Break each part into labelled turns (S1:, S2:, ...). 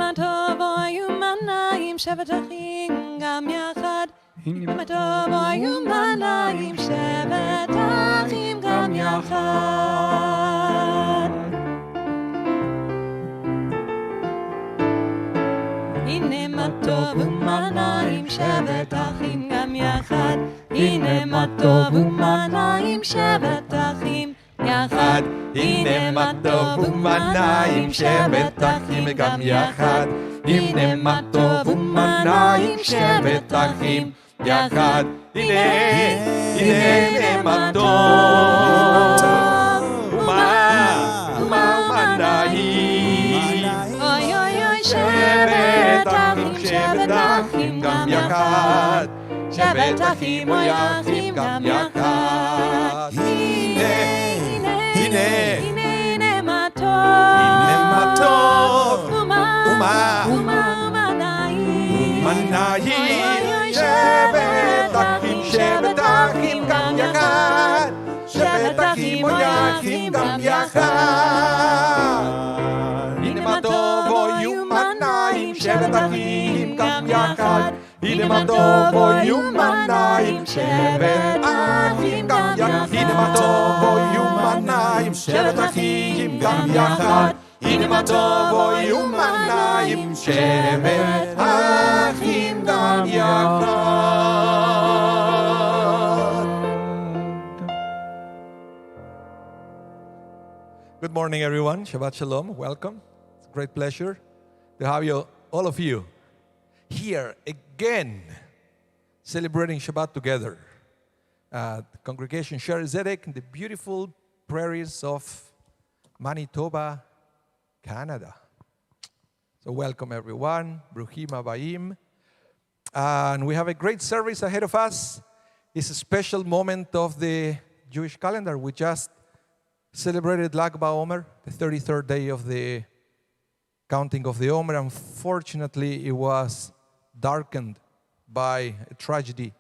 S1: מה טוב היו מנעים שבת אחים גם יחד. הנה מה טוב היו מנעים שבת אחים גם יחד. הנה מה טוב ומנעים שבת אחים גם יחד. הנה מה טוב ומנעים שבת אחים יחד.
S2: הנה מה טוב ומנעים שבת אחים גם יחד. הנה מה טוב ומנעים שבת אחים יחד. הנה מה טוב ומנעים.
S1: אוי אוי אוי שבת אחים גם יחד. שבת אחים אוי אחים גם יחד. הנה מה טוב ומנעים.
S2: שבת אחים גם יחד. שבת אחים אוי אחים גם יחד. הנה מה טוב אוי ומנעים שבת אחים גם יחד. הנה מה טוב אוי ומנעים שבת אחים גם יחד. הנה מה טוב אוי ומנעים שבת אחים גם יחד. הנה מה טוב אוי ומנעים שבת אחים גם יחד. Good morning, everyone. Shabbat Shalom. Welcome. It's a great pleasure to have you, all of you, here again, celebrating Shabbat together. The congregation Sher Zedek in the beautiful prairies of Manitoba, Canada. So welcome, everyone. Bruchim Abayim. And we have a great service ahead of us. It's a special moment of the Jewish calendar. We just celebrated Lag BaOmer, the 33rd day of the counting of the Omer. Unfortunately, it was darkened by a tragedy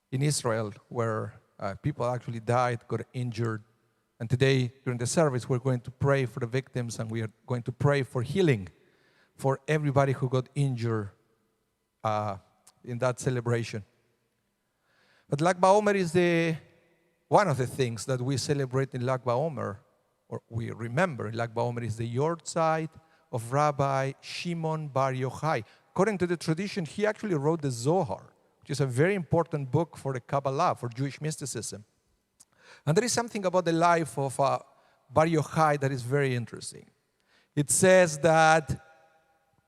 S2: in Israel where people actually died, got injured. And today, during the service, we're going to pray for the victims, and we are going to pray for healing for everybody who got injured in that celebration. But Lag BaOmer is one of the things that we celebrate in Lag BaOmer, or we remember in Lag BaOmer, is the yahrzeit of Rabbi Shimon Bar Yochai. According to the tradition, he actually wrote the Zohar, which is a very important book for the Kabbalah, for Jewish mysticism. And there is something about the life of Bar Yochai that is very interesting. It says that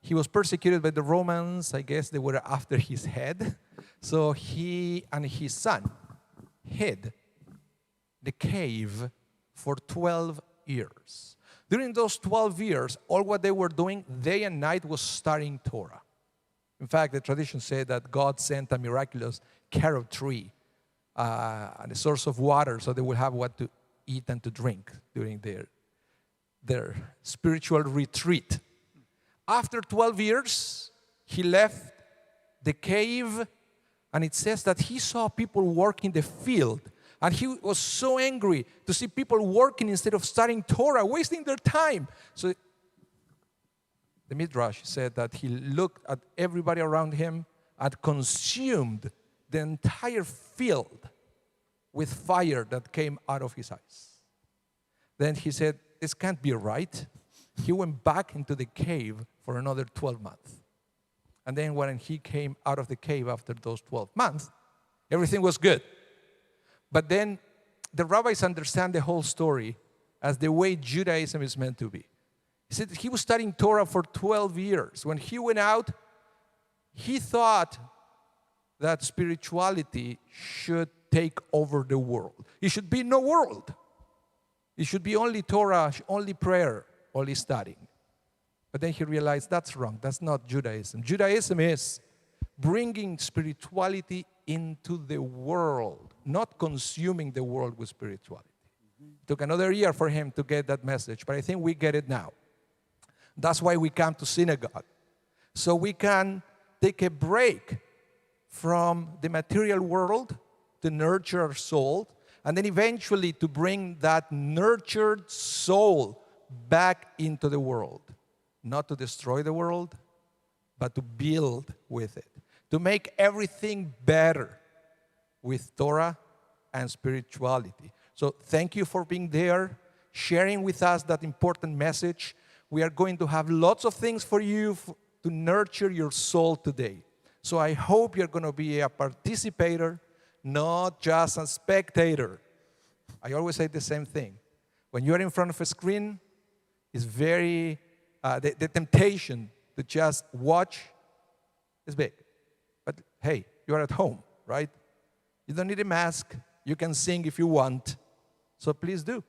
S2: he was persecuted by the Romans. I guess they were after his head. So he and his son hid the cave for 12 years. During those 12 years, all what they were doing day and night was studying Torah. In fact, the tradition said that God sent a miraculous carob tree and a source of water so they would have what to eat and to drink during their spiritual retreat. After 12 years, he left the cave, and it says that he saw people working the field. And he was so angry to see people working instead of studying Torah, wasting their time. So the Midrash said that he looked at everybody around him and consumed the entire field with fire that came out of his eyes. Then he said, this can't be right. He went back into the cave for another 12 months. And then when he came out of the cave after those 12 months, everything was good. But then the rabbis understand the whole story as the way Judaism is meant to be. He said he was studying Torah for 12 years. When he went out, he thought that spirituality should take over the world. It should be no world. It should be only Torah, only prayer, only studying. But then he realized that's wrong. That's not Judaism. Judaism is bringing spirituality into the world, not consuming the world with spirituality. It took another year for him to get that message, but I think we get it now. That's why we come to synagogue, so we can take a break from the material world to nurture our soul, and then eventually to bring that nurtured soul back into the world. not to destroy the world, but to build with it, to make everything better with Torah and spirituality. So thank you for being there, sharing with us that important message. We are going to have lots of things for you to nurture your soul today. So I hope you're going to be a participator, not just a spectator. I always say the same thing. When you're in front of a screen, it's very, the temptation to just watch is big. But hey, you're at home, right? You don't need a mask. You can sing if you want. So please do.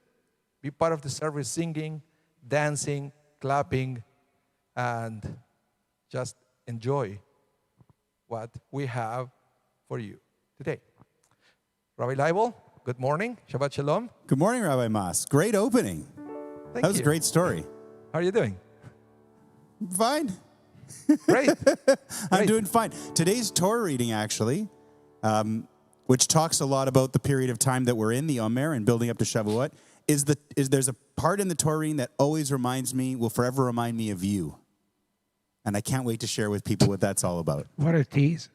S2: Be part of the service, singing, dancing, clapping, and just enjoy what we have for you today. Rabbi Leibel, good morning. Shabbat Shalom.
S3: Good morning, Rabbi Mas. Great opening. That was a great story.
S2: How are you doing?
S3: Fine.
S2: Great.
S3: I'm doing fine. Today's Torah reading, actually, which talks a lot about the period of time that we're in, the Emor, and building up to Shavuot, there's a part in the Torah reading that always will forever remind me of you. And I can't wait to share with people what that's all about.
S4: What a tease.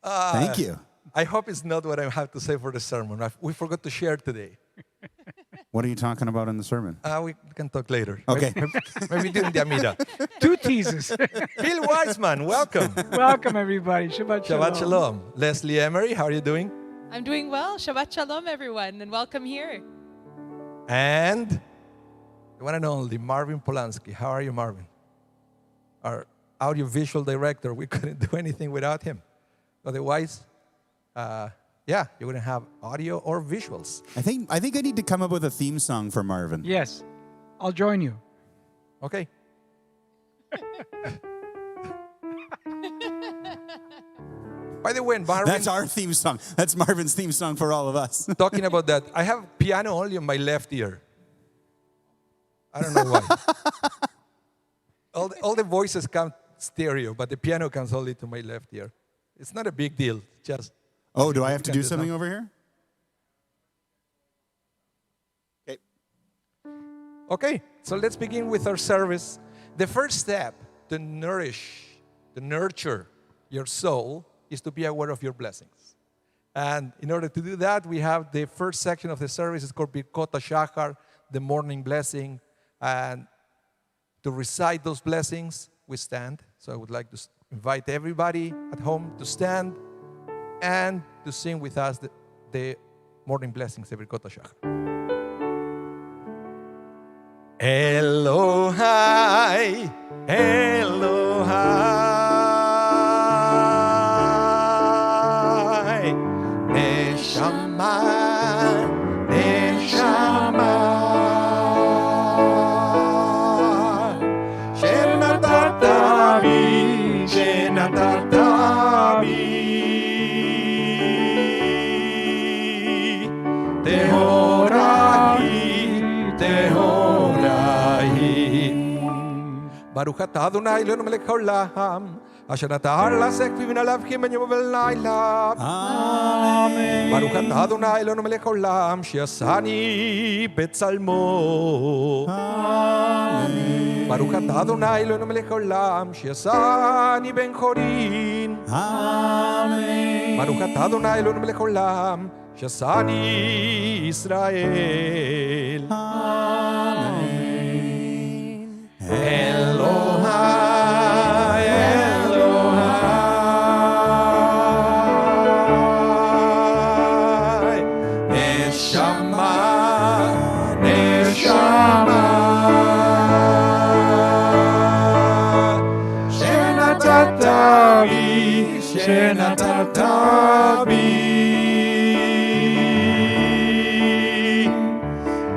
S3: Thank you.
S2: I hope it's not what I have to say for the sermon. We forgot to share today.
S3: What are you talking about in the sermon?
S2: We can talk later.
S3: Okay.
S2: Maybe during the Amida.
S4: 2 teases.
S2: Phil Wiseman, welcome.
S4: Welcome, everybody. Shabbat Shalom.
S2: Shabbat Shalom. Leslie Emery, how are you doing?
S1: I'm doing well. Shabbat Shalom, everyone, and welcome here.
S2: And the one and only Marvin Polanski. How are you, Marvin? Our audiovisual director. We couldn't do anything without him. Otherwise, you wouldn't have audio or visuals.
S3: I think I need to come up with a theme song for Marvin.
S4: Yes, I'll join you.
S2: Okay. By the way, Marvin,
S3: That's our theme song. That's Marvin's theme song for all of us.
S2: talking about that, I have piano only on my left ear. I don't know why. all the voices come stereo, but the piano comes only to my left ear. It's not a big deal. Just
S3: Oh, do I have to do something over here? Okay.
S2: Okay, so let's begin with our service. The first step to nurture your soul is to be aware of your blessings. And in order to do that, we have the first section of the service. It's called Birkot HaShachar, the morning blessing. And to recite those blessings, we stand. So I would like to invite everybody at home to stand and to sing with us the morning blessings, the Birkot HaShachar. Elohai, Elohai, Neshama, Neshama, Shenatatavi, Shenatatavi, Tehorahi, Tehorahi. Baruch atah Adonai Eloheinu melech haolam, asher natan la'asek v'min alav kimen yom v'layla.
S3: Amen.
S2: Baruch atah Adonai Eloheinu melech haolam, she'asani betzalmo.
S3: Amen.
S2: Baruch atah Adonai Eloheinu melech haolam, she'asani ben chorin.
S3: Amen.
S2: Baruch atah Adonai Eloheinu melech haolam, she'asani Israel.
S3: Amen.
S2: Elohai, Elohai, Neshama, Neshama, Shenatatavi, Shenatatavi,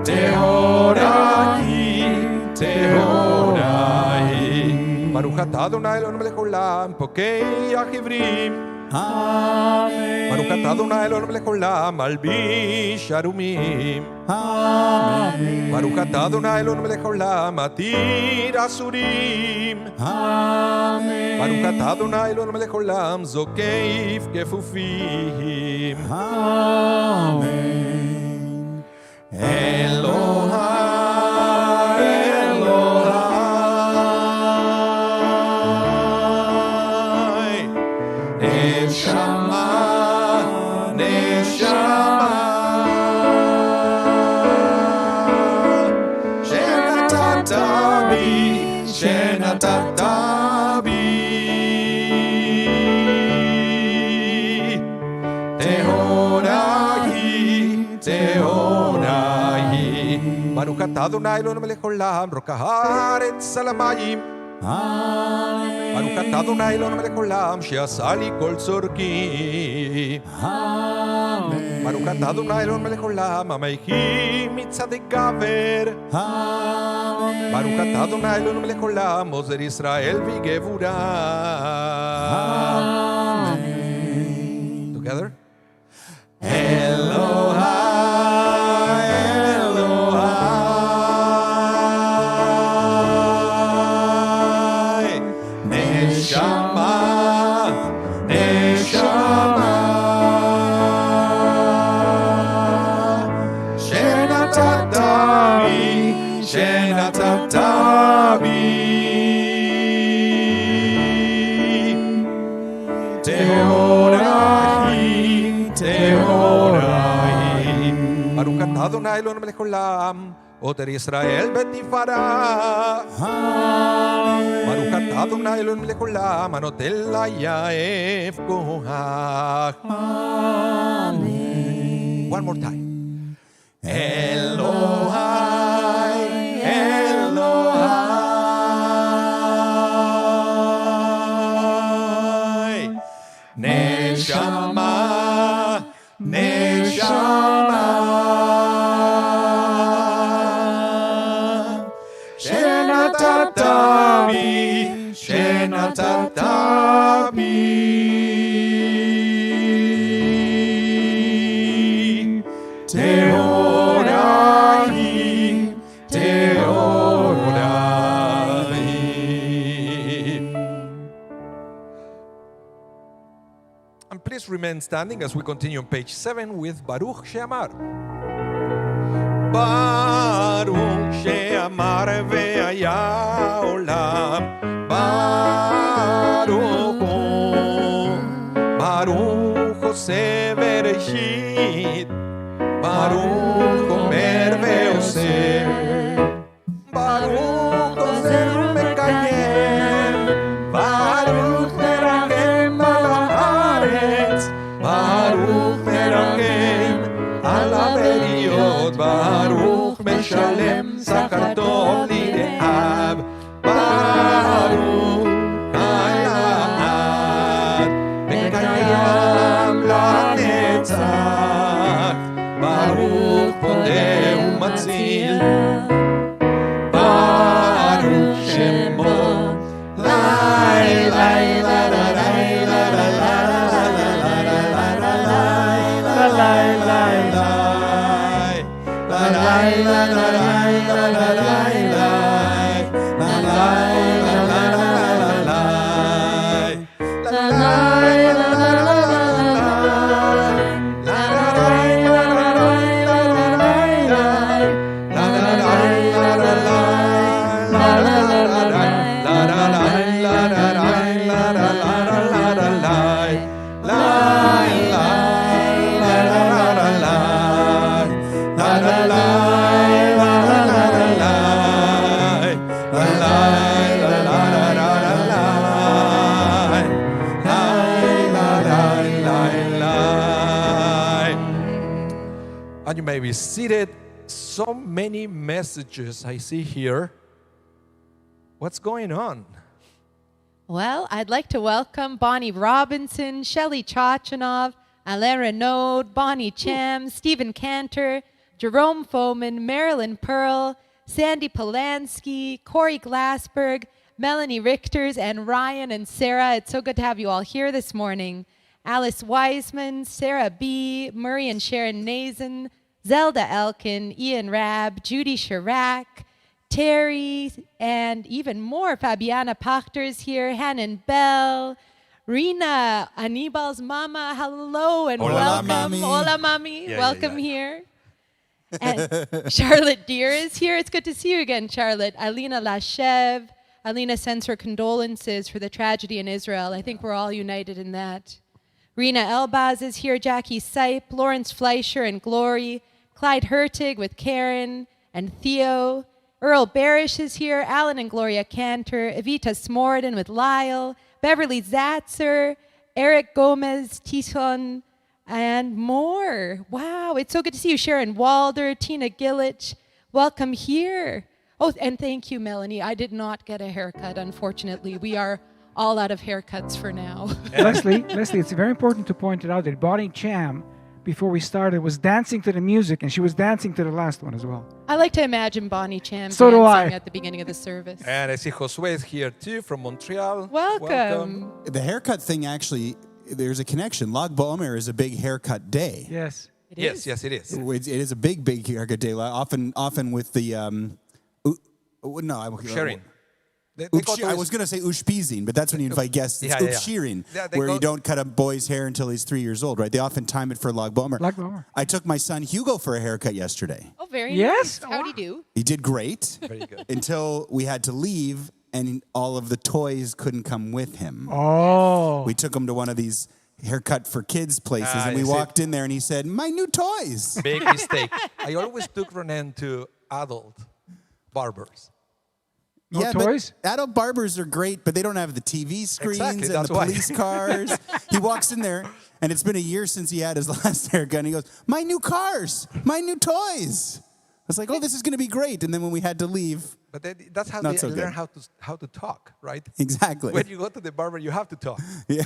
S2: Tehorahi, Tehorahi. Baruch atah Adonai Eloheinu melech haolam, pokei achivrim.
S3: Amen.
S2: Baruch atah Adonai Eloheinu melech haolam, malbish arumim.
S3: Amen.
S2: Baruch atah Adonai Eloheinu melech haolam, atir asurim.
S3: Amen.
S2: Baruch atah Adonai Eloheinu melech haolam, zokeif kefufim.
S3: Amen.
S2: Elohai, Elohai, Adonai. Baruch atah Adonai Eloheinu melech haolam, rokah haaretz al hamayim. Baruch atah Adonai Eloheinu melech haolam, she'asa li kol tzorki. Baruch atah Adonai Eloheinu melech haolam, hameichi mitzadei gaver. Baruch atah Adonai Eloheinu melech haolam, ozer Yisrael v'gevura. Together. Elohai, Elohai, Neshama, Neshama, Shenatatavi, Shenatatavi, Tehorahi, Tehorahi. Baruch atah Adonai Eloheinu melech haolam, oter Yisrael betifara. Baruch atah Adonai Eloheinu melech haolam, anotel layaef koach. One more time. Elohai, Elohai, Neshama, Neshama, Shenatatavi, Shenatatavi, Tehorahi, Tehorahi. And please remain standing as we continue on page 7 with Baruch She'amar. Baruch She'amar ve'haya olam. Baruch Hu, Baruch Oseh Bereshit. Baruch Omer ve'oseh. Baruch Ozer u'mekayem. Baruch merachem al haaretz. Baruch merachem al haberiyot. Baruch meshalem sachar tov lire'av. Baruch hayad v'kayam lanetzach. Baruch podeh u'matzil. Baruch Shemo. Lai, lai, la, la, lai, la, la, la, la, la, la, la, la, la, la, la, la, la, la, la, And you may be seated. So many messages I see here. What's going on?
S1: Well, I'd like to welcome Bonnie Robinson, Shelley Chachanov, Alain Renaud, Bonnie Cham, Stephen Cantor, Jerome Foman, Marilyn Pearl, Sandy Polanski, Corey Glassberg, Melanie Richters, and Ryan and Sarah. It's so good to have you all here this morning. Alice Wiseman, Sarah B., Murray and Sharon Nazen, Zelda Elkin, Ian Rabb, Judy Chirac, Terry, and even more. Fabiana Pachter's here, Hannon Bell, Rena, Anibal's mama, hello and
S3: Hola,
S1: welcome.
S3: mami.
S1: Hola, mami.
S3: Yeah,
S1: welcome
S3: yeah.
S1: here. And Charlotte Deere is here. It's good to see you again, Charlotte. Alina Lashev. Alina sends her condolences for the tragedy in Israel. I think we're all united in that. Rena Elbaz is here, Jackie Sipe, Lawrence Fleischer and Glory, Clyde Hertig with Karen and Theo, Earl Barish is here, Alan and Gloria Cantor, Evita Smorden with Lyle, Beverly Zatzer, Eric Gomez, Tison, and more. Wow, it's so good to see you, Sharon Walder, Tina Gillich. Welcome here. Oh, and thank you, Melanie. I did not get a haircut, unfortunately. We are all out of haircuts for now.
S4: Leslie, it's very important to point it out that Bonnie Cham, before we started, was dancing to the music, and she was dancing to the last one as well.
S1: I like to imagine Bonnie Cham
S4: So do I.
S1: dancing at the beginning of the service.
S2: And I see Josue is here too from Montreal.
S1: Welcome.
S3: The haircut thing, actually, there's a connection. Lag BaOmer is a big haircut day.
S4: Yes.
S1: It
S2: Yes,
S1: is.
S2: yes, it is.
S3: It is a big haircut day. Often with the
S2: Sharing. They go to
S3: I was going to say ushpizin, but that's when you invite guests. It's
S2: Yeah, yeah, yeah.
S3: upshirin,
S2: Yeah, they
S3: where
S2: go-
S3: you don't cut a boy's hair until he's 3 years old, right? They often time it for Lag BaOmer.
S4: Lag BaOmer.
S3: I took my son Hugo for a haircut yesterday.
S1: Oh, very
S4: Yes?
S1: nice. How'd he do?
S3: He did great
S2: Very good.
S3: until we had to leave and all of the toys couldn't come with him.
S4: Oh.
S3: We took him to one of these haircut for kids places,
S2: Ah,
S3: and we
S2: I see.
S3: walked in there and he said, "My new toys."
S2: Big mistake. I always took Renan to adult barbers.
S4: No toys?
S3: But adult barbers are great, but they don't have the TV screens
S2: Exactly,
S3: and
S2: that's
S3: the
S2: why.
S3: police cars. He walks in there, and it's been a year since he had his last haircut, and he goes, "My new cars, my new toys." I was like, "Oh, this is going to be great." And then when we had to leave,
S2: But that's how
S3: Not
S2: they
S3: so
S2: learn
S3: good.
S2: how to talk, right?
S3: exactly.
S2: When you go to the barber, you have to talk.
S3: Yeah.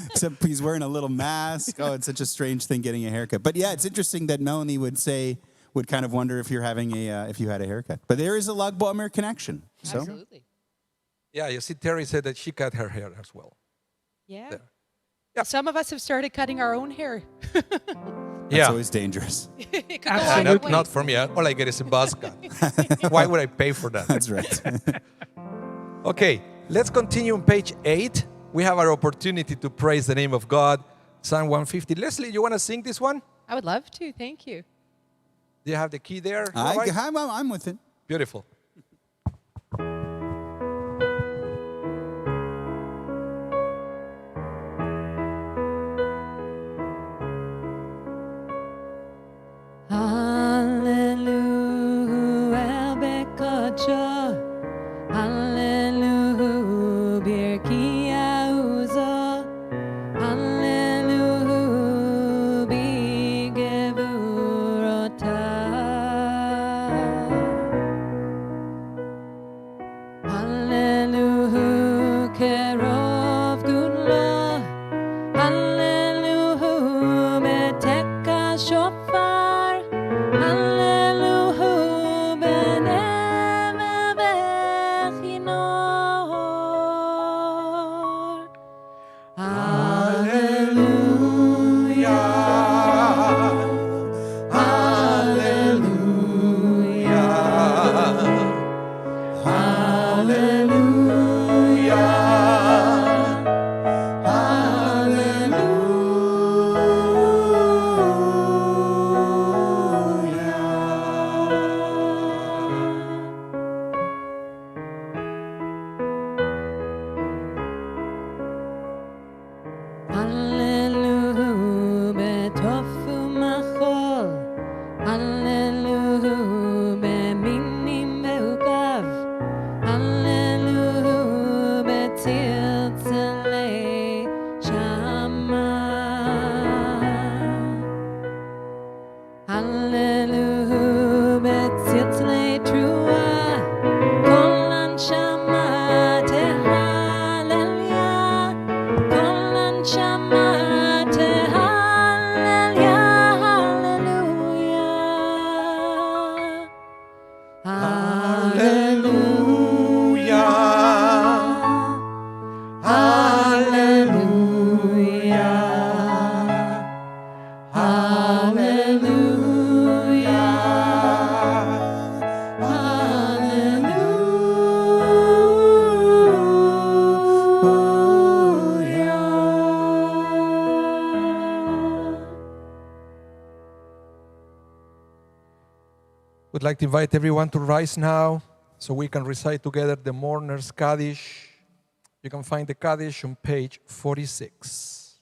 S3: Except he's wearing a little mask. Oh, it's such a strange thing getting a haircut. But yeah, it's interesting that Melanie would kind of wonder if you're having if you had a haircut. But there is a Lag BaOmer connection. So
S1: Absolutely.
S2: Yeah, you see, Terry said that she cut her hair as well.
S1: Yeah.
S2: There. Yeah.
S1: Some of us have started cutting our own hair.
S3: that's always dangerous.
S1: It could go
S4: Absolutely.
S1: either way.
S2: Not for me. All I get is a buzz cut. Why would I pay for that?
S3: That's right.
S2: Okay, let's continue on page 8. We have our opportunity to praise the name of God. Psalm 150. Leslie, you want to sing this one?
S1: I would love to. Thank you.
S2: Do you have the key there? Rabbi?
S3: I'm with it.
S2: Beautiful.
S1: Hallelujah, Bekacha. Hallelujah, Birkia Uzo. Hallelujah, Bigevurota. Hallelujah, Kerov Gudla. Hallelujah, Meteka Shofar. Hallelujah, Benem Bechinor. Hallelujah, Betofu Machol. Hallelujah, Beminim Beukav. Hallelujah, Betziltzele Shama. Hallelujah, Betziltzele Trua. Kolan Shama Tehallelujah. Kolan Shama Tehallelujah. Hallelujah.
S2: Would like to invite everyone to rise now so we can recite together the Mourner's Kaddish. You can find the Kaddish on page 46.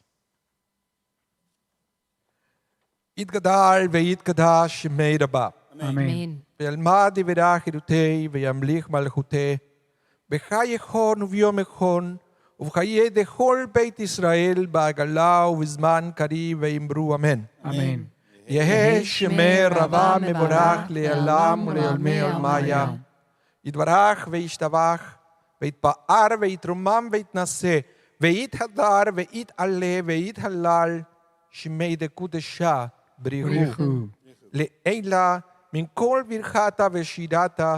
S2: Yitgadal ve'yitgadash me'irabah.
S1: Amen.
S2: וילמד יברך ידותי וימליך מלכותי, בחי יחון וביום יחון, ובחיי דכל בית ישראל בעגלה ובזמן קריב ואמרו אמן.
S4: Amen.
S2: יהא שמי רבה מבורך לעולם ולעולמי עולמיה. יתברך וישתבח ויתפאר ויתרומם ויתנשא ויתהדר ויתעלה ויתהלל שמי דקודשה בריחו. לעילה מן כל ברכתה ושידתה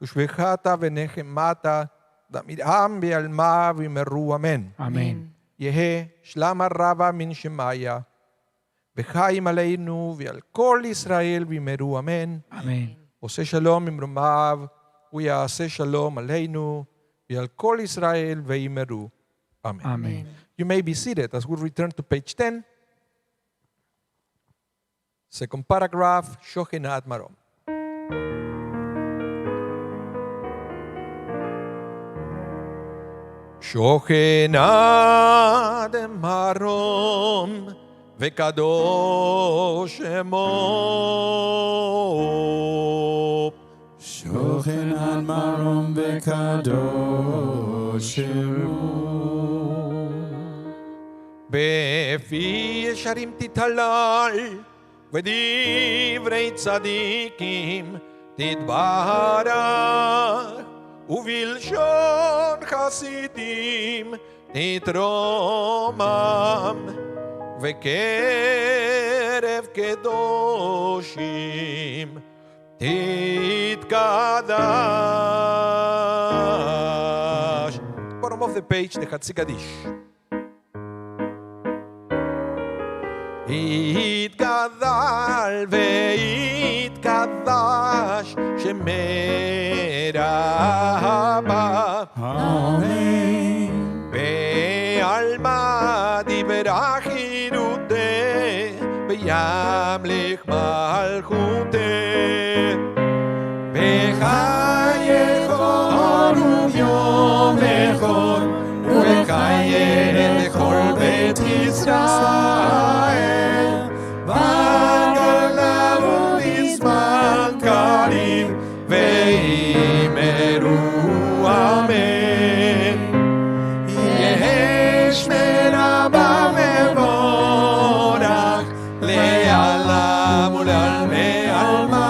S2: ושבחתה ונחמתה דמירם בעלמה ואמרו אמן.
S4: Amen.
S2: יהא שלמה רבה מן שמיה וחיים עלינו ועל כל ישראל ואמרו אמן.
S4: Amen.
S2: עושה שלום ממרומיו ויעשה שלום עלינו ועל כל ישראל ואמרו אמן.
S4: Amen.
S2: You may be seated as we return to page 10. Second paragraph, Shochenat Marom. Shochenat Marom Vekadosh Emor.
S3: Shochenat marom vekadosh Emor.
S2: Befi yesharim titalal v'divrei tzadikim titbarach uvilshon chasidim titromam v'kerev kedoshim titkadash. Bottom of the page, the Chatzi Kaddish. יתגדל ויתקדש שמרבה
S3: Amen.
S2: בעלמא דיברה חירותה וימליך מלכותה וחייכון וביום אחד וחיי לכל בית ישראל בגלה ובזמן קריב ואמרו אמן. יהא שמי רבה מבורך לעולם ולעולמי עלמיה.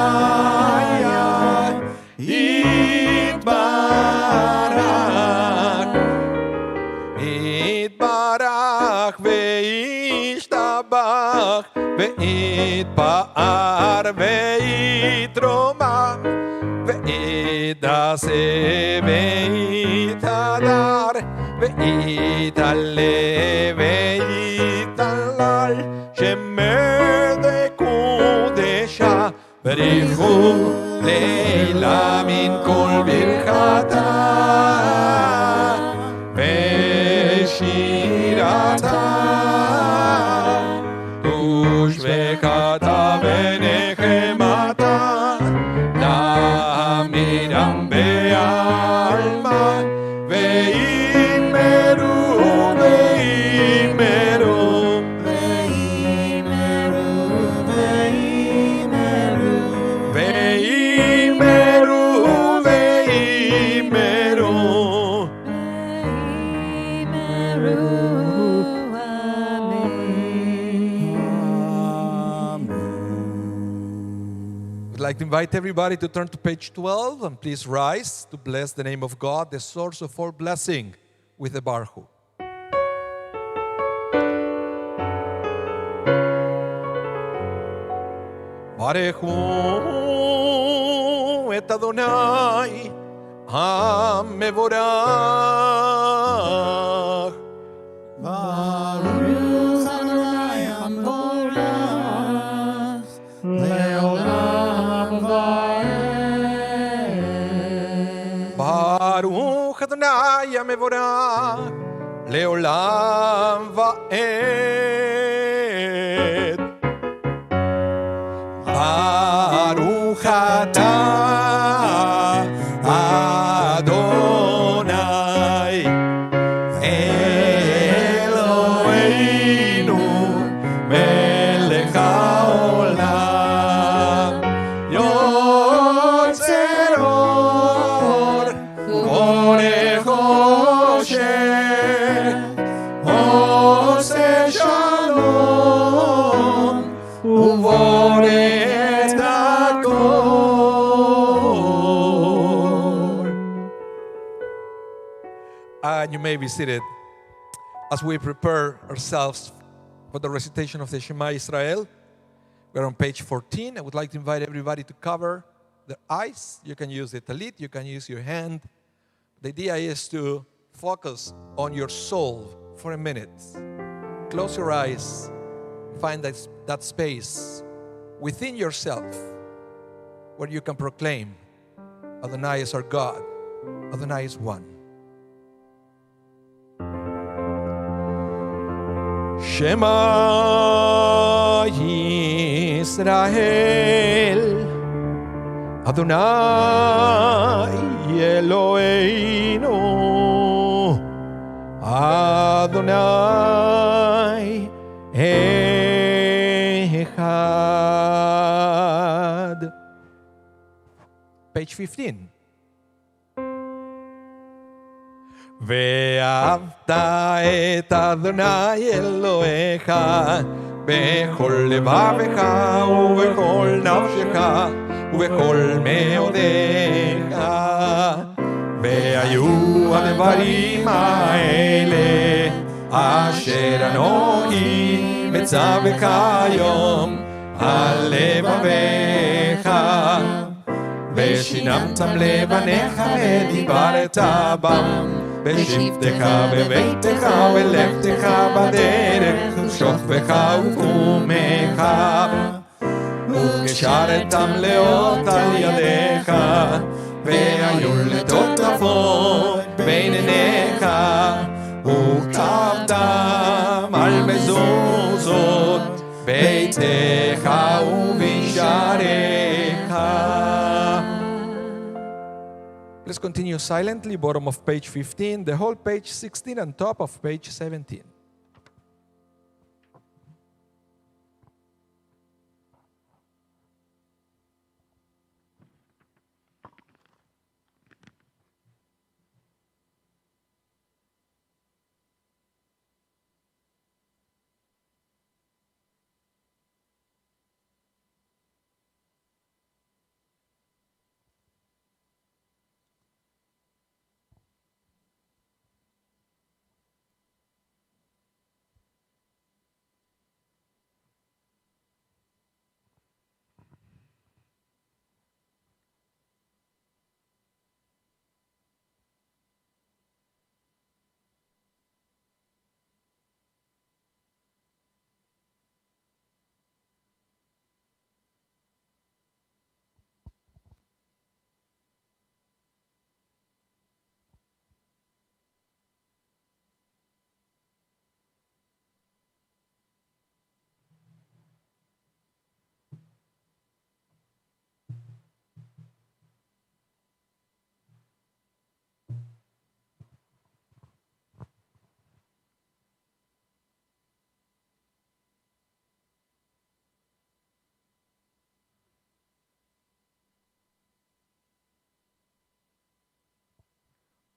S2: יתברך וישתבח ויתפאר ויתרומם ויתעשה ויתהדר ויתעלה ויתהלל שמי דקודשה בריחו לעילה מן כל ברכתה ושירתה ושבחתה ונחמתה דמירם בעלמא ואמרו ואמרו ואמרו ואמרו I'd like to invite everybody to turn to page 12 and please rise to bless the name of God, the source of all blessing, with the Barhu. Barechu et Adonai HaMevorach.
S3: Baruch Adonai HaMevorach le'olam va'ed.
S2: Baruch Adonai HaMevorach le'olam va'ed. Baruch atah Adonai Eloheinu melech haolam yotzer or uborech Hoshem our God. And you may be seated as we prepare ourselves for the recitation of the Shema Israel. We're on page 14. I would like to invite everybody to cover their eyes. You can use the talit, you can use your hand. The idea is to focus on your soul for a minute. Close your eyes. Find that space within yourself where you can proclaim Adonai is our God. Adonai is one. Shema Yisrael Adonai Eloheinu Adonai Echad. Page 15. ואהבת את אדוני אלוהיך בכל לבבך ובכל נפשך ובכל מאודיך. והיו הדברים האלה אשר אנוכי מצווך היום על לבביך. ושיננתם לבניך ודיברת בם בשבתך בביתך ולכתך בדרך ושוכבך וקומך וקשרתם לאות על ידיך והיו לטוטפות בין עיניך וכתבתם על מזוזות ביתך ובשעריך. Let's continue silently, bottom of page 15, the whole page 16 and top of page 17.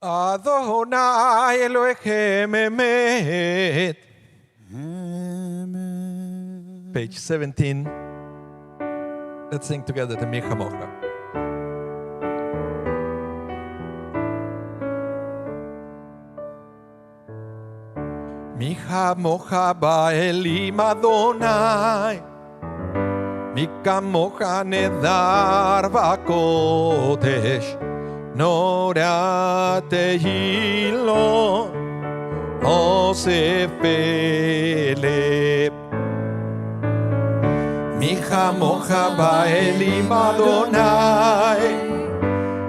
S2: Adonai Elohim Emet. Page 17. Let's sing together the Mi Chamocha. Mi Chamocha ba'elim Adonai, Mi Kamocha nedar ba'kodesh. Nora tehilo osefele Mi chamocha ba'elim Adonai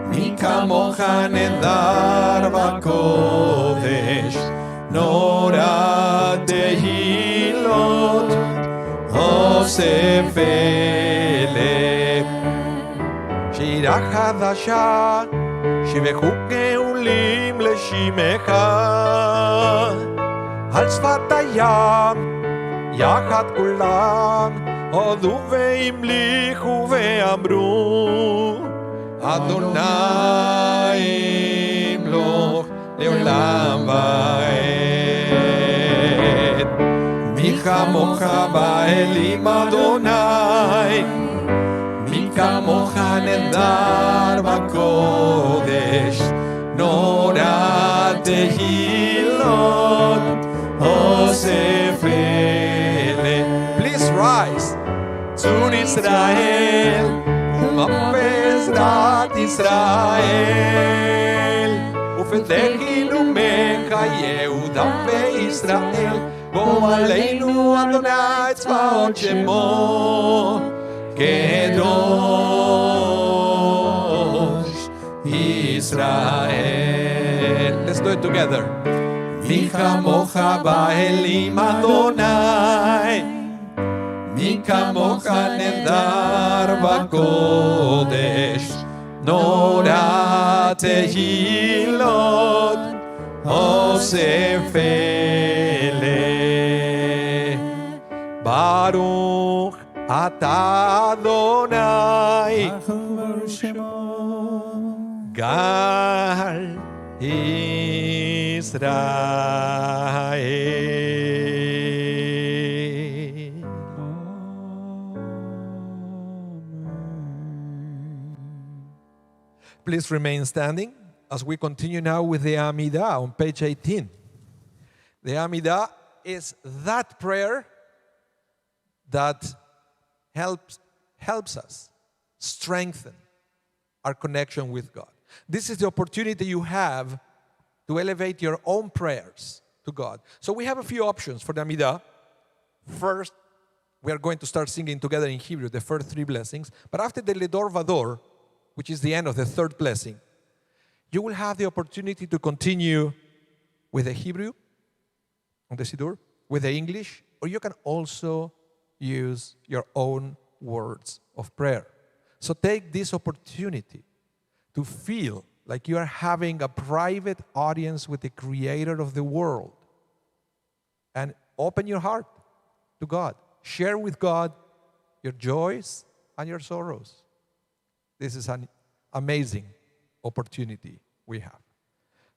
S2: Mi kamocha nedar ba'kodesh Nora tehilot osefele Shira chadasha שיבחו גאולים לשמך על שפת הים יחד כולם הודו והמליכו ואמרו אדוני ימלוך לעולם ועד מי כמוך באלים אדוני מי כמוך נהדר בקודש, נורא תהילות אוסף אלה. Please rise. צאן ישראל ומפזרת ישראל, ופתחנו מחייהו דפי ישראל, גואלנו אדוני צבאות שמו קדוש ישראל. Let's do it together. מי כמוך באלים אדוני, מי כמוך נהדר בקודש, נורא תהילות אוסף אלה. ברוך אתה אדוני גל ישראל. Please remain standing as we continue now with the Amidah on page 18. The Amidah is that prayer that helps us strengthen our connection with God. This is the opportunity you have to elevate your own prayers to God. So we have a few options for the Amidah. First, we are going to start singing together in Hebrew the first three blessings. But after the Ledor Vador, which is the end of the third blessing, you will have the opportunity to continue with the Hebrew on the Siddur, with the English, or you can also use your own words of prayer. So take this opportunity to feel like you are having a private audience with the Creator of the world, and open your heart to God. Share with God your joys and your sorrows. This is an amazing opportunity we have.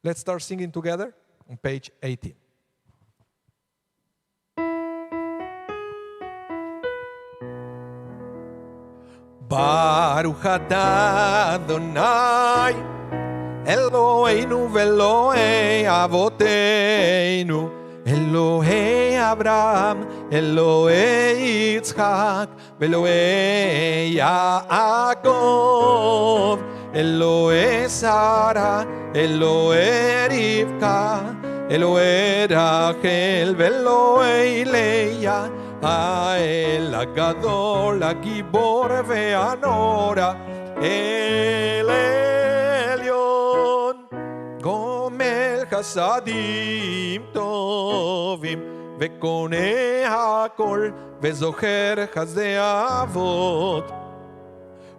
S2: Let's start singing together on page 18. Baruch atah Adonai Eloheinu ve'Elohei avoteinu, Elohei Abraham, Elohei Yitzchak, Elohei Yaakov, Elohei Sarah, Elohei Rivka, Elohei Rachel, Elohei Leah, האל הגדול, הגיבור והנורא, אל עליון, גומל חסדים טובים, וקונה הכל, וזוכר חסדי אבות,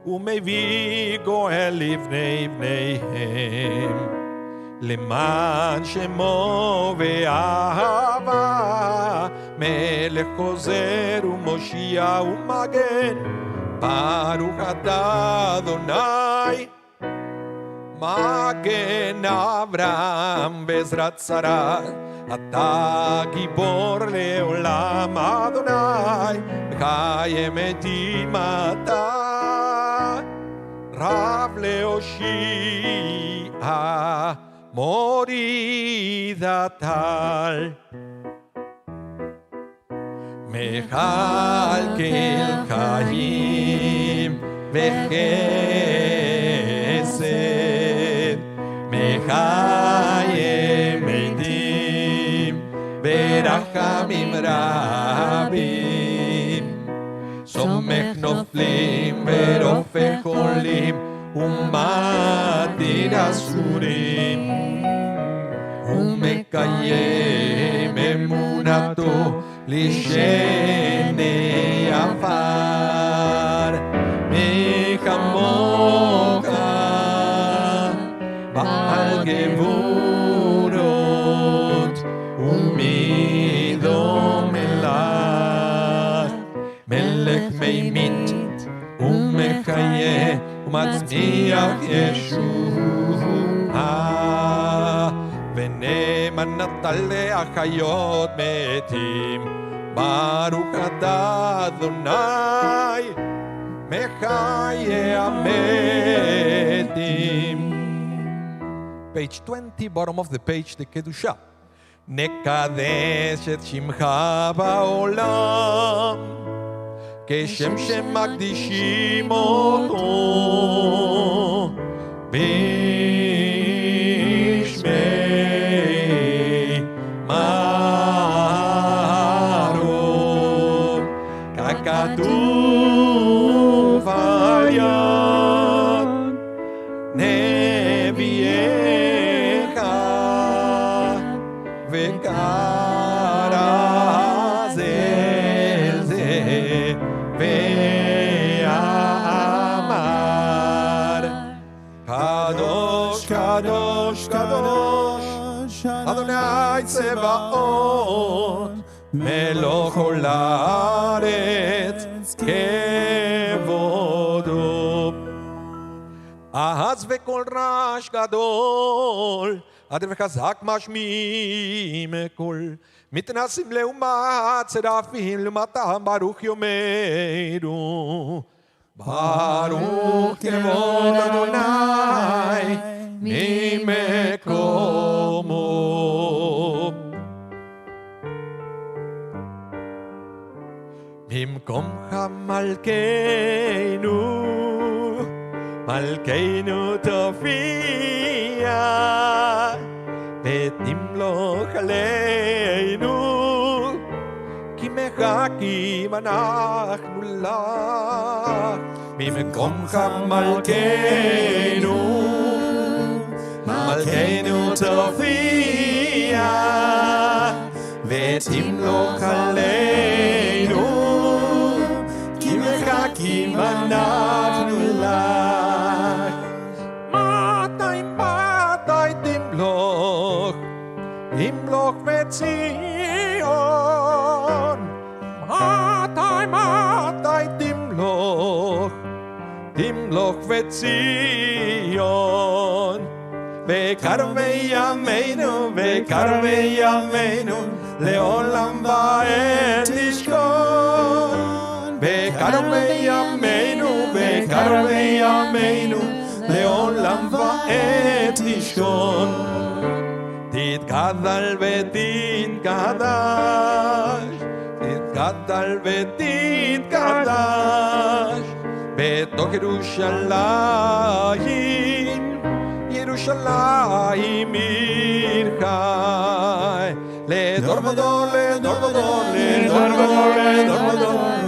S2: ומביא גואל לבני בניהם, למען שמו ואהבה, מלך חוזר ומושיע ומגן, ברוך אתה אדוני, מגן אברהם בעזרת שרה, אתה גיבור לעולם אדוני, חיי מתים אתה, רב להושיע, מוריד הטל. מכלכל חיים וחסד, מחיי מתים ברחמים רבים, סומך נופלים ורופא חולים ומתיר אסורים, ומקיים אמונתו לשני עפר. מי כמוך בעל גבורות, ומי דומה לך, מלך מימית ומחיה ומצמיח ישועה, ונאמן נטל להחיות מתים. ברוך אתה אדוני מחיה עמנו Page 20, bottom of the page, the Kedusha. נקדש את שמך בעולם, כשם שמקדישים אותו, בשמי מערום, ככתוב על יד נביאך וקרא זה ואמר קדוש קדוש קדוש אדוני צבאות מלוך כל הארץ כבודו אז וכל רעש גדול עד וחזק משמיעים קול מתנסים לעומת צרפים לעומתם ברוך יאמרו ברוך כבוד אדוני ממקומו ממקומך מלכנו מלכנו תופיע ותמלוך עלינו כי מחכים אנחנו לך ממקומך מלכנו מלכנו תופיע ותמלוך עלינו כי מחכים אנחנו לך מתי תמלוך תמלוך בציון מתי תמלוך תמלוך בציון בקרבי ימינו לעולם ועד תשכון בקרבי ימינו לעולם ועד תשכון תתגדל ותתקדש בתוך ירושלים עירך לדור ודור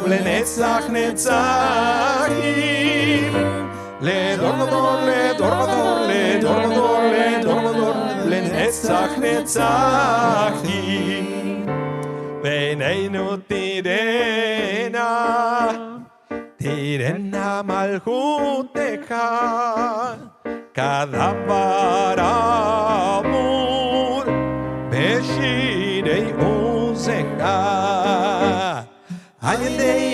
S2: ולנצח נצחים לדור ודור לנצח נצחים בינינו תירנה מלכותך כדבר אמור בשירי עוזך על ידי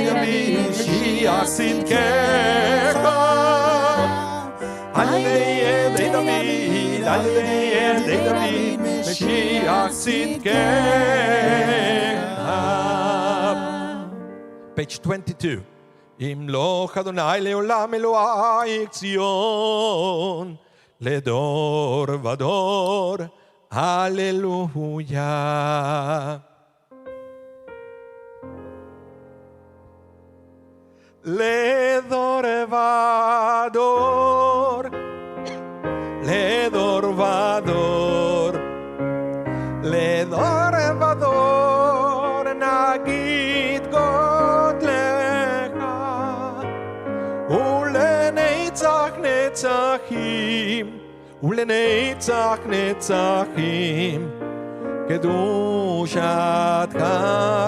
S2: דוד משיח צדקך על ידי דוד משיח צדקך Page 22 ימלוך אדוני לעולם אלוהי ציון לדור ודור הללויה לדור ודור לדור ודור לדור ודור נגיד גודלך ולנצח נצחים קדושתך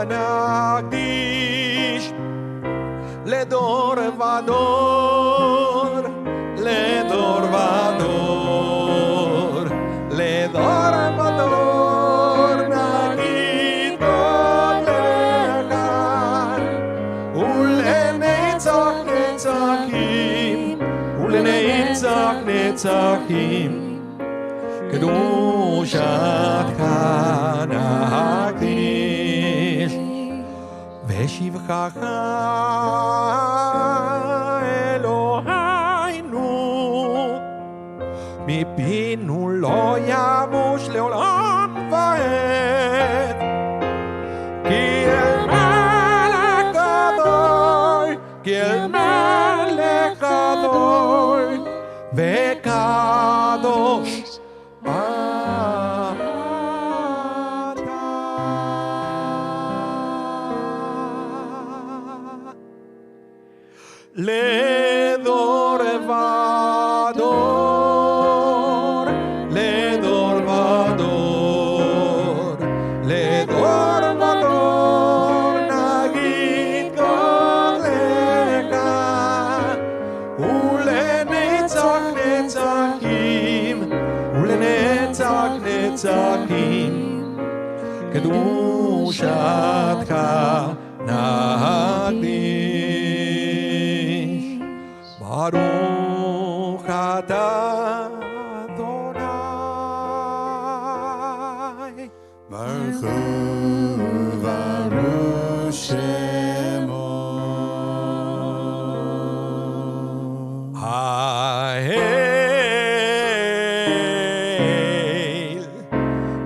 S2: נקדיש לדור ודור לדור ודור לדור ודור נגיד גודלך ולנצח נצחים קדושתך נקדיש ושבחך אלוהינו בינו לא ימוש לעולם ועד. כי אל מלך גדול, כי אל מלך גדול, וקדוש לדור ודור, לדור ודור, לדור ודור, נגיד גודלך, ולנצח נצחים, ולנצח נצחים, קדושתך נקדיש. ברוך אתה אדוני,
S3: ברוך הוא ברוך שמו.
S2: האל,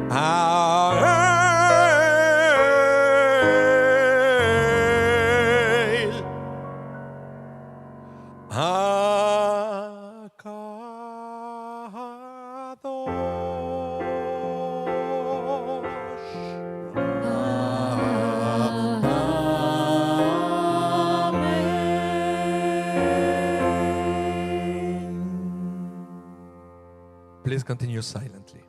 S2: האל, Please continue silently.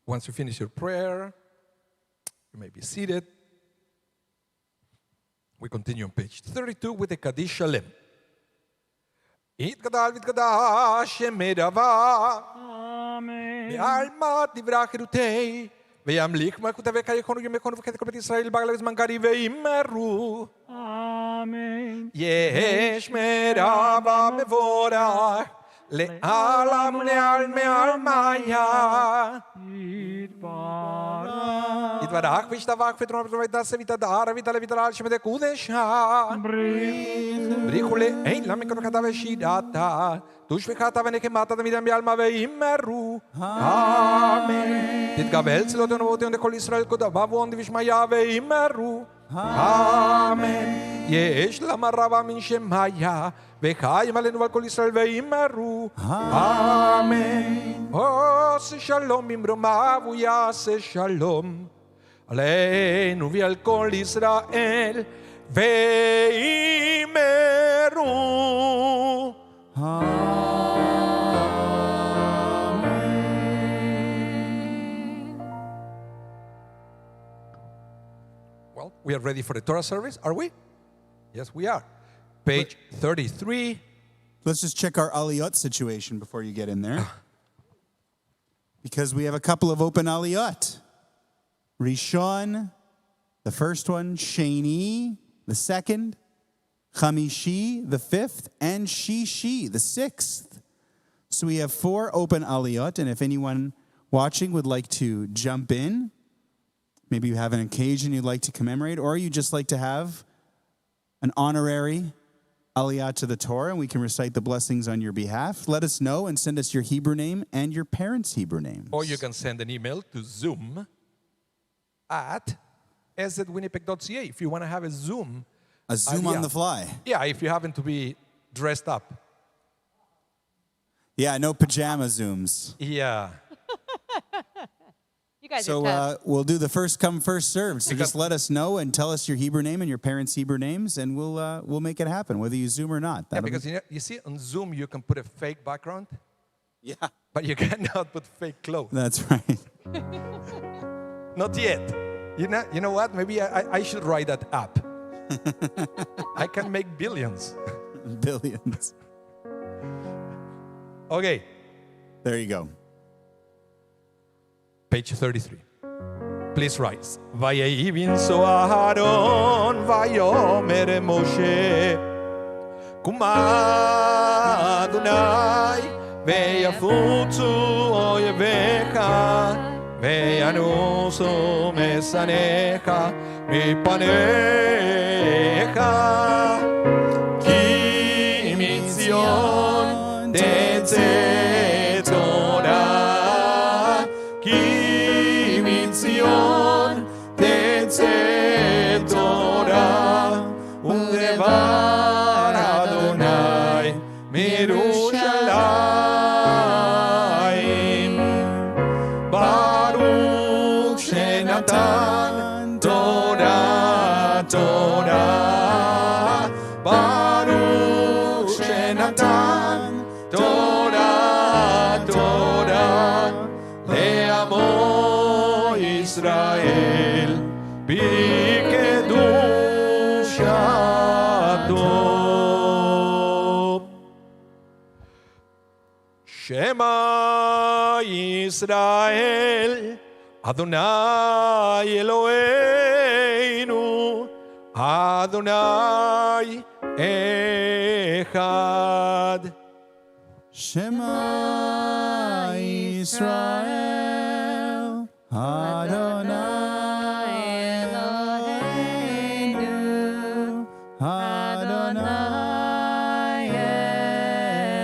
S2: Once you finish your prayer, you may be seated. We continue on page 32 with the Kaddish Shalem. יתגדל ויתקדש שם מדבר, בעלמת דברי חירותי, וימליך מלכותו ויקונו ימי כונו וכתב כל בית ישראל בגלל זמן קריב וימרו.
S4: אמן.
S2: יש מרבה מבורך, לעלם לעלמיה. יתברך וישתבח ותרום ותעשה ותדער ותעלה ותעלה שמדי קודשה. בריחו לאין למקום כתב ושידתה. תושבחתה ונקמתה תמידם בעלמה ואימרו. אמן. תתקבל צלותינו ואותינו לכל ישראל כתביו ועונדי ושמיה ואימרו. אמן. יש למה רבה מן שמיה וחיים עלינו ועל כל ישראל ואימרו. אמן. עושה שלום במרומיו הוא יעשה שלום עלינו ועל כל ישראל ואימרו. Well, we are ready for the Torah service, are we? Yes, we are. Page 33.
S3: Let's just check our aliyot situation before you get in there. Because we have a couple of open aliyot. Rishon, the first one, Sheni, the second, Chamishi, the fifth, and Shishi, the sixth. So we have 4 open aliyot, and if anyone watching would like to jump in, maybe you have an occasion you'd like to commemorate, or you just like to have an honorary aliyah to the Torah, and we can recite the blessings on your behalf, let us know and send us your Hebrew name and your parents' Hebrew names.
S2: Or you can send an email to zoom@sz@winnipeg.ca if you want to have a Zoom.
S3: A Zoom on the fly.
S2: Yeah, if you happen to be dressed up.
S3: Yeah, no pajama Zooms.
S2: Yeah.
S1: You guys are
S3: So
S1: tough.
S3: we'll do the first come, first served. So
S2: Because-
S3: just let us know and tell us your Hebrew name and your parents' Hebrew names, and we'll make it happen, whether you Zoom or not.
S2: Yeah,
S3: That'll be-
S2: because you see on Zoom you can put a fake background,
S3: yeah,
S2: but you cannot put fake clothes.
S3: that's right.
S2: Not yet. You know what? Maybe I should write that app. I can make billions.
S3: Billions.
S2: Okay,
S3: There you go.
S2: page 33. Please rise. ויהבין אהרון ויאמר משה קומה אדוני ויפוצו אויביך וינוסו משנאיך מפניך כי מציון תצא תורה כי מציון תצא תורה ודבר אדוני מירושלים ברוך שנתן תורה תורה ברוך שנתן תורה תורה לעמו ישראל בקדושתו. שמע ישראל אדוני אלוהינו אדוני אחד.
S3: Shema Yisrael Adonai Eloheinu Adonai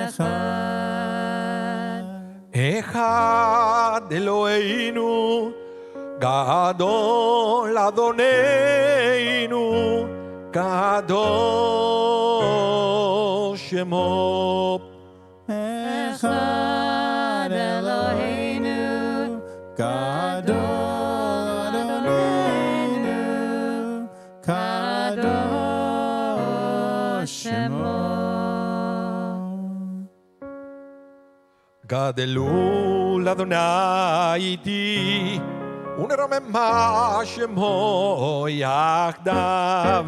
S3: Echad.
S2: אחד אלוהינו גדול אדוננו קדוש שמו.
S3: Echad Eloheinu Gadol Adonenu Kadosh Shemo.
S2: גדלו לאדוני איתי ונרוממה שמו יחדיו.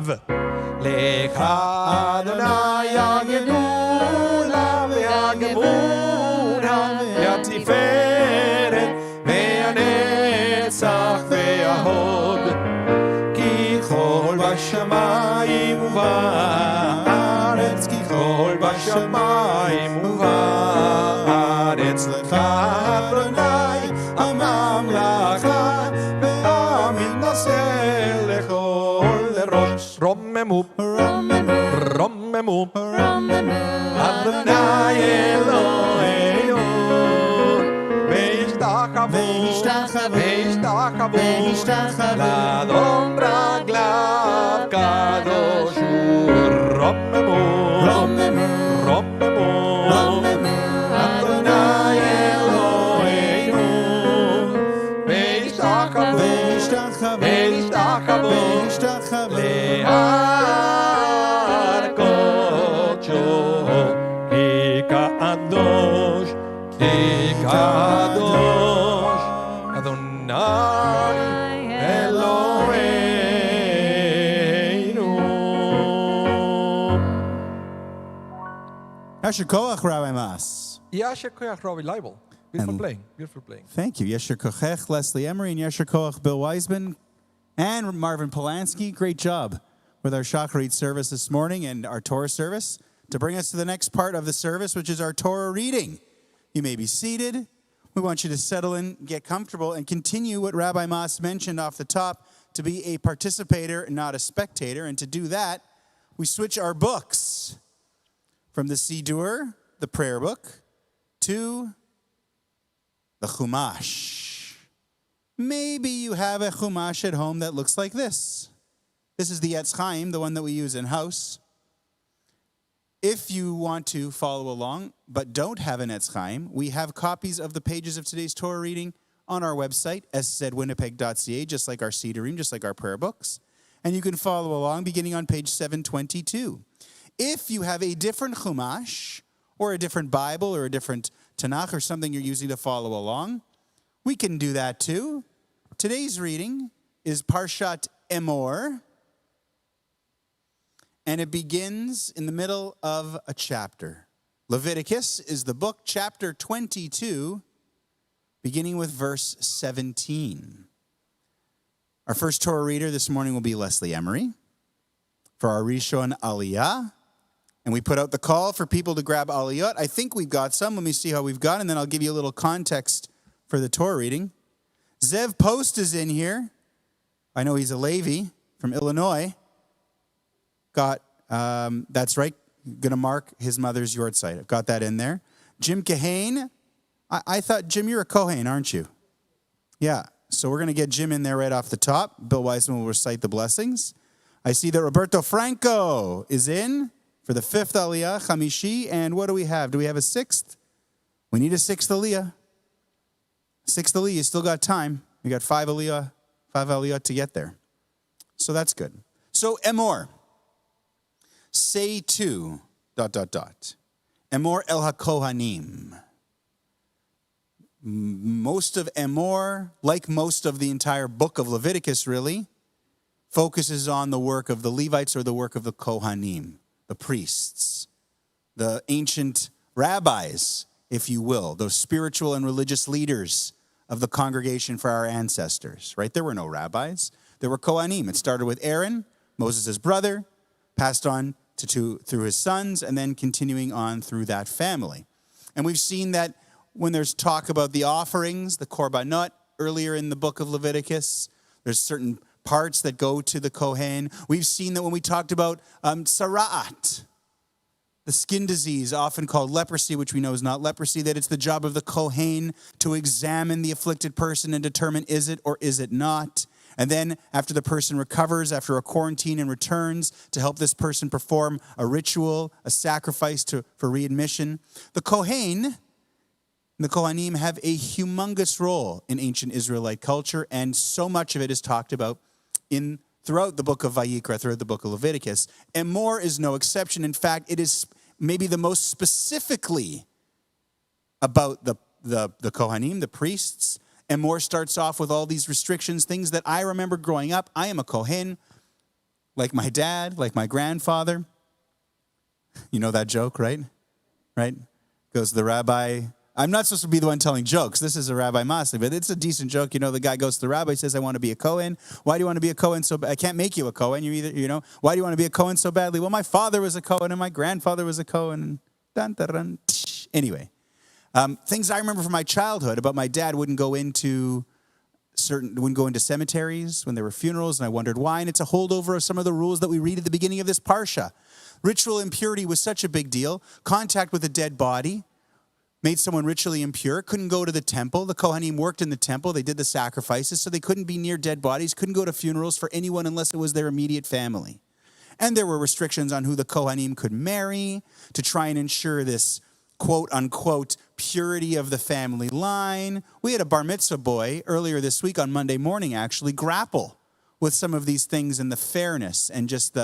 S2: לך אדוני הגדולה והגבורה והתפארת והנצח וההוד כי כל בשמיים ובארץ כי כל בשמיים ובארץ Rommemu,
S1: Rommemu
S2: Adonai Eloheinu, Veishtachavu, Veishtachavu, Ladon Raglav Kadosh Hu. Rommemu,
S3: Rommemu,
S2: Rommemu,
S3: Rommemu,
S2: Adonai Eloheinu, Veishtachavu,
S3: Veishtachavu,
S2: Veishtachavu,
S3: Veishtachavu,
S2: Le'ar Kodsho, Ki Kadosh, Adonai Eloheinu.
S3: Yasher Koach, Rabbi Mas.
S2: Yasher Koach, Rabbi Leibel. Beautiful playing, beautiful playing.
S3: Thank you. Yasher Kochech, Leslie Emery, and Yasher Koach, Bill Wiseman, and Marvin Polanski. Great job with our Shacharit service this morning and our Torah service to bring us to the next part of the service, which is our Torah reading. You may be seated. We want you to settle in, get comfortable, and continue what Rabbi Mas mentioned off the top, to be a participator, not a spectator. And to do that, we switch our books from the Siddur, the prayer book, to the Chumash. Maybe you have a Chumash at home that looks like this. This is the Etz Chaim, the one that we use in-house. If you want to follow along, but don't have an Etz Chaim, we have copies of the pages of today's Torah reading on our website, szwinnipeg.ca, just like our Siddurim, just like our prayer books. And you can follow along beginning on page 722. If you have a different Chumash, or a different Bible, or a different Tanakh, or something you're using to follow along, we can do that too. Today's reading is Parshat Emor, and it begins in the middle of a chapter. Leviticus is the book, chapter 22, beginning with verse 17. Our first Torah reader this morning will be Leslie Emery for our Rishon Aliyah. And we put out the call for people to grab Aliyot. I think we've got some. Let me see how we've got, and then I'll give you a little context for the Torah reading. Zev Post is in here. I know he's a Levi from Illinois. That's right, going to mark his mother's yard site. I've got that in there. Jim Kahane. I thought, Jim, you're a Kohen, aren't you? Yeah, so we're going to get Jim in there right off the top. Bill Wiseman will recite the blessings. I see that Roberto Franco is in for the fifth Aliyah, Chamishi. And what do we have? Do we have a sixth? We need a sixth Aliyah. Sixth Aliyah, you still got time. We got five Aliyah to get there. So that's good. So Emor. Say to, ... Emor el HaKohanim. Most of Emor, like most of the entire book of Leviticus really, focuses on the work of the Levites or the work of the Kohanim, the priests, the ancient rabbis, if you will, those spiritual and religious leaders of the congregation for our ancestors, right? There were no rabbis. There were Kohanim. It started with Aaron, Moses' brother, passed on through his sons, and then continuing on through that family. And we've seen that when there's talk about the offerings, the korbanot, earlier in the book of Leviticus, there's certain parts that go to the Kohen. We've seen that when we talked about sara'at, the skin disease, often called leprosy, which we know is not leprosy, that it's the job of the Kohen to examine the afflicted person and determine is it or is it not. And then after the person recovers, after a quarantine and returns, to help this person perform a ritual, a sacrifice for readmission. The Kohen and the Kohanim have a humongous role in ancient Israelite culture, and so much of it is talked about throughout the book of Vayikra, throughout the book of Leviticus. Emor is no exception. In fact, it is maybe the most specifically about the Kohanim, the priests. Emor starts off with all these restrictions, things that I remember growing up. I am a Kohen, like my dad, like my grandfather. You know that joke, right? Right? Goes the rabbi. I'm not supposed to be the one telling jokes. This is a Rabbi Masli, but it's a decent joke. You know, the guy goes to the rabbi, says, I want to be a Kohen. Why do you want to be a Kohen so bad? I can't make you a Kohen. Why do you want to be a Kohen so badly? Well, my father was a Kohen and my grandfather was a Kohen. Dun, dun, dun. Anyway. Things I remember from my childhood about my dad wouldn't go into cemeteries when there were funerals, and I wondered why. And it's a holdover of some of the rules that we read at the beginning of this parsha. Ritual impurity was such a big deal. Contact with a dead body made someone ritually impure, couldn't go to the temple. The Kohanim worked in the temple. They did the sacrifices, so they couldn't be near dead bodies, couldn't go to funerals for anyone unless it was their immediate family. And there were restrictions on who the Kohanim could marry to try and ensure this quote-unquote purity of the family line. We had a bar mitzvah boy earlier this week on Monday morning actually grapple with some of these things and the fairness and just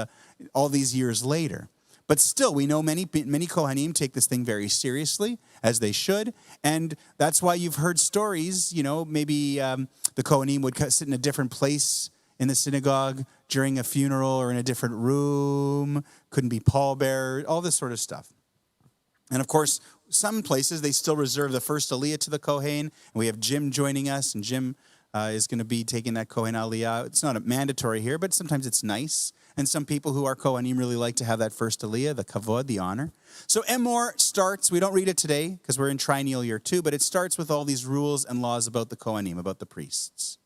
S3: all these years later. But still, we know many Kohanim take this thing very seriously, as they should. And that's why you've heard stories, maybe the Kohanim would sit in a different place in the synagogue during a funeral or in a different room, couldn't be pallbearer, all this sort of stuff. And of course, some places, they still reserve the first aliyah to the Kohen. And we have Jim joining us, and Jim is going to be taking that Kohen aliyah. It's not mandatory here, but sometimes it's nice. And some people who are Kohanim really like to have that first aliyah, the kavod, the honor. So Emor starts, we don't read it today because we're in triennial year 2, but it starts with all these rules and laws about the Kohanim, about the priests.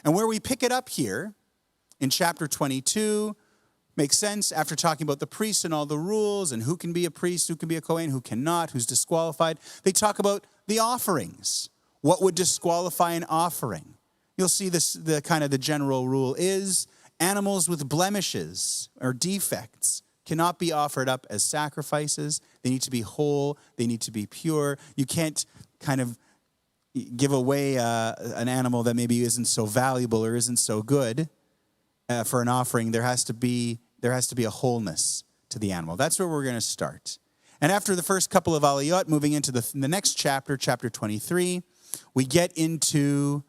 S3: And where we pick it up here in chapter 22, makes sense after talking about the priests and all the rules and who can be a priest, who can be a Kohen, who cannot, who's disqualified. They talk about the offerings. What would disqualify an offering? You'll see this, the general rule is animals with blemishes or defects cannot be offered up as sacrifices. They need to be whole. They need to be pure. You can't give away an animal that maybe isn't so valuable or isn't so good for an offering. There has to be a wholeness to the animal. That's where we're going to start. And after the first couple of aliyot, moving into the next chapter, chapter 23, we get into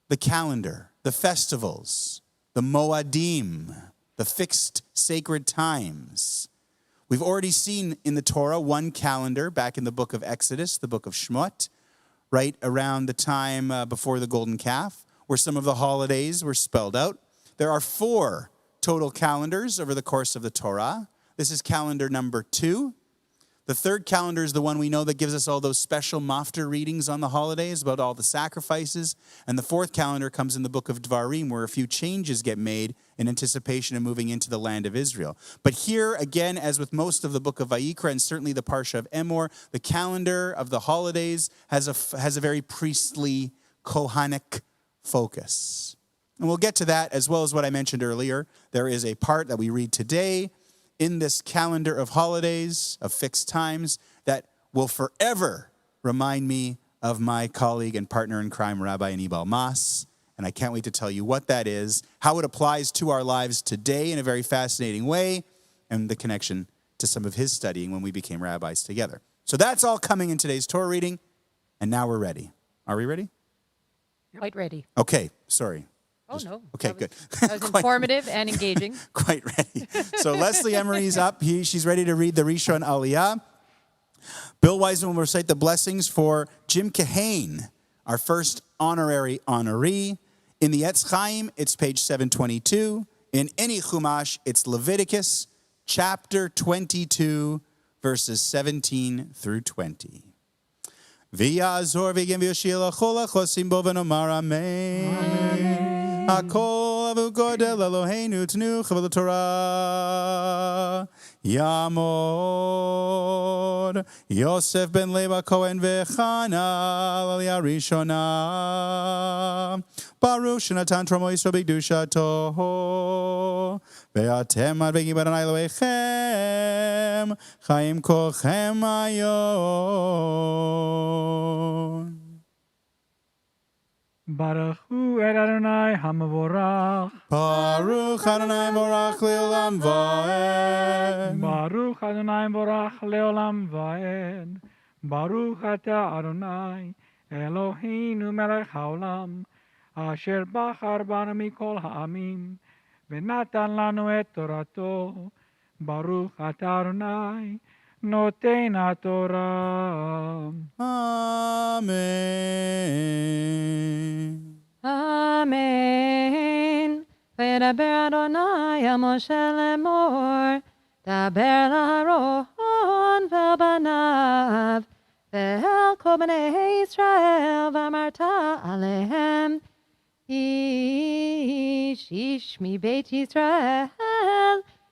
S3: the calendar, the festivals, the moadim, the fixed sacred times. We've already seen in the Torah one calendar back in the book of Exodus, the book of Shemot, right around the time before the golden calf, where some of the holidays were spelled out. There are 4 total calendars over the course of the Torah. This is calendar number 2. The third calendar is the one we know that gives us all those special maftir readings on the holidays about all the sacrifices. And the 4th calendar comes in the book of Dvarim, where a few changes get made in anticipation of moving into the land of Israel. But here, again, as with most of the book of Vayikra and certainly the Parsha of Emor, the calendar of the holidays has a very priestly, Kohanic focus. And we'll get to that as well as what I mentioned earlier. There is a part that we read today in this calendar of holidays, of fixed times, that will forever remind me of my colleague and partner in crime, Rabbi Anibal Mas. And I can't wait to tell you what that is, how it applies to our lives today in a very fascinating way, and the connection to some of his studying when we became rabbis together. So that's all coming in today's Torah reading, and now we're ready. Are we ready?
S1: Quite ready.
S3: Okay, sorry.
S1: Oh, no.
S3: Okay,
S1: That
S3: good.
S1: was informative and engaging.
S3: Quite ready. So Leslie Emery's up. She's ready to read the Rishon Aliyah. Bill Wiseman will recite the blessings for Jim Kahane, our first honorary honoree. In the Etz Chaim, it's page 722. In any Chumash, it's Leviticus, chapter 22, verses 17 through 20. V'yazor v'gem v'yoshil achol achosim bo v'nomar amen. Hakol avu godel Eloheinu tnu chavel Torah Yamor Yosef ben Leva Cohen v'chana l'aliyah rishona Baruch shenatan tromo Yisrael b'kedushato ve'atem advegim b'Adonai Elohechem chaim kolchem ayon.
S4: Baruch Hu et Adonai HaMavorach.
S3: Baruch Adonai Morach Leolam Vaed.
S4: Baruch Adonai Borach Leolam Vaed. Baruch Ata Adonai Eloheinu Melech Haolam Asher Bachar Banu Mikol Ha'amim V'natan Lanu et Torato. Baruch Ata Adonai Noten HaTorah.
S3: Amen.
S1: Amen. וידבר אדוני אל משה לאמור, דבר לאהרון ואל בניו, ואל כל בני ישראל, ואמרת עליהם, איש איש מבית ישראל,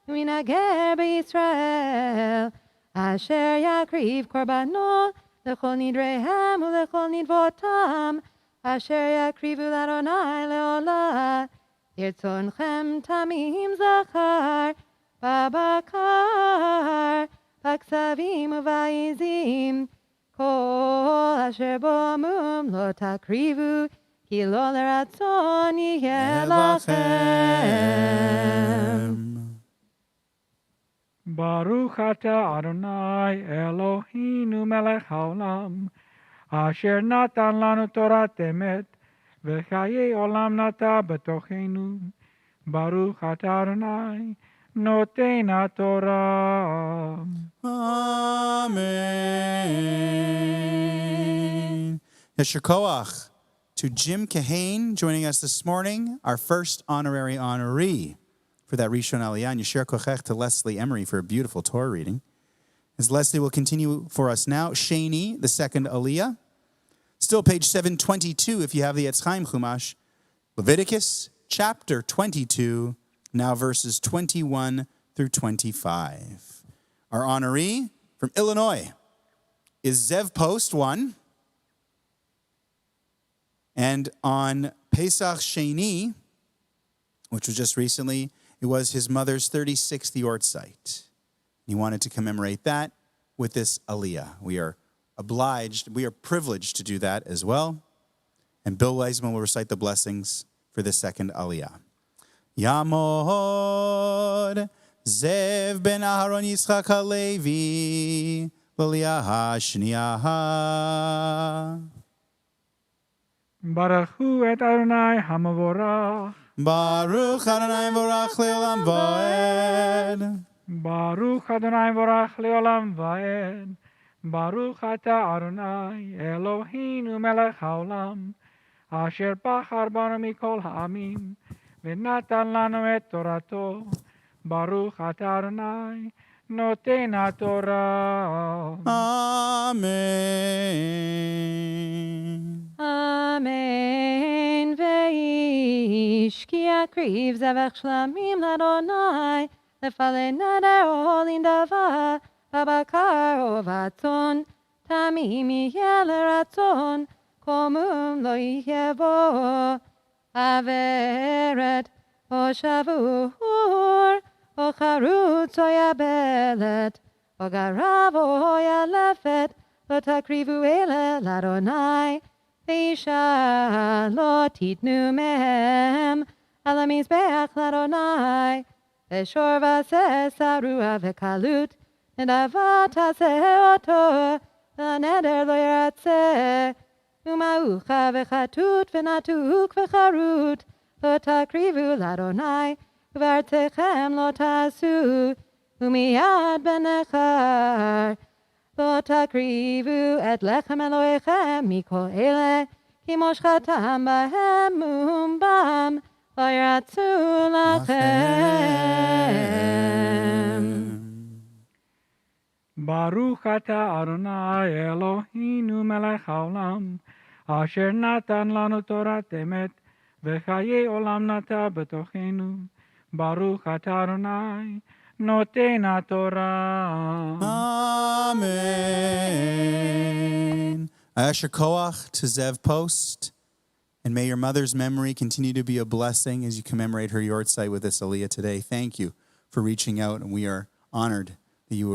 S1: ומן הגר בישראל, אשר יקריב קורבנו לכל נדריהם ולכל נדבותם, אשר יקריבו לאדוני לעולה. ירצונכם תמים זכר, בבקר, בכסבים ובעזים, כל אשר בו מום לא תקריבו, כי לא לרצון יהיה לכם.
S4: ברוך אתה אדוני אלוהינו מלך העולם, אשר נתן לנו תורת אמת, וחיי עולם נטע בתוכנו. ברוך אתה אדוני נותן התורה.
S3: Amen. Yasher Koach to Jim Kahane joining us this morning, our first honorary honoree for that Rishon Aliyah. And Yasher Koach to Leslie Emery for a beautiful Torah reading. As Leslie will continue for us now, Shani, the second Aliyah. Still page 722 if you have the Etz Chaim Chumash. Leviticus chapter 22, now verses 21 through 25. Our honoree from Illinois is Zev Post 1. And on Pesach Sheni, which was just recently, it was his mother's 36th yortzeit. He wanted to commemorate that with this aliyah. We are privileged to do that as well. And Bill Weisman will recite the blessings for the second aliyah. Yamod Zev ben Aharon Yitzchak HaLevi l'aliyah ha'shniyah.
S4: Baruchu et Adonai hamavorach.
S3: Baruch Adonai vorach le'olam va'ed.
S4: Baruch Adonai vorach le'olam va'ed. Baruch ata Adonai Eloheinu melech haolam, asher bachar banu mikol ha'amim, v'natan lanu et torato. Baruch ata Adonai noten haTorah.
S3: Amen.
S1: Amen. Veish ki akriv zevach shlamim l'Adonai, lefalei neder olin davar, babakar ovatzon, tamim yeh leratzon, komum lo yeh bo, averet o shavur, o charutz o yabelet, o garav o yalefet, lo takrivu ele l'Adonai, Veisha lo titnu mehem, al hamizbeach l'Adonai, veshor v'aseh sarua v'kalut, nedavat aseh oto, v'neder lo yeratzeh, umaucha v'chatut v'natuk v'charut, lo takrivu l'Adonai, v'artechem lo tasu, umiyad benechar, lo takrivu et lechem Elohechem mikol ele, ki moshchatam bahem umbam, lo yiratzu lachem.
S4: Baruch ata Adonai Eloheinu melech haolam, asher natan lanu torat emet, v'chayei olam nata betochenu. Baruch ata Adonai noten haTorah.
S3: Amen. Asher Koach to Zev Post. And may your mother's memory continue to be a blessing as you commemorate her yortzeit with this aliyah today. Thank you for reaching out, and we are honored that you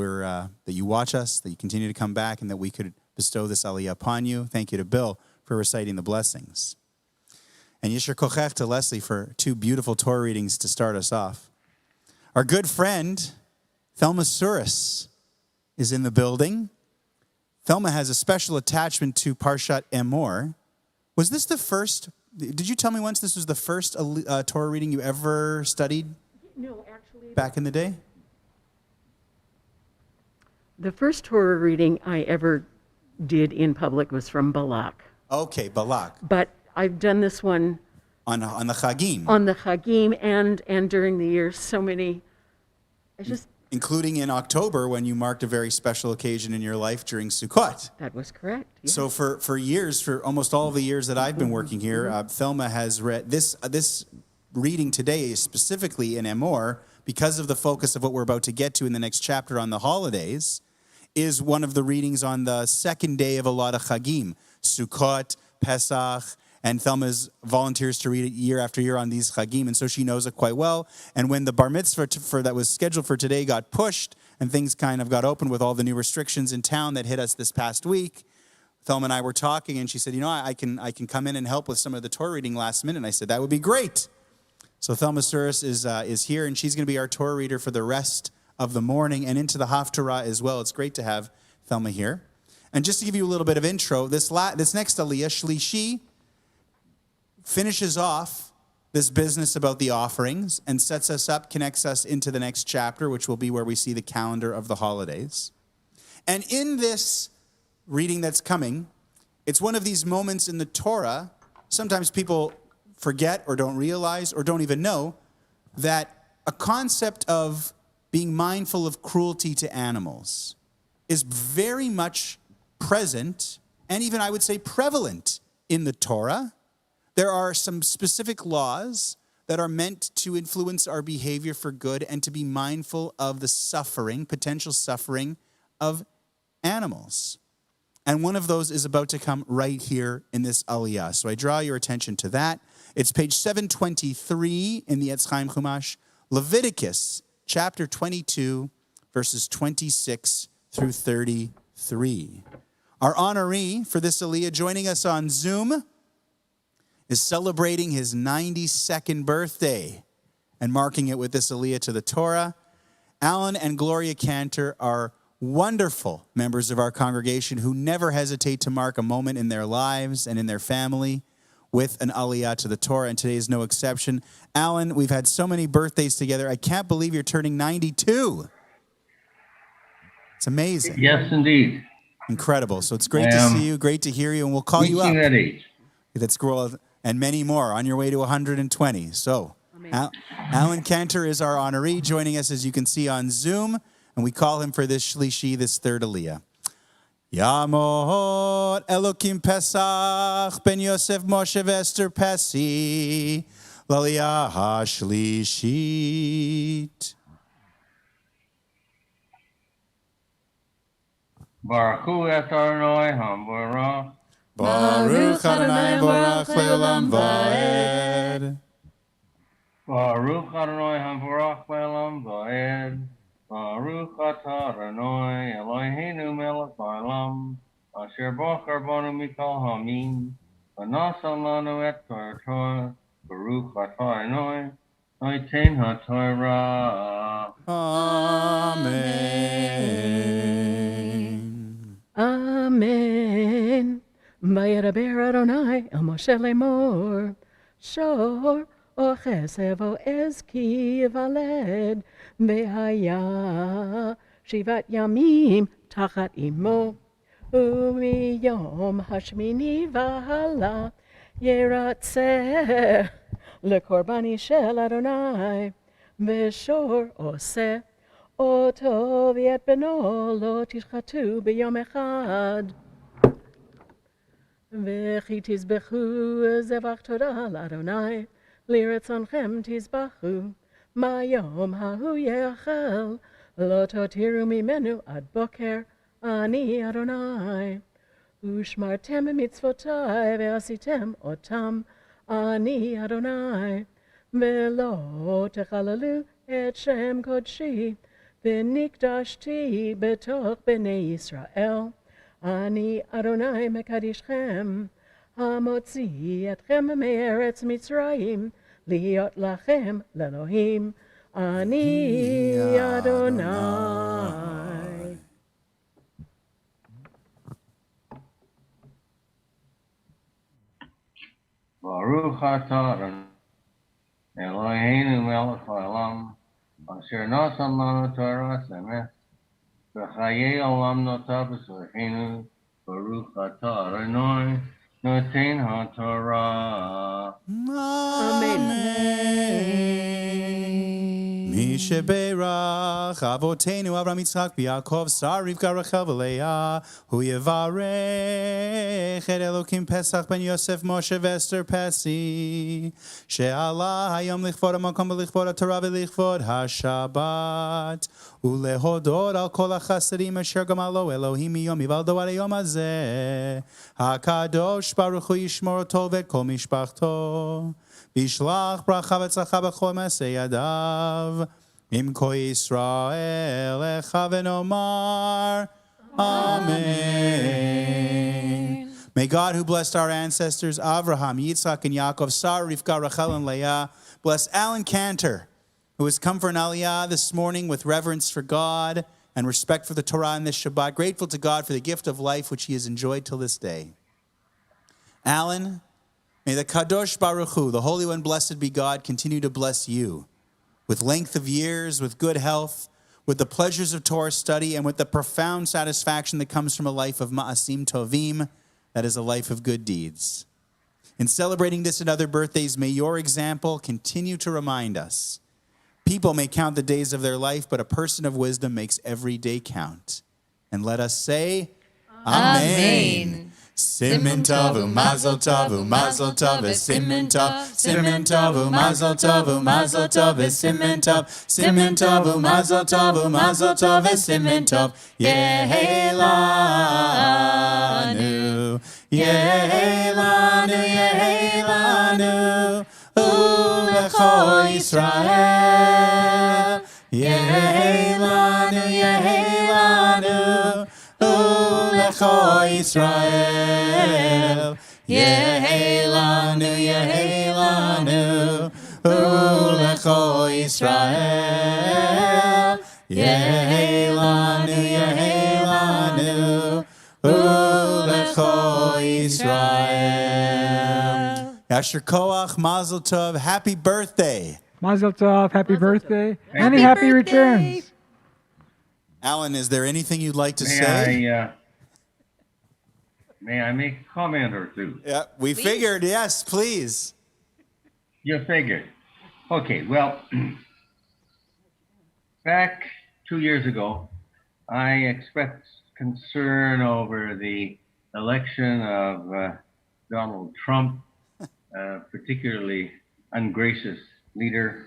S3: watch us, that you continue to come back, and that we could bestow this aliyah upon you. Thank you to Bill for reciting the blessings. And Yisher Kochech to Leslie for two beautiful Torah readings to start us off. Our good friend, Thelma Suris, is in the building. Thelma has a special attachment to Parshat Emor. Was this the first, did you tell me once this was the first Torah reading you ever studied?
S5: No, actually.
S3: Back in the day?
S5: The first Torah reading I ever did in public was from Balak.
S3: Okay, Balak.
S5: But I've done this one
S3: On the Chagim.
S5: on the Chagim and during the years. So many.
S3: Including in October when you marked a very special occasion in your life during Sukkot.
S5: That was correct. Yes.
S3: So for years, for almost all the years that I've been working here, Thelma has read this reading today is specifically in Emor, because of the focus of what we're about to get to in the next chapter on the holidays, is one of the readings on the second day of a lot of Chagim, Sukkot, Pesach, and Thelma's volunteers to read it year after year on these Chagim, and so she knows it quite well. And when the bar mitzvah for that was scheduled for today got pushed, and things kind of got open with all the new restrictions in town that hit us this past week, Thelma and I were talking, and she said, I can come in and help with some of the Torah reading last minute. And I said, that would be great. So Thelma Suris is here, and she's going to be our Torah reader for the rest of the morning and into the Haftarah as well. It's great to have Thelma here. And just to give you a little bit of intro, this next Aliyah, Shlishi, finishes off this business about the offerings and sets us up, connects us into the next chapter, which will be where we see the calendar of the holidays. And in this reading that's coming, it's one of these moments in the Torah, sometimes people forget or don't realize or don't even know that a concept of being mindful of cruelty to animals is very much present and even, I would say, prevalent in the Torah. There are some specific laws that are meant to influence our behavior for good and to be mindful of the suffering, potential suffering of animals. And one of those is about to come right here in this Aliyah. So I draw your attention to that. It's page 723 in the Etz Chaim Chumash, Leviticus chapter 22, verses 26 through 33. Our honoree for this Aliyah joining us on Zoom is celebrating his 92nd birthday and marking it with this Aliyah to the Torah. Alan and Gloria Cantor are wonderful members of our congregation who never hesitate to mark a moment in their lives and in their family with an Aliyah to the Torah, and today is no exception. Alan, we've had so many birthdays together. I can't believe you're turning 92. It's amazing.
S6: Yes, indeed.
S3: Incredible. So it's great to see you, great to hear you, and we'll call you up.
S6: That age.
S3: That's cool. And many more on your way to 120. So Alan Cantor is our honoree, joining us, as you can see, on Zoom. And we call him for this Shlishi, this third Aliyah. Yamot Elokim Pesach Ben Yosef Moshe Vester Pesi L'Aliyah HaShlishit.
S6: Baruch Hu et Adonai HaMorach.
S3: Baruch Adonai Borach Le'olam Va'ed.
S6: Baruch Adonai HaMorach Le'olam Va'ed. Baruch atah Adonai Eloheinu melech haolam, asher bocher banu mikol hamim, v'nasa lanu et Torah. Baruch atah Adonai, noten haTorah.
S3: Amen.
S5: Amen. Vayedaber Adonai el Moshe lemor, shor ochesed o ezki valed, v'haya shivat yamim tachat imo, umiyom hashmini v'hala yeratzeh lekorbani shel Adonai, v'shor oseh oto v'et beno lo tishchatu b'yom echad. וכי תזבחו זבח תודה לאדוני, לרצונכם תזבחו, מהיום ההוא יאכל, לא תותירו ממנו עד בוקר, אני אדוני. ושמרתם מצוותי ועשיתם אותם, אני אדוני. ולא תחללו את שם קודשי, ונקדשתי בתוך בני ישראל. אני אדוני מקדישכם, המוציא אתכם מארץ מצרים, להיות לכם לאלוהים, אני אדוני.
S6: Baruch atah Adonai Eloheinu melech haolam, asher natan lanu Torah emes. V'chayei olam nota b'zorchenu, Baruch atah Adonai, noten haTorah.
S3: Amen. Sheberach Avotenu Avram Yitzchak B'Yaakov Sar Rivka Rachel V'Leah Hu Yevarech Et Elokim Pesach Ben Yosef Moshe V'Esther Pesi She'ala Hayom Lichvod HaMakom V'Lichvod HaTorah V'Lichvod HaShabbat Ulehodot Al Kol HaChasadim Asher Gamalo Elohim Miyom Yivaldo Ad Hayom Hazeh HaKadosh Baruch Hu Yishmor Oto V'et Kol Mishpachto Bishlach bracha v'tzlacha b'chol ma'aseh yadav im ko Yisrael echa v'nomar Amen. May God, who blessed our ancestors Avraham, Yitzchak, and Yaakov, Sarah, Rivka, Rachel, and Leah, bless Alan Cantor, who has come for an aliyah this morning with reverence for God and respect for the Torah in this Shabbat, grateful to God for the gift of life which he has enjoyed till this day. Alan, may the Kadosh Baruch Hu, the Holy One, blessed be God, continue to bless you with length of years, with good health, with the pleasures of Torah study, and with the profound satisfaction that comes from a life of Ma'asim Tovim, that is a life of good deeds. In celebrating this and other birthdays, may your example continue to remind us. People may count the days of their life, but a person of wisdom makes every day count. And let us say, Amen. Simen Tov, Mazel Tov, Mazel Tov, Simen Tov, Simen Tov, Mazel Tov, Mazel Tov, Simen Tov, Simen Tov, Mazel Tov, Mazel Tov, Simen Tov, Yehelanu, Yehelanu, Yehelanu, Ulecho Yisrael, Yehelanu, Yehelanu, Ulecho Yisrael, Yehelanu, Yehelanu, Ulecho Yisrael, Yehelanu, Yehelanu, Ulecho Yisrael. Yasher Koach, Mazel Tov, happy birthday.
S4: Mazel tov, happy birthday. Many
S1: Happy
S4: happy
S1: birthday.
S4: returns.
S3: Alan, is there anything you'd like to say?
S6: May I make a comment or two?
S3: Yeah, we figured, yes, please.
S6: You figured. Okay, well, back 2 years ago, I expressed concern over the election of Donald Trump, particularly ungracious leader.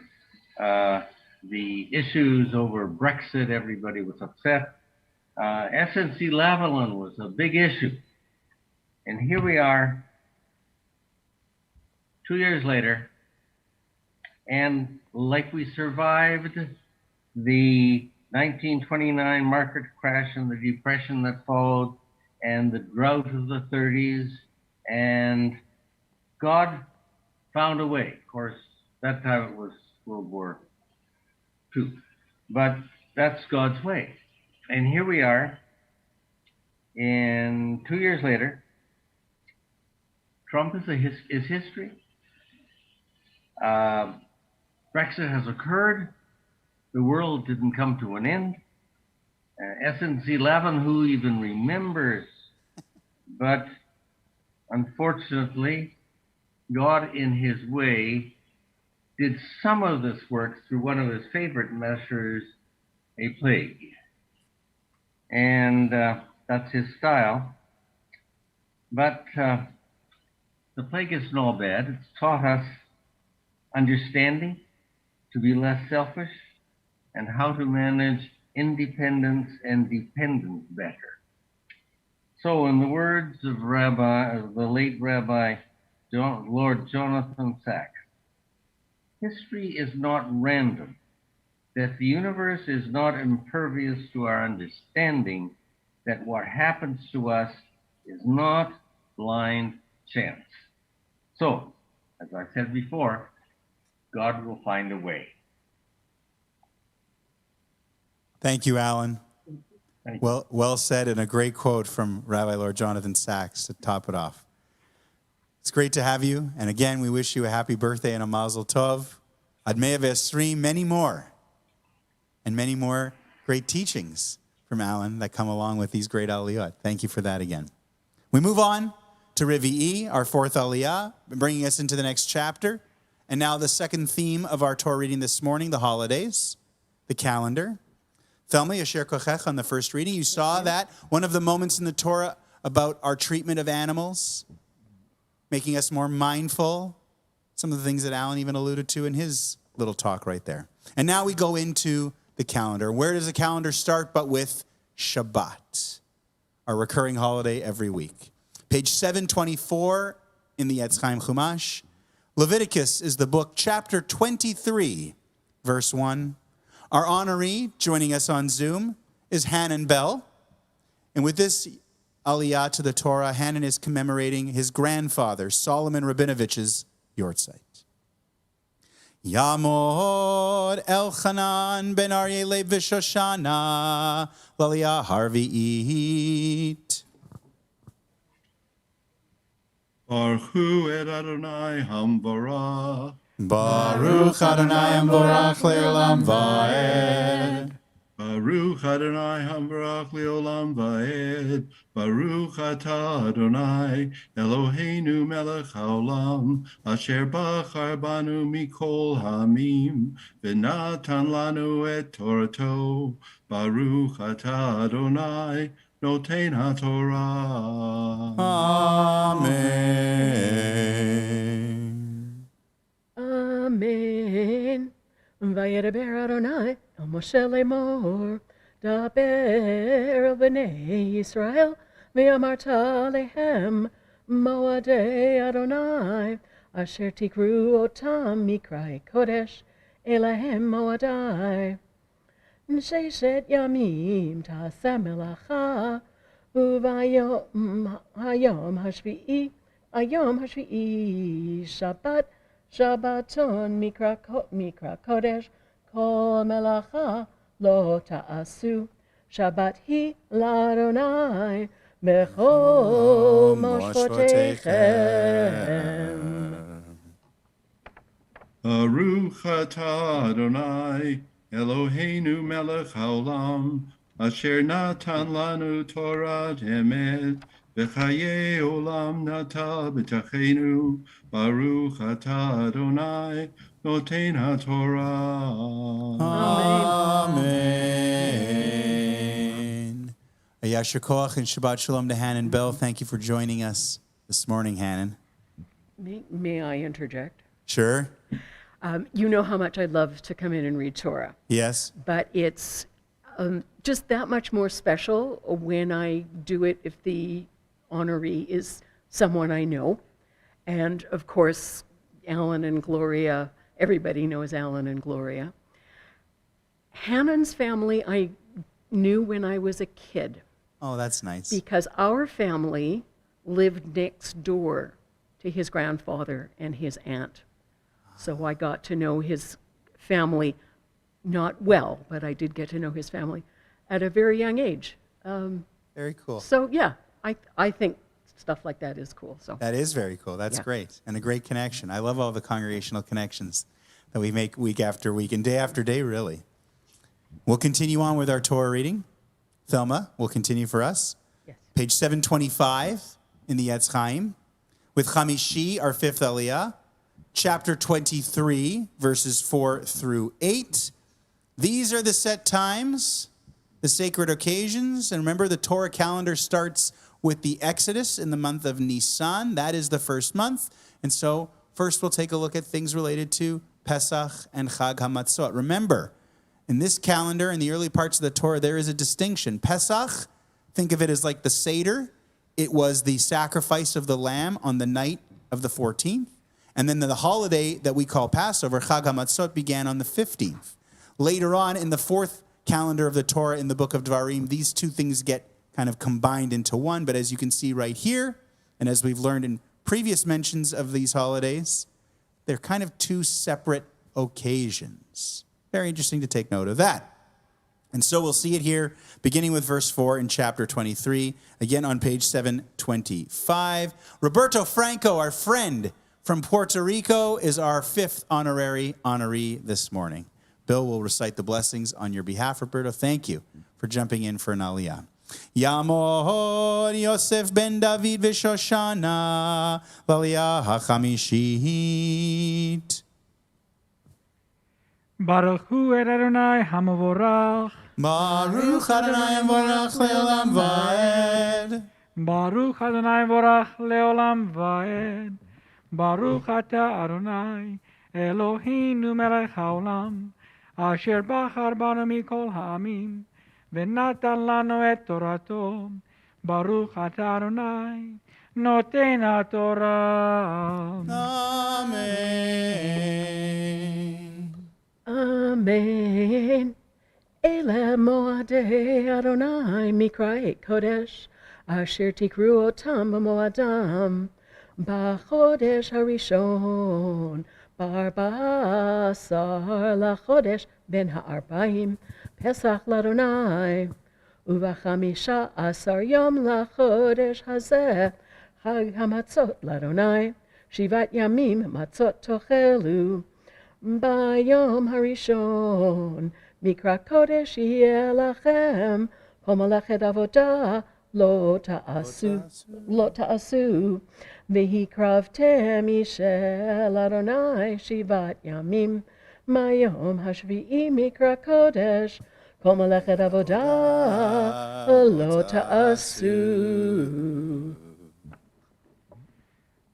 S6: The issues over Brexit, everybody was upset. SNC Lavalin was a big issue. And here we are, 2 years later, and like we survived the 1929 market crash and the depression that followed, and the drought of the 30s, and God found a way. Of course, that time it was World War II, but that's God's way. And here we are, and 2 years later, Trump is history. Brexit has occurred. The world didn't come to an end. SNC Lavalin, who even remembers? But unfortunately, God in his way did some of this work through one of his favorite measures, a plague. And that's his style. But the plague isn't all bad. It's taught us understanding, to be less selfish, and how to manage independence and dependence better. So in the words of the late Rabbi Lord Jonathan Sacks, history is not random, that the universe is not impervious to our understanding, that what happens to us is not blind chance. So, as I said before, God will find a way.
S3: Thank you, Alan.
S6: Thank you.
S3: Well said, and a great quote from Rabbi Lord Jonathan Sacks to top it off. It's great to have you, and again, we wish you a happy birthday and a mazel tov. Ad mea v'esrim, many more, and many more great teachings from Alan that come along with these great aliyot. Thank you for that again. We move on to Revi'i, our fourth aliyah, bringing us into the next chapter. And now the second theme of our Torah reading this morning, the holidays. the calendar. Thelma, Yasher Kochech on the first reading. You saw that, one of the moments in the Torah about our treatment of animals, making us more mindful. Some of the things that Alan even alluded to in his little talk right there. And now we go into the calendar. Where does the calendar start but with Shabbat, our recurring holiday every week? Page 724 in the Etz Chaim Chumash. Leviticus is the book, chapter 23, verse 1. Our honoree joining us on Zoom is Hanan Bell. And with this aliyah to the Torah, Hanan is commemorating his grandfather, Solomon Rabinovich's Yortzeit. Yamod Elchanan ben Aryeh Leib v'Shoshana l'aliyah harvi'it.
S7: Baruch et Adonai Hamvarach.
S3: Baruch Adonai Hamvarach le'olam va'ed.
S7: Baruch Adonai Hamvarach le'olam va'ed. Baruch atah Adonai Eloheinu melech haolam asher bachar banu mikol hamim v'natan lanu et torato. Baruch atah Adonai noten haTorah.
S3: Amen.
S5: Amen. Vayedaber Adonai el Moshe lemor, daber el bnei Yisrael, ve'amarta lehem, moadei Adonai, asher tikru otam mikrai kodesh, elahem moadai. Sheshet yamim ta'aseh melacha, uvayom hayom hashvi'i, Shabbat, Shabbaton mikra kodesh, kol melacha lo ta'asu, Shabbat hi l'Adonai, bechol moshvotechem.
S7: Baruch atah Adonai Eloheinu melech haolam asher natan lanu Torah emet v'chayei olam nata b'tachenu. Baruch atah Adonai noten haTorah.
S3: Amen. Yasher Koach and Shabbat Shalom to Hanan Bell. Thank you for joining us this morning, Hanan.
S5: May I interject?
S3: Sure.
S5: You know how much I love to come in and read Torah.
S3: Yes.
S5: But it's just that much more special when I do it if the honoree is someone I know. And of course, Alan and Gloria, everybody knows Alan and Gloria. Hanan's family I knew when I was a kid.
S3: Oh, that's nice.
S5: Because our family lived next door to his grandfather and his aunt. So I got to know his family, not well, but I did get to know his family at a very young age.
S3: Very cool.
S5: So yeah, I think stuff like that is cool. So
S3: That is very cool. That's great. And a great connection. I love all the congregational connections that we make week after week and day after day, really. We'll continue on with our Torah reading. Thelma will continue for us.
S5: yes.
S3: Page 725 in the Etz Chaim with Chamishi, our fifth aliyah. Chapter 23, verses 4 through 8. These are the set times, the sacred occasions. And remember, the Torah calendar starts with the Exodus in the month of Nisan. That is the first month. And so first we'll take a look at things related to Pesach and Chag HaMatzot. Remember, in this calendar, in the early parts of the Torah, there is a distinction. Pesach, think of it as like the Seder. It was the sacrifice of the lamb on the night of the 14th. And then the holiday that we call Passover, Chag HaMatzot, began on the 15th. Later on, in the fourth calendar of the Torah, in the book of Dvarim, these two things get kind of combined into one. But as you can see right here, and as we've learned in previous mentions of these holidays, they're kind of two separate occasions. Very interesting to take note of that. And so we'll see it here, beginning with verse 4 in chapter 23, again on page 725. Roberto Franco, our friend from Puerto Rico, is our fifth honoree this morning. Bill will recite the blessings on your behalf, Roberto. Thank you for jumping in for an aliyah. Yamor Yosef ben David v'Shoshana l'aliyah hachamishit.
S4: Baruch hu et Adonai hamavorach.
S3: Baruch Adonai Vorach Leolam Vaed.
S4: Baruch Adonai vorach leolam vaed. Baruch ata Adonai Eloheinu melech haolam. Asher bachar banu mikol ha'amim. V'natan lanu et torato. Baruch ata Adonai noten haTorah.
S3: Amen.
S5: Amen. Ele moadei Adonai mikra kodesh, asher tikru otam b'moadam, b'chodesh harishon, b'arba'asar lachodesh ben ha'arba'im, Pesach l'Adonai, ub'chamisha asar yom lachodesh hazeh, Chag hamatzot l'Adonai, shivat yamim matzot tochelu, Bayom harishon, mikra kodesh yeh lachem, homalachet avodah, lo ta'asu, v'hikravtem ishel Adonai shivat yamim, mayom hashvi'i mikra kodesh, homalachet avodah, lo ta'asu.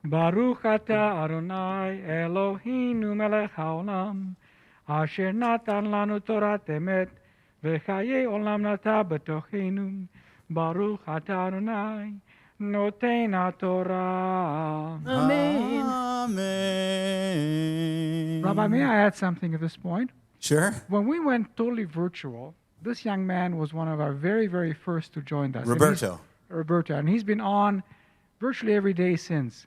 S4: Baruch ata Adonai Eloheinu melech haolam, asher natan lanu Torat emet, v'chayei olam nata b'tochenu. Baruch ata Adonai noten haTorah.
S5: Amen.
S3: Amen.
S4: Rabbi, may I add something at this point?
S3: Sure.
S4: When we went totally virtual, this young man was one of our very, very first to join us.
S3: Roberto.
S4: Roberto, and he's been on virtually every day since.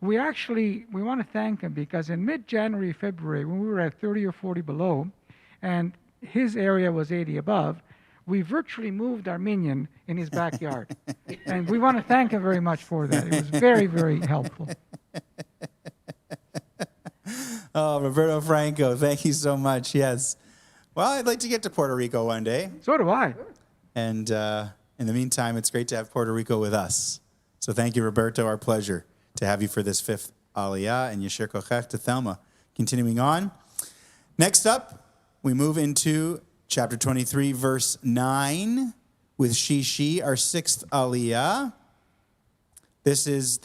S4: We want to thank him because in mid-January, February, when we were at 30 or 40 below, and his area was 80 above, we virtually moved our minion in his backyard. And we want to thank him very much for that. It was very, very helpful.
S3: Oh, Roberto Franco, thank you so much. Yes. Well, I'd like to get to Puerto Rico one day.
S4: So do I.
S3: And in the meantime, it's great to have Puerto Rico with us. So thank you, Roberto. Our pleasure to have you for this fifth Aliyah, and Yasher Kochech to Thelma. Continuing on. Next up, we move into chapter 23, verse 9, with Shishi, our sixth Aliyah. This is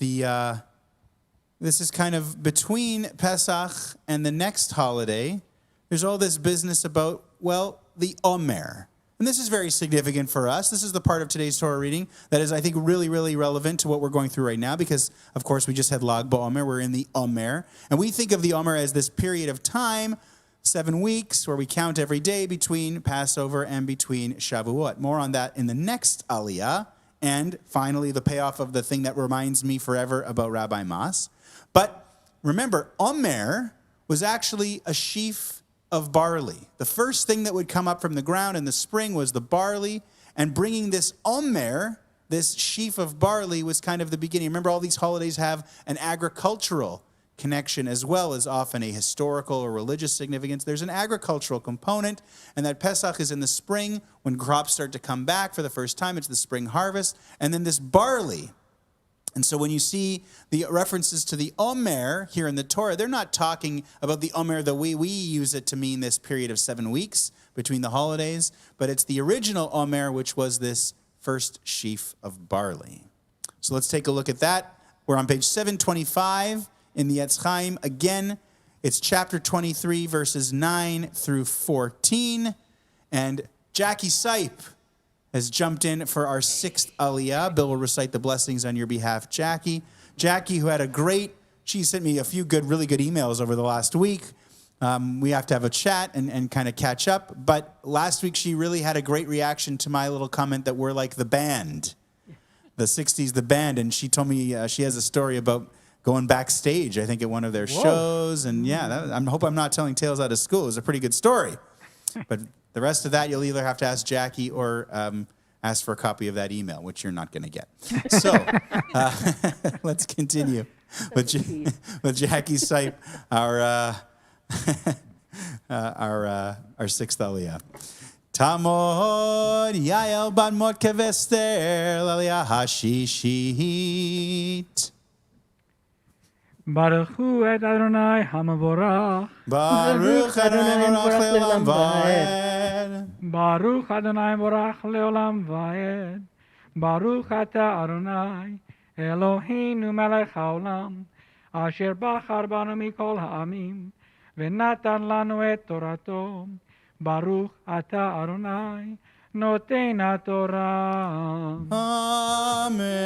S3: kind of between Pesach and the next holiday. There's all this business about, well, the Omer. And this is very significant for us. This is the part of today's Torah reading that is, I think, really, really relevant to what we're going through right now because, of course, we just had Lag BaOmer. We're in the Omer. And we think of the Omer as this period of time, 7 weeks, where we count every day between Passover and between Shavuot. More on that in the next Aliyah. And finally, the payoff of the thing that reminds me forever about Rabbi Mas. But remember, Omer was actually a sheaf of barley. The first thing that would come up from the ground in the spring was the barley, and bringing this Omer, this sheaf of barley, was kind of the beginning. Remember, all these holidays have an agricultural connection as well as often a historical or religious significance. There's an agricultural component, and that Pesach is in the spring when crops start to come back for the first time. It's the spring harvest, and then this barley. And so when you see the references to the Omer here in the Torah, they're not talking about the Omer the way we use it to mean this period of 7 weeks between the holidays, but it's the original Omer, which was this first sheaf of barley. So let's take a look at that. We're on page 725 in the Etz Chaim. Again, it's chapter 23, verses 9 through 14. And Jackie Sipe has jumped in for our sixth Aliyah. Bill will recite the blessings on your behalf, Jackie. Jackie, who had she sent me a few really good emails over the last week. We have to have a chat and kind of catch up. But last week, she really had a great reaction to my little comment that we're like the band, the 60s, the band. And she told me she has a story about going backstage, I think, at one of their shows. And yeah, I hope I'm not telling tales out of school. It was a pretty good story. But the rest of that, you'll either have to ask Jackie or ask for a copy of that email, which you're not going to get. So let's continue with Jackie Sipe, our sixth Aliyah. Tamod Yael Bat Mot Kevester Aliyah Hashishit.
S4: Baruch hu et Adonai hamavorach.
S3: Baruch Adonai Baruch Leolam Vaed.
S4: Baruch Adonai Borach Leolam Vaed. Baruch Ata Adonai Eloheinu Melech Haolam Asher Bachar Banu Mikol Ha'amim V'natan Lanu Et Torato. Baruch Ata Adonai Noten HaTorah.
S3: Amen.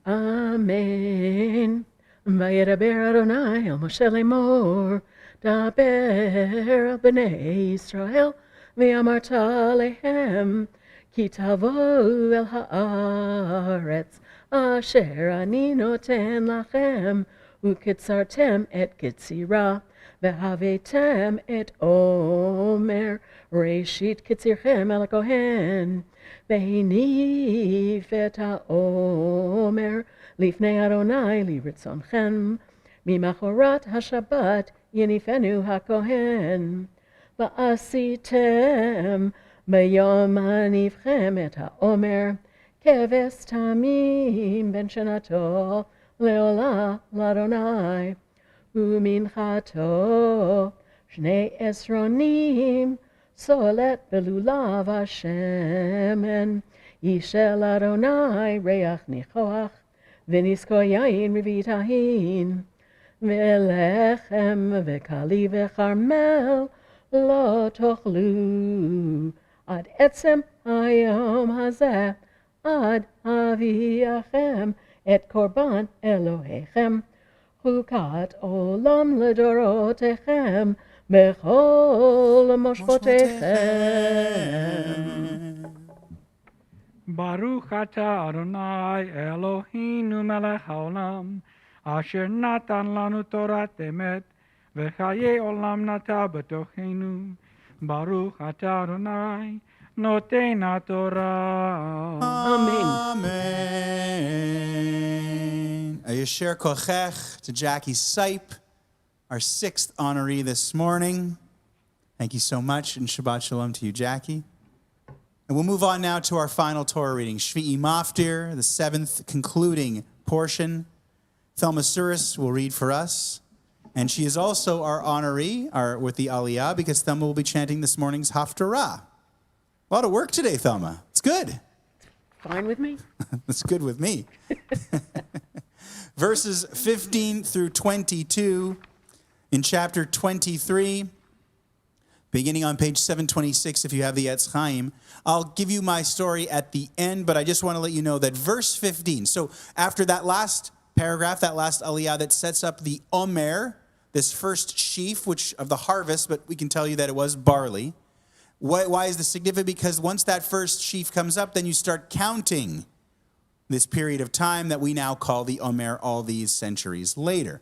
S5: Amen. Vayedaber Adonai el Moshe Emor, Daber el Bnei Israel, V'amarta lehem, Ki tavo el haaretz, Asher ani noten lachem, Ukitzartem et kitzira, V'havetem et omer, Reshit kitzirchem el kohen, V'hinif et haomer, Lifnei Adonai liritzonchem, Mimachorat haShabbat yinifenu haKohen, Va'asitem b'yom hanivchem et haomer, Keves tamim ben shenato leola l'Adonai, Uminchato shnei esronim, Solet belulav hashemen, Yishel Adonai reach nichoach, V'nisko yain rivitahin, V'lechem v'kali v'charmel lo tochlu, Ad etzem hayom hazeh, Ad aviachem et korban Elohechem, Chukat olam ledorotechem, Bechol moshvotechem.
S4: Baruch Ata Adonai Eloheinu Melech Haolam, Asher Natan Lanu Torat Emet, V'chaye Olam Nata B'tochenu. Baruch Ata Adonai Noten HaTorah.
S3: Amen. A Yasher Kochech to Jackie Sipe, our 6th honoree this morning. Thank you so much, and Shabbat Shalom to you, Jackie. And we'll move on now to our final Torah reading, Shvi'i Maftir, the 7th concluding portion. Thelma Suris will read for us. And she is also our honoree with the Aliyah, because Thelma will be chanting this morning's Haftarah. A lot of work today, Thelma. It's good.
S5: Fine with me.
S3: That's good with me. Verses 15 through 22 in chapter 23, beginning on page 726 if you have the Etz Chaim. I'll give you my story at the end, but I just want to let you know that verse 15, so after that last paragraph, that last aliyah that sets up the Omer, this first sheaf which of the harvest, but we can tell you that it was barley. Why is this significant? Because once that first sheaf comes up, then you start counting this period of time that we now call the Omer all these centuries later.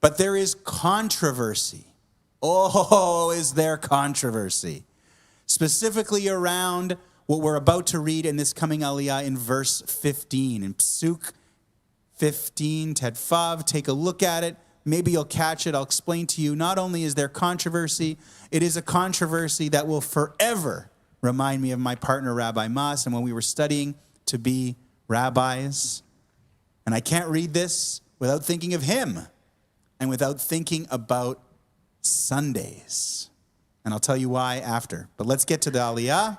S3: But there is controversy. Oh, is there controversy? Specifically around what we're about to read in this coming aliyah in verse 15. In Psuk 15, Tedvav, take a look at it. Maybe you'll catch it. I'll explain to you. Not only is there controversy, it is a controversy that will forever remind me of my partner, Rabbi Mas, and when we were studying to be rabbis. And I can't read this without thinking of him and without thinking about Sundays. And I'll tell you why after. But let's get to the aliyah.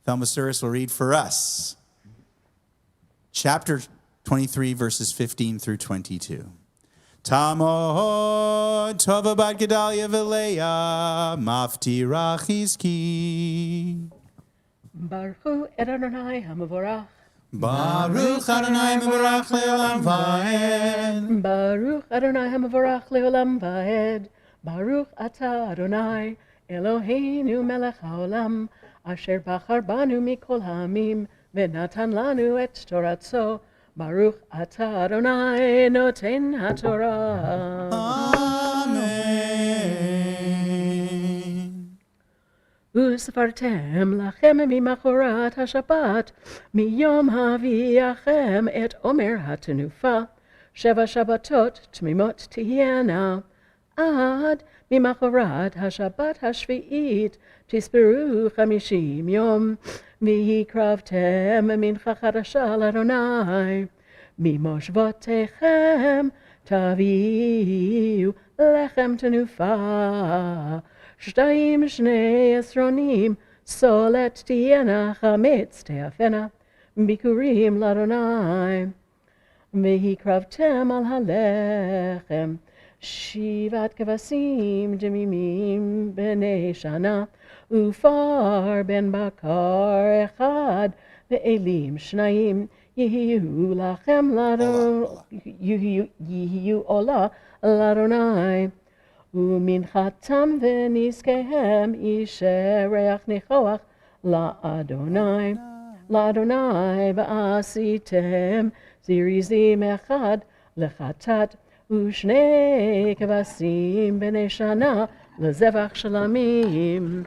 S3: Thelma Suris will read for us. Chapter 23, verses 15 through 22. Tamod Tova bat Gedalia Veleya Maftira Chizki.
S5: Baruch et Adonai hamavorach.
S3: Baruch Adonai Mevorach Leolam Vaed.
S5: Baruch Adonai hamavorach leolam vaed. Baruch Ata Adonai Eloheinu melech haolam, Asher bachar banu mikol ha'amim, V'natan lanu et toratzo. Baruch Ata Adonai noten HaTorah.
S3: Amen.
S5: U'sefartem lachem mimachorat haShabbat, miyom haviachem et omer hatenufa, Sheva Shabbatot tmimot tihyena, Ad mimachorat haShabbat hashvi'it, tisperu chamishim yom, V'hikravtem mincha chadasha l'Adonai, ממושבותיכם תביאו לחם תנופה. 2 עשרונים סולת תהיינה, חמץ תאפנה, ביכורים לאדוני. והקרבתם על הלחם 7 כבשים דמימים בני שנה, ופר בן בקר 1, ואלים 2, יהיו לכם יהיו עולה לאדוני. ומנחתם ונזקיהם אישי ריח ניחוח לאדוני. ועשיתם זריזים 1 לחטאת, ו2 כבשים בני שנה לזבח שלמים.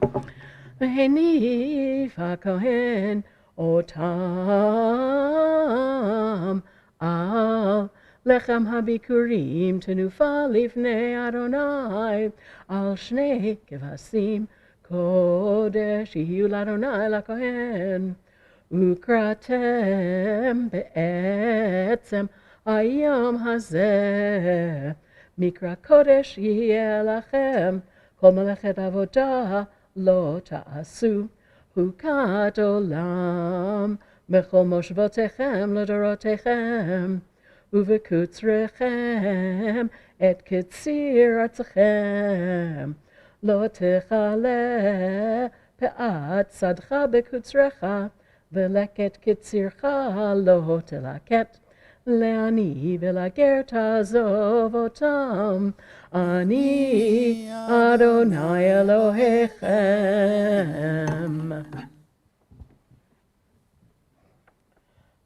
S5: והניף הכהן אותם על לחם הביקורים תנופה לפני אדוני, על 2 כבשים קודש יהיו לאדוני לכהן. וקראתם בעצם היום הזה מקרא קודש יהיה לכם, כל מלאכת עבודה לא תעשו, חוקת עולם בכל מושבותיכם לדורותיכם, ובקוצריכם את קציר ארצכם. לא תכלה פאת שדך בקוצרך, ולקט קצירך לא תלקט. לעני ולגר תעזוב אותם, אני אדוני אלוהיכם.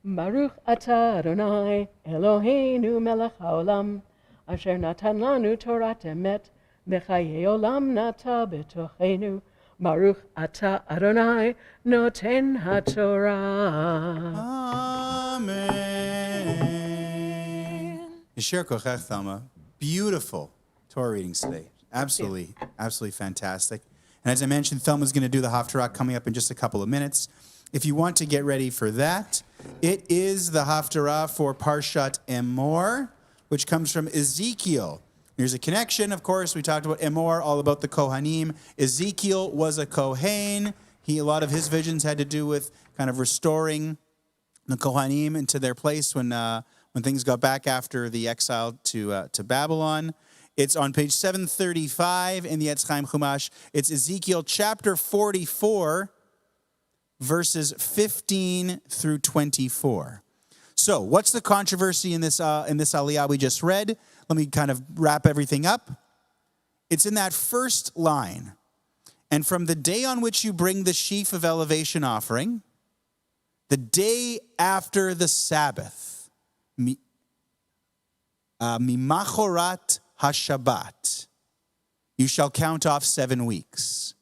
S5: ברוך אתה אדוני אלוהינו מלך העולם, אשר נתן לנו תורת אמת, בחיי עולם נטע בתוכנו. ברוך אתה אדוני נותן התורה.
S3: Amen. Yasher kochech, Thelma. Beautiful Torah readings today. Absolutely fantastic. And as I mentioned, Thelma's going to do the Haftarah coming up in just a couple of minutes. If you want to get ready for that, it is the Haftarah for Parshat Emor, which comes from Ezekiel. There's a connection, of course. We talked about Emor, all about the Kohanim. Ezekiel was a Kohen. A lot of his visions had to do with kind of restoring the Kohanim into their place when things got back after the exile to Babylon. It's on page 735 in the Etz Chaim Chumash. It's Ezekiel chapter 44, verses 15 through 24. So, what's the controversy in this aliyah we just read? Let me kind of wrap everything up. It's in that first line. And from the day on which you bring the sheaf of elevation offering, the day after the Sabbath, mimachorat haShabbat, you shall count off 7 weeks.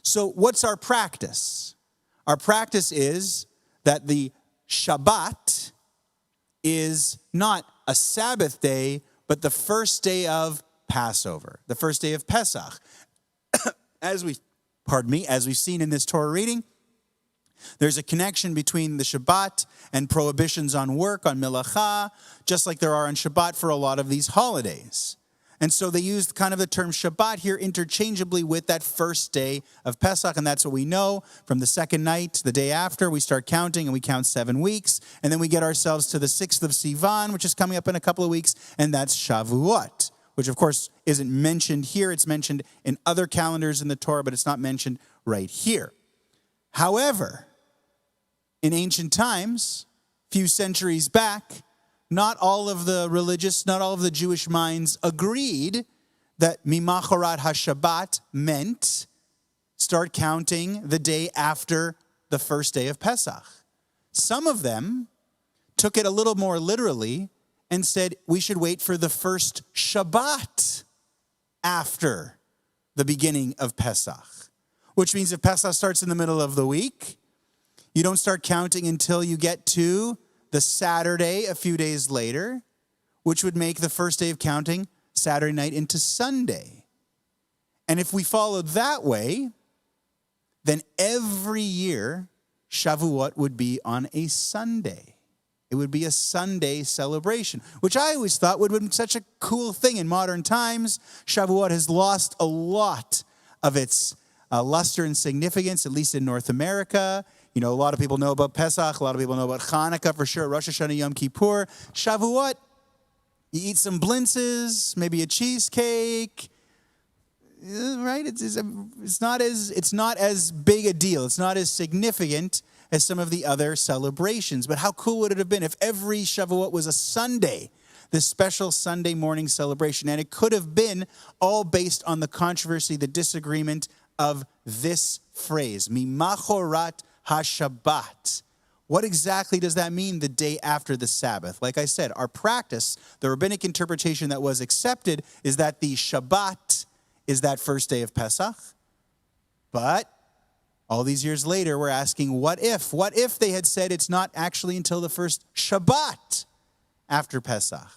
S3: So what's our practice? Our practice is that the Shabbat is not a Sabbath day, but the first day of Passover, the first day of Pesach. As we've seen in this Torah reading, there's a connection between the Shabbat and prohibitions on work, on milacha, just like there are on Shabbat for a lot of these holidays. And so they used kind of the term Shabbat here interchangeably with that first day of Pesach, and that's what we know. From the second night, the day after, we start counting, and we count 7 weeks, and then we get ourselves to the 6th of Sivan, which is coming up in a couple of weeks, and that's Shavuot, which of course isn't mentioned here. It's mentioned in other calendars in the Torah, but it's not mentioned right here. However, in ancient times, a few centuries back, not all of the Jewish minds agreed that Mimachorat HaShabbat meant start counting the day after the first day of Pesach. Some of them took it a little more literally and said we should wait for the first Shabbat after the beginning of Pesach, which means if Pesach starts in the middle of the week, you don't start counting until you get to the Saturday a few days later, which would make the first day of counting Saturday night into Sunday. And if we followed that way, then every year Shavuot would be on a Sunday. It would be a Sunday celebration, which I always thought would have been such a cool thing in modern times. Shavuot has lost a lot of its luster and significance, at least in North America. You know, a lot of people know about Pesach. A lot of people know about Hanukkah for sure, Rosh Hashanah, Yom Kippur. Shavuot, you eat some blintzes, maybe a cheesecake, right? It's not as big a deal. It's not as significant as some of the other celebrations. But how cool would it have been if every Shavuot was a Sunday, this special Sunday morning celebration? And it could have been all based on the controversy, the disagreement of this phrase, Mimachorat HaShabbat. What exactly does that mean, the day after the Sabbath? Like I said, our practice, the rabbinic interpretation that was accepted, is that the Shabbat is that first day of Pesach. But all these years later, we're asking, what if? What if they had said it's not actually until the first Shabbat after Pesach?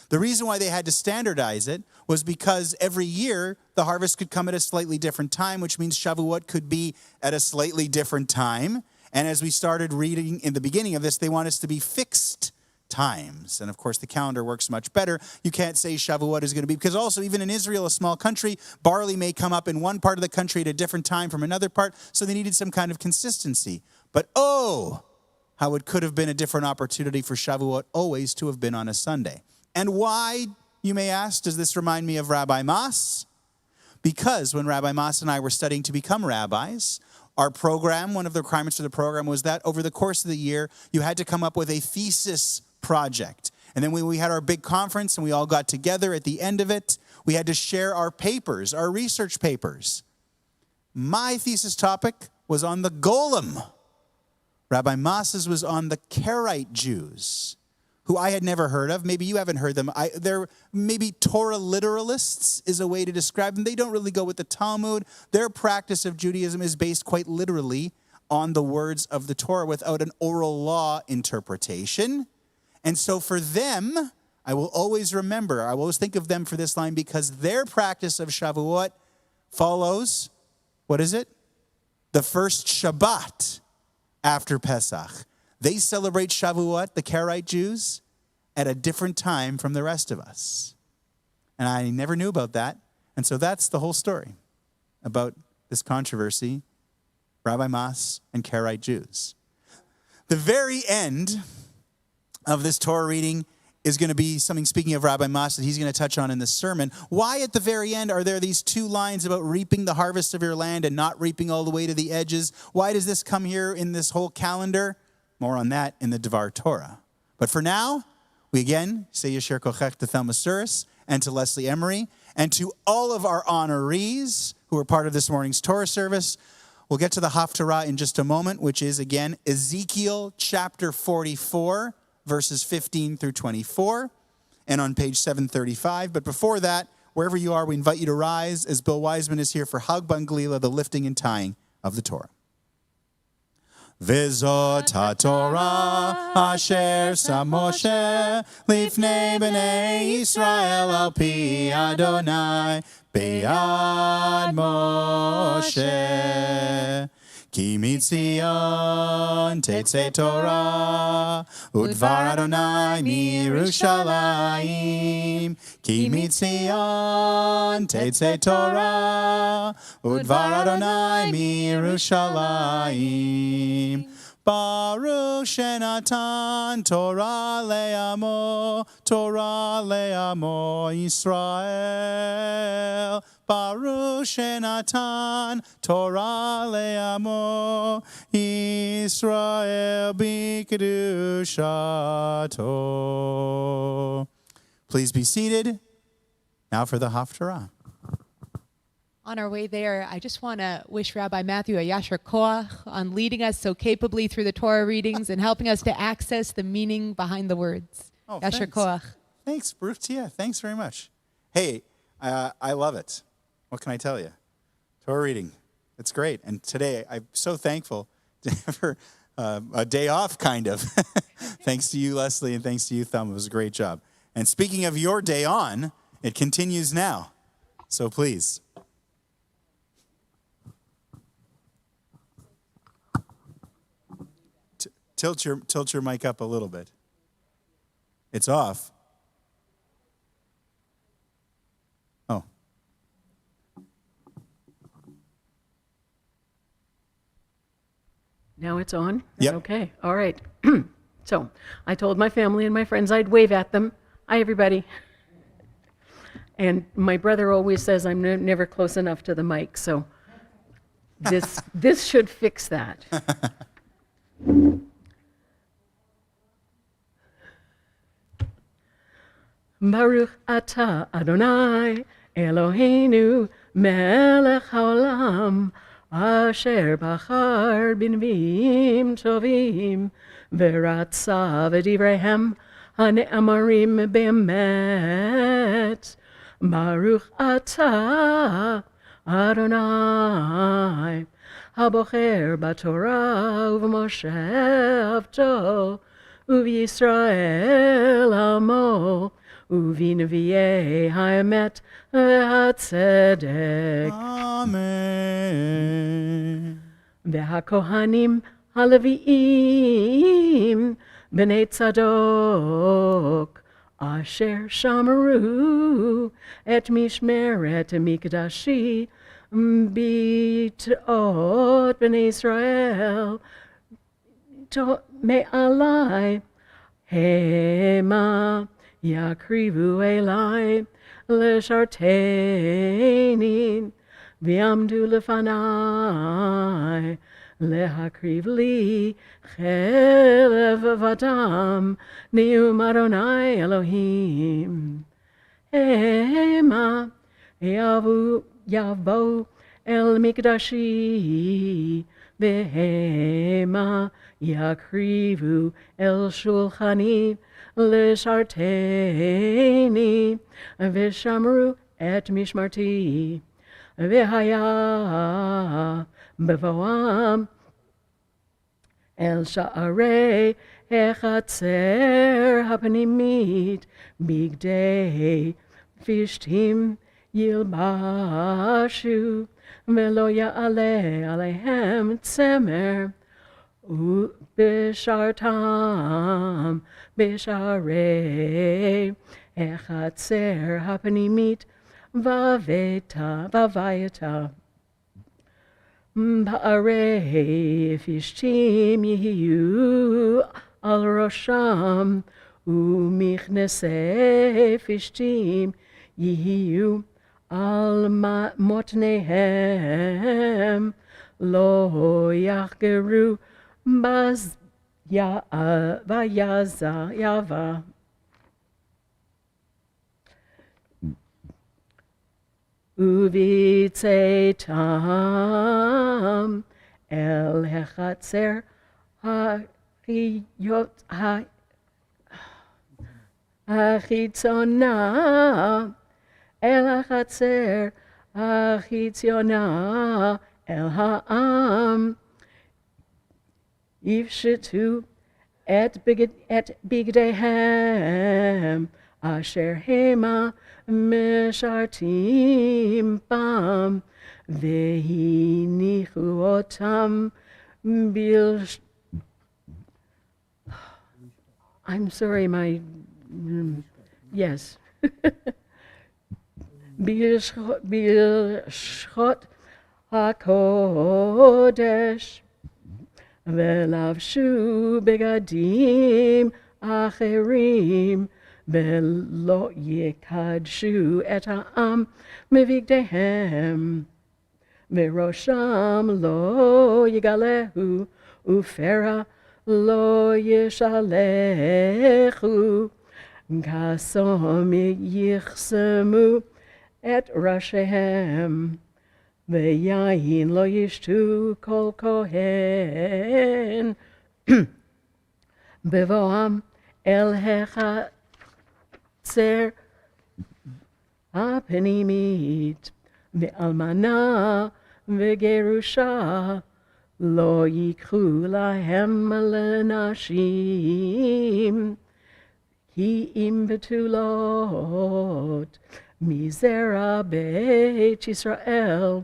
S3: The reason why they had to standardize it was because every year the harvest could come at a slightly different time, which means Shavuot could be at a slightly different time. And as we started reading in the beginning of this, they want us to be fixed times. And of course, the calendar works much better. You can't say Shavuot is going to be, because also even in Israel, a small country, barley may come up in one part of the country at a different time from another part. So they needed some kind of consistency. But oh, how it could have been a different opportunity for Shavuot always to have been on a Sunday. And why, you may ask, does this remind me of Rabbi Mas? Because when Rabbi Mas and I were studying to become rabbis, our program, one of the requirements for the program was that over the course of the year, you had to come up with a thesis project. And then when we had our big conference and we all got together at the end of it, we had to share our papers, our research papers. My thesis topic was on the Golem. Rabbi Mas's was on the Karaite Jews, who I had never heard of. Maybe you haven't heard them. They're maybe Torah literalists is a way to describe them. They don't really go with the Talmud. Their practice of Judaism is based quite literally on the words of the Torah without an oral law interpretation. And so for them, I will always remember, I will always think of them for this line, because their practice of Shavuot follows, what is it? The first Shabbat after Pesach. They celebrate Shavuot, the Karaite Jews, at a different time from the rest of us. And I never knew about that. And so that's the whole story about this controversy, Rabbi Mas and Karaite Jews. The very end of this Torah reading is going to be something, speaking of Rabbi Mas, that he's going to touch on in this sermon. Why at the very end are there these two lines about reaping the harvest of your land and not reaping all the way to the edges? Why does this come here in this whole calendar? More on that in the Devar Torah. But for now, we again say Yasher Kochech to Thelma Suris and to Leslie Emery and to all of our honorees who are part of this morning's Torah service. We'll get to the Haftarah in just a moment, which is, again, Ezekiel chapter 44, verses 15 through 24, and on page 735. But before that, wherever you are, we invite you to rise as Bill Wiseman is here for Hag Banglila, the lifting and tying of the Torah. V'zot haTorah asher sam Moshe lifnei b'nei Yisrael al pi Adonai be'ad Moshe. Ki mitzion tetzei Torah udvar Adonai miYerushalayim. Ki mitzion tetzei Torah udvar Adonai miYerushalayim. Baruch shenatan Torah le'amo Yisrael. Baruch shenatan Torah le'amo Yisrael b'kedushato. Please be seated. Now for the Haftarah.
S1: On our way there, I just want to wish Rabbi Matthew a Yasher Koach on leading us so capably through the Torah readings and helping us to access the meaning behind the words.
S3: Oh,
S1: Yasher
S3: thanks.
S1: Koach.
S3: Thanks, Baruch Tia. Thanks very much. Hey, I love it. What can I tell you? Torah reading. It's great. And today, I'm so thankful for a day off, kind of. Thanks to you, Leslie, and thanks to you, Thumb. It was a great job. And speaking of your day on, it continues now. So please. Tilt your mic up a little bit. It's off. Oh.
S5: Now it's on?
S3: Yep.
S5: Okay, all right. So I told my family and my friends I'd wave at them. Hi, everybody. And my brother always says I'm never close enough to the mic, so this should fix that. Baruch atah Adonai Eloheinu melech haolam asher bachar b'nviim tovim v'ratza v'divrehem hane'amarim be'emet. Baruch atah Adonai habocher b'Torah u'v'moshe u'v'Yisrael amo u'v'nevi'ei ha'emet v'hatzedek.
S3: Amen.
S5: והכהנים הלוויים בני צדוק אשר שמרו את משמרת מקדשי בתאות בני ישראל מעלי המה יקריבו אלי לשרתני ויעמדו לפני להקריב לי חלב ודם נאום אדוני אלוהים. המה יבואו אל מקדשי והמה יקריבו אל שולחני לשרתני ושמרו את משמרתי. והיה בבואם אל שערי החצר הפנימית בגדי פשתים ילבשו ולא יעלה עליהם צמר ובשרתם בשערי החצר הפנימית והוויתה בערי פשתים יהיו על ראשם ומכנסי פשתים יהיו על מותניהם לא יחגרו ביעבה. ובצאתם אל החצר החיצונה אל החצר החיצונה אל העם יפשטו את בגדיהם אשר המה משרתים בם והניחו אותם I'm sorry, yes. בלשכות הקודש ולבשו בגדים אחרים ולא יקדשו את העם מבגדיהם וראשם לא יגלהו ופרע לא ישלחו כסום יחסמו את ראשיהם ויין לא ישתו כל כהן בבואם אל החצר הפנימית ואלמנה וגרושה לא ייקחו להם לנשים כי אם בתולות מזרע בית ישראל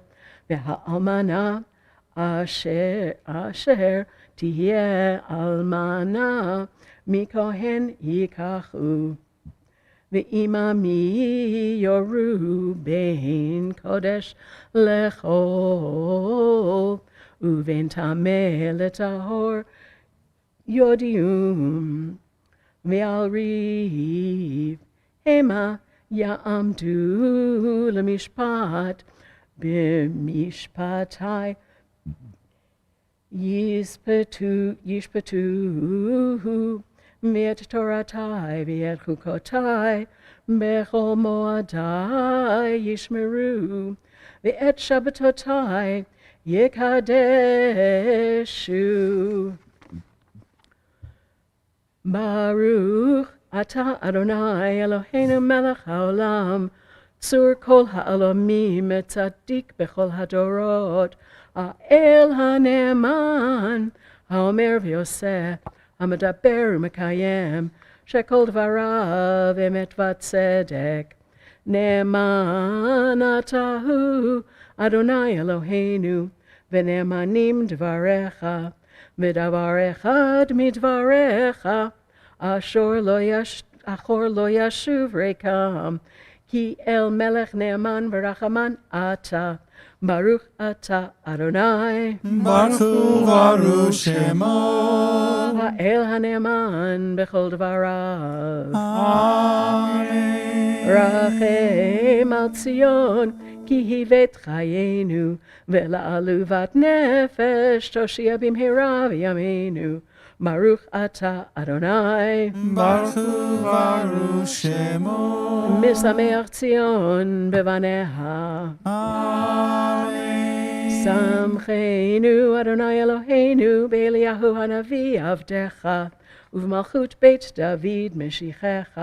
S5: והאלמנה אשר תהיה אלמנה, מכהן ייקחו. ואמא מי יורו בין קודש לחול, ובין טמא לטהור יודיעום. ועל ריב המה יעמדו למשפט, במשפטי ישפטו ואת תורתי ואת חוקותי בכל מועדי ישמרו, ואת שבתותי יקדשו. ברוך אתה אדוני אלוהינו מלך העולם, צור כל העולמים, צדיק בכל הדורות, האל הנאמן, האומר ועושה, המדבר ומקיים, שכל דבריו אמת וצדק. נאמן אתה הוא, אדוני אלוהינו, ונאמנים דבריך, ודבר אחד מדבריך, אשר לא ישוב ריקם, כי אל מלך נאמן ורחמן אתה. ברוך אתה אדוני,
S3: ברוך הוא וברוך שמו,
S5: האל הנאמן בכל דבריו.
S3: אמן.
S5: רחם על ציון, כי הבאת חיינו, ולעלובת נפש תושיע במהרה בימינו. ברוך אתה אדוני,
S3: ברוך הוא וברוך שמו,
S5: משמח ציון בבניה.
S3: אמן.
S5: שמחנו אדוני אלוהינו באליהו הנביא עבדך, ובמלכות בית דוד משיחך,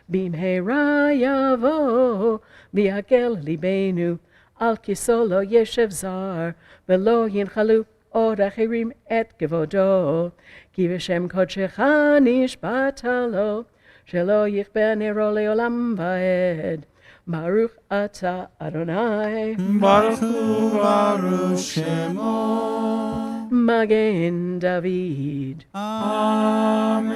S5: במהרה יבוא ויגל ליבנו, על כיסו לא ישב זר, ולא ינחלו עוד אחרים את כבודו, כי בשם קודשך נשבעת לו, שלא יכבה נרו לעולם ועד. ברוך אתה אדוני,
S3: ברוך הוא וברוך שמו,
S5: מגן דוד.
S3: אמן.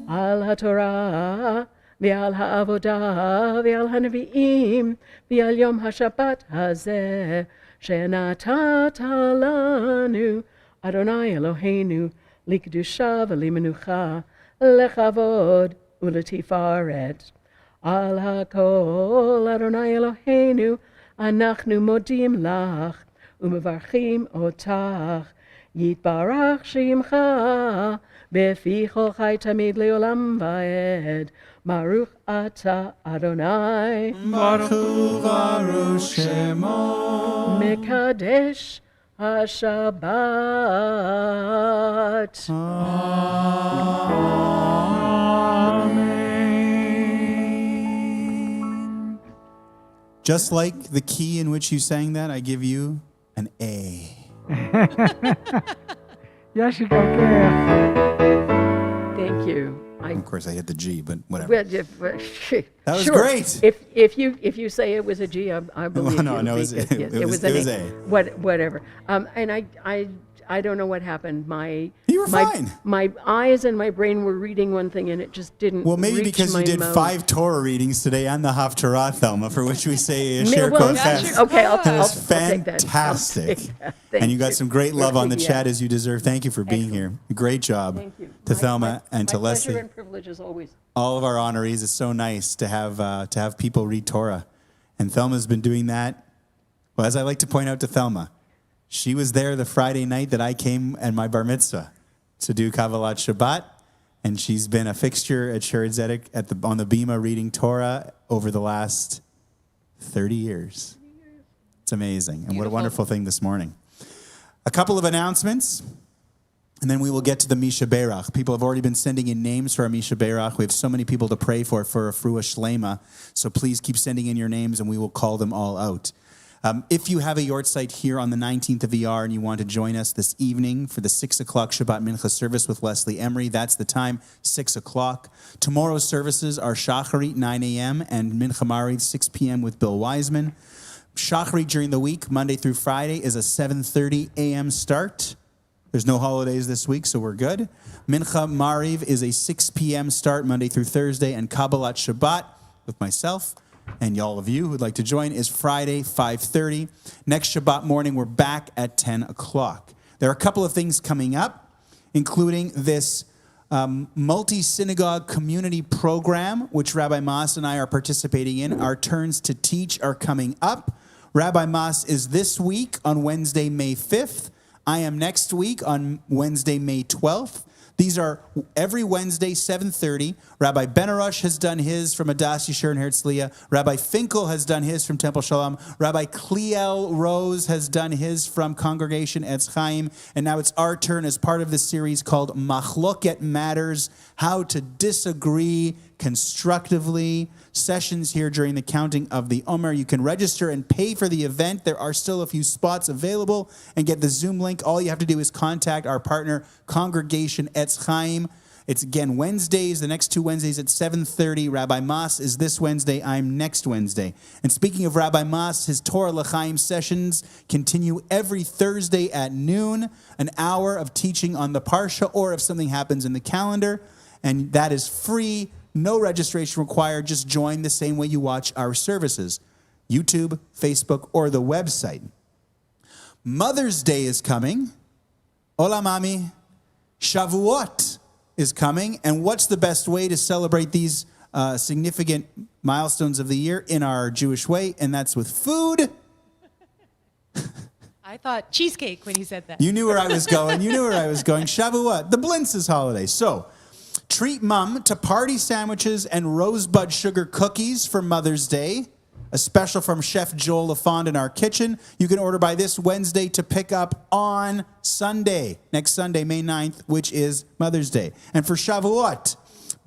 S5: על התורה ועל העבודה ועל הנביאים ועל יום השבת הזה שנתת לנו, אדוני אלוהינו, לקדושה ולמנוחה, לכבוד ולתפארת. על הכל, אדוני אלוהינו, אנחנו מודים לך ומברכים אותך. יתברך שמך בפי כל חי תמיד לעולם ועד. ברוך אתה אדוני,
S3: ברוך הוא וברוך שמו,
S5: מקדש השבת.
S3: Just like the key in which you sang that, I give you an A.
S4: ישיקוקח.
S5: Thank you.
S3: Of course, I hit the G, but whatever.
S5: Well,
S3: That was
S5: sure.
S3: great.
S5: If you say it was a G, I believe
S3: no,
S5: you.
S3: no, it was
S5: an
S3: A.
S5: Whatever. And I don't know what happened.
S3: You were fine.
S5: My eyes and my brain were reading one thing, and it just didn't.
S3: Well, maybe
S5: reach
S3: because
S5: my
S3: you did
S5: mouth.
S3: 5 Torah readings today and the Haftarah, Thelma, for which we say Asher
S5: Well,
S3: Koches.
S5: okay, I'll
S3: It was
S5: take that.
S3: fantastic.
S5: I'll take that. Thank
S3: And you got some great love on the
S5: Yeah.
S3: chat as you deserve. Thank you for being here. Great job
S5: Thank you.
S3: to Thelma and to
S5: my
S3: Leslie.
S5: pleasure and privilege as always.
S3: All of our honorees. It's so nice to have people read Torah. And Thelma's been doing that. Well, as I like to point out to Thelma, she was there the Friday night that I came and my bar mitzvah to do Kabbalat Shabbat. And she's been a fixture at Shered Zedek on the Bima reading Torah over the last 30 years. It's amazing. And what a wonderful thing this morning. A couple of announcements. And then we will get to the Misha Berach. People have already been sending in names for our Misha Berach. We have so many people to pray for a Frua Shlema. So please keep sending in your names and we will call them all out. If you have a Yortzeit here on the 19th of ER and you want to join us this evening for the 6 o'clock Shabbat Mincha service with Leslie Emery, that's the time, 6 o'clock. Tomorrow's services are Shacharit, 9 a.m. and Mincha Mariv, 6 p.m. with Bill Wiseman. Shacharit during the week, Monday through Friday, is a 7:30 a.m. start. There's no holidays this week, so we're good. Mincha Mariv is a 6 p.m. start Monday through Thursday, and Kabbalat Shabbat with myself and all of you who'd like to join is Friday, 5:30. Next Shabbat morning, we're back at 10 o'clock. There are a couple of things coming up, including this multi-synagogue community program, which Rabbi Mas and I are participating in. Our turns to teach are coming up. Rabbi Mas is this week on Wednesday, May 5th. I am next week on Wednesday, May 12th. These are every Wednesday, 7:30. Rabbi Benarush has done his from Adas Yisher and Herzliya. Rabbi Finkel has done his from Temple Shalom. Rabbi Cleel Rose has done his from Congregation Etz Chaim. And now it's our turn as part of this series called Machloket Matters, How to Disagree Constructively. Sessions here during the counting of the Omer. You can register and pay for the event. There are still a few spots available, and get the Zoom link. All you have to do is contact our partner, Congregation Etz Chaim. It's again Wednesdays, the next 2 Wednesdays at 7:30. Rabbi Mas is this Wednesday. I'm next Wednesday. And speaking of Rabbi Mas, his Torah L'chaim sessions continue every Thursday at noon, an hour of teaching on the Parsha, or if something happens in the calendar, and that is free. No registration required. Just join the same way you watch our services. YouTube, Facebook, or the website. Mother's Day is coming. Hola, Mami. Shavuot is coming. And what's the best way to celebrate these significant milestones of the year in our Jewish way? And that's with food.
S1: I thought cheesecake when you said that.
S3: You knew where I was going. Shavuot, the Blintz's holiday. So, treat Mom to party sandwiches and rosebud sugar cookies for Mother's Day. A special from Chef Joel LaFond in our kitchen. You can order by this Wednesday to pick up on Sunday, next Sunday, May 9th, which is Mother's Day. And for Shavuot,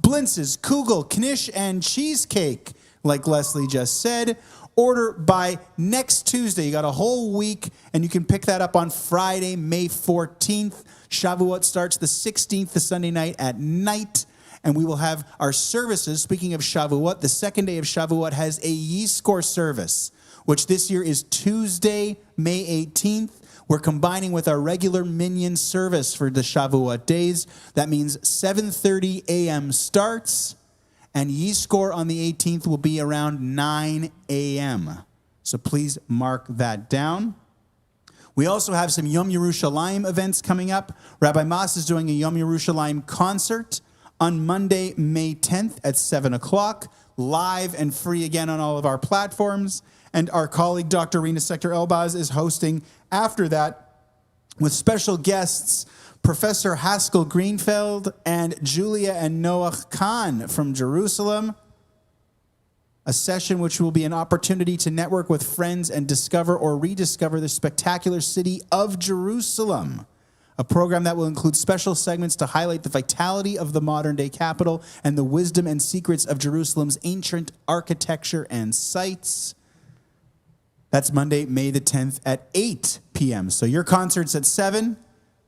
S3: Blintz's, Kugel, Knish, and cheesecake, like Leslie just said. Order by next Tuesday. You got a whole week, and you can pick that up on Friday, May 14th. Shavuot starts the 16th, the Sunday night at night, and we will have our services. Speaking of Shavuot, the second day of Shavuot has a Yizkor service, which this year is Tuesday, May 18th. We're combining with our regular minyan service for the Shavuot days. That means 7:30 a.m. starts, and Yizkor on the 18th will be around 9 a.m. So please mark that down. We also have some Yom Yerushalayim events coming up. Rabbi Mas is doing a Yom Yerushalayim concert on Monday, May 10th at 7 o'clock, live and free again on all of our platforms. And our colleague, Dr. Rina Sector Elbaz, is hosting after that with special guests, Professor Haskell Greenfeld and Julia and Noach Khan from Jerusalem. A session which will be an opportunity to network with friends and discover or rediscover the spectacular city of Jerusalem. A program that will include special segments to highlight the vitality of the modern-day capital and the wisdom and secrets of Jerusalem's ancient architecture and sites. That's Monday, May the 10th at 8 p.m. So your concert's at 7.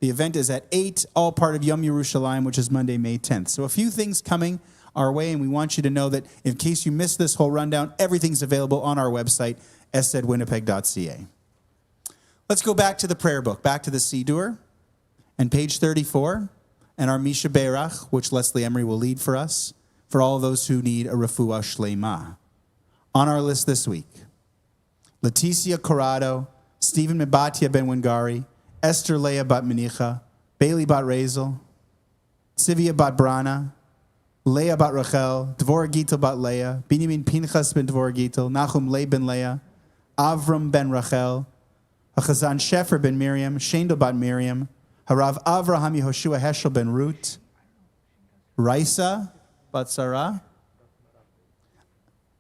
S3: The event is at 8, all part of Yom Yerushalayim, which is Monday, May 10th. So a few things coming our way, and we want you to know that in case you missed this whole rundown, everything's available on our website, esedwinnipeg.ca. Let's go back to the prayer book, back to the Siddur, and page 34, and our Misha Berach, which Leslie Emery will lead for us, for all those who need a refuah shleima. On our list this week, Leticia Corrado, Stephen Mibatia Ben Wingari, Esther Leah Bat Menicha, Bailey Bat Razel, Sivia Bat Brana, Leah Bat Rachel, Dvorah Gitel Bat Leah, Binyamin Pinchas Ben Dvorah Gitel, Nachum Le Ben Leah, Avram Ben Rachel, Achazan Shefer Ben Miriam, Shendel Bat Miriam, Harav Avraham Yehoshua Heschel Ben Ruth, Raisa Bat Sarah,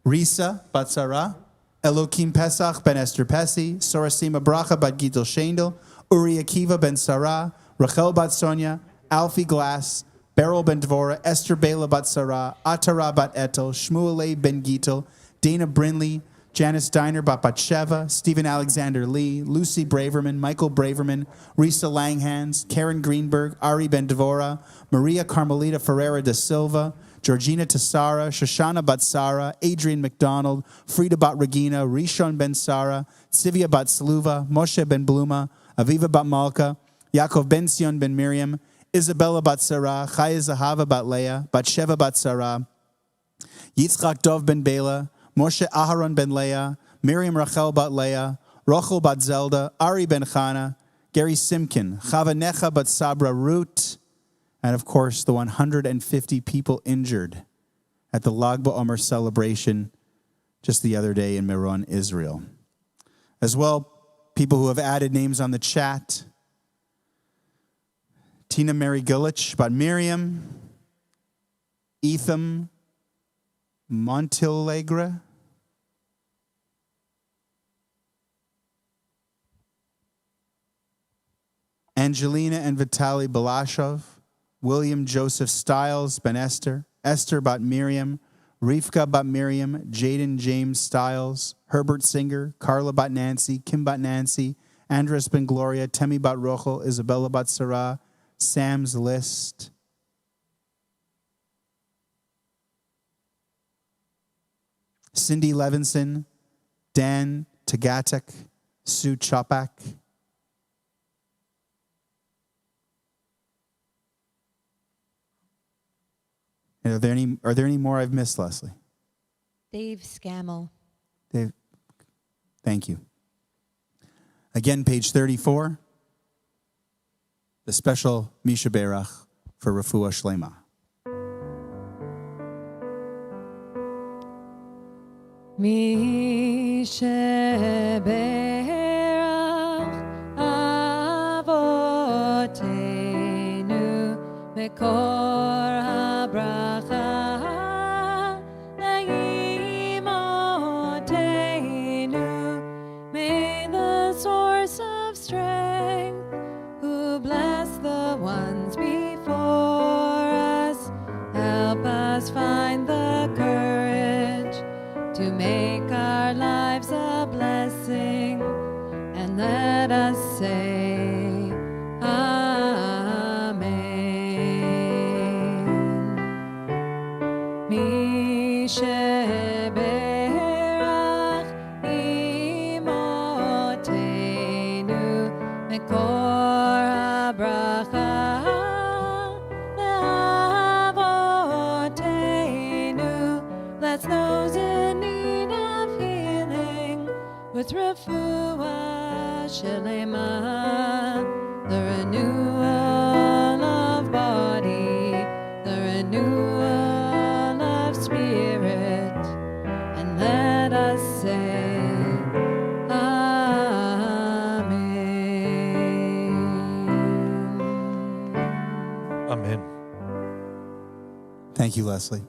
S3: Risa Bat Sarah, Elokim Pesach Ben Esther Pesi, Sorasima Bracha Bat Gitel Shendel, Uri Akiva Ben Sarah, Rachel Bat Sonia, Alfie Glass, Beryl Ben Dvorah, Esther Bela Bat Sarah, Atara Bat Etel, Shmuelei Ben Gitel, Dana Brinley, Janice Diner Bat Batsheva, Stephen Alexander Lee, Lucy Braverman, Michael Braverman, Risa Langhans, Karen Greenberg, Ari Ben Dvorah, Maria Carmelita Ferreira da Silva, Georgina Tassara, Shoshana Bat Sara, Adrian McDonald, Frida Bat Regina, Rishon Ben Sara, Sivia Bat Sluva, Moshe Ben Bluma, Aviva Bat Malka, Yaakov ben Sion ben Miriam, Isabella bat Sarah, Chaya Zahava bat Leah, Batsheva bat Sarah, Yitzchak Dov ben Bela, Moshe Aharon ben Leah, Miriam Rachel bat Leah, Rochel bat Zelda, Ari ben Chana, Gary Simkin, Chava Necha bat Sabra Root, and of course the 150 people injured at the Lag BaOmer celebration just the other day in Meron, Israel. As well, people who have added names on the chat. Tina Mary Gulich bat Miriam, Etham Montilegre, Angelina and Vitaly Balashov, William Joseph Stiles ben Esther, Esther bat Miriam, Rivka bat Miriam, Jaden James Stiles, Herbert Singer, Carla bat Nancy, Kim bat Nancy, Andres ben Gloria, Temi bat Rochel, Isabella bat Sarah, Sam's List. Cindy Levinson, Dan Tagatek, Sue Chopak. And are there any more I've missed, Leslie?
S1: Dave Scammell.
S3: Dave, thank you. Again, page 34. The special Misha Berach for Refuah Shlema.
S1: Misha Berach Avotenu Mekor HaBracha Leimotenu. May the source of strength who bless the ones before us help us find the courage to make our lives a blessing, and let us say Amen. Mishe Berach Imotenu Mekor HaBracha Le'avotenu. Bless those in need of healing with refuah shelema, the renewal of body, the renewal of spirit, and let us say Amen.
S2: Amen.
S3: Thank you, Leslie.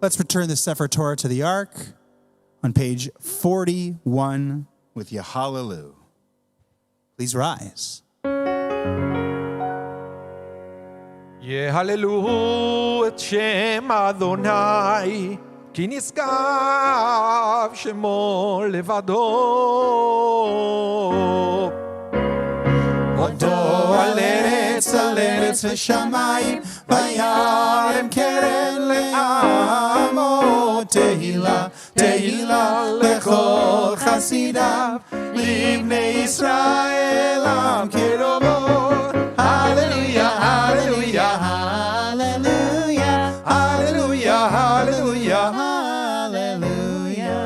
S3: Let's return the Sefer Torah to the Ark on page 41 with Yahallelu. Please rise.
S2: יהללו את שם אדוני, כי נשגב שמו לבדו.
S3: עודו על ארץ ושמיים, וירם קרן לעמו. תהילה, תהילה לכל חסידיו, לבני ישראל עם קרובו. הללויה, הללויה, הללויה, הללויה, הללויה, הללויה.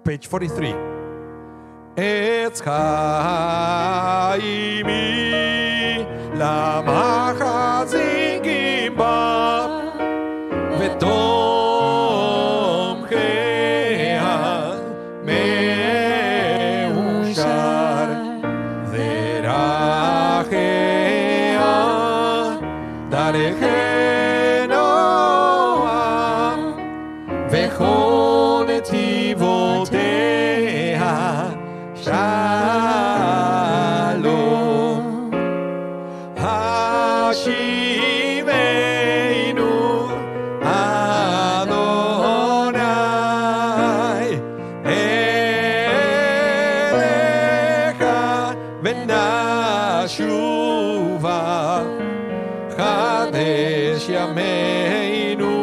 S2: Page 43. עץ חיימי למחזיקים בה ותומכיה מאושר דרכיה דרכי נועה וכל נתיבותיה שלום. השיבנו אדוני אליך ונשובה. חדש ימינו,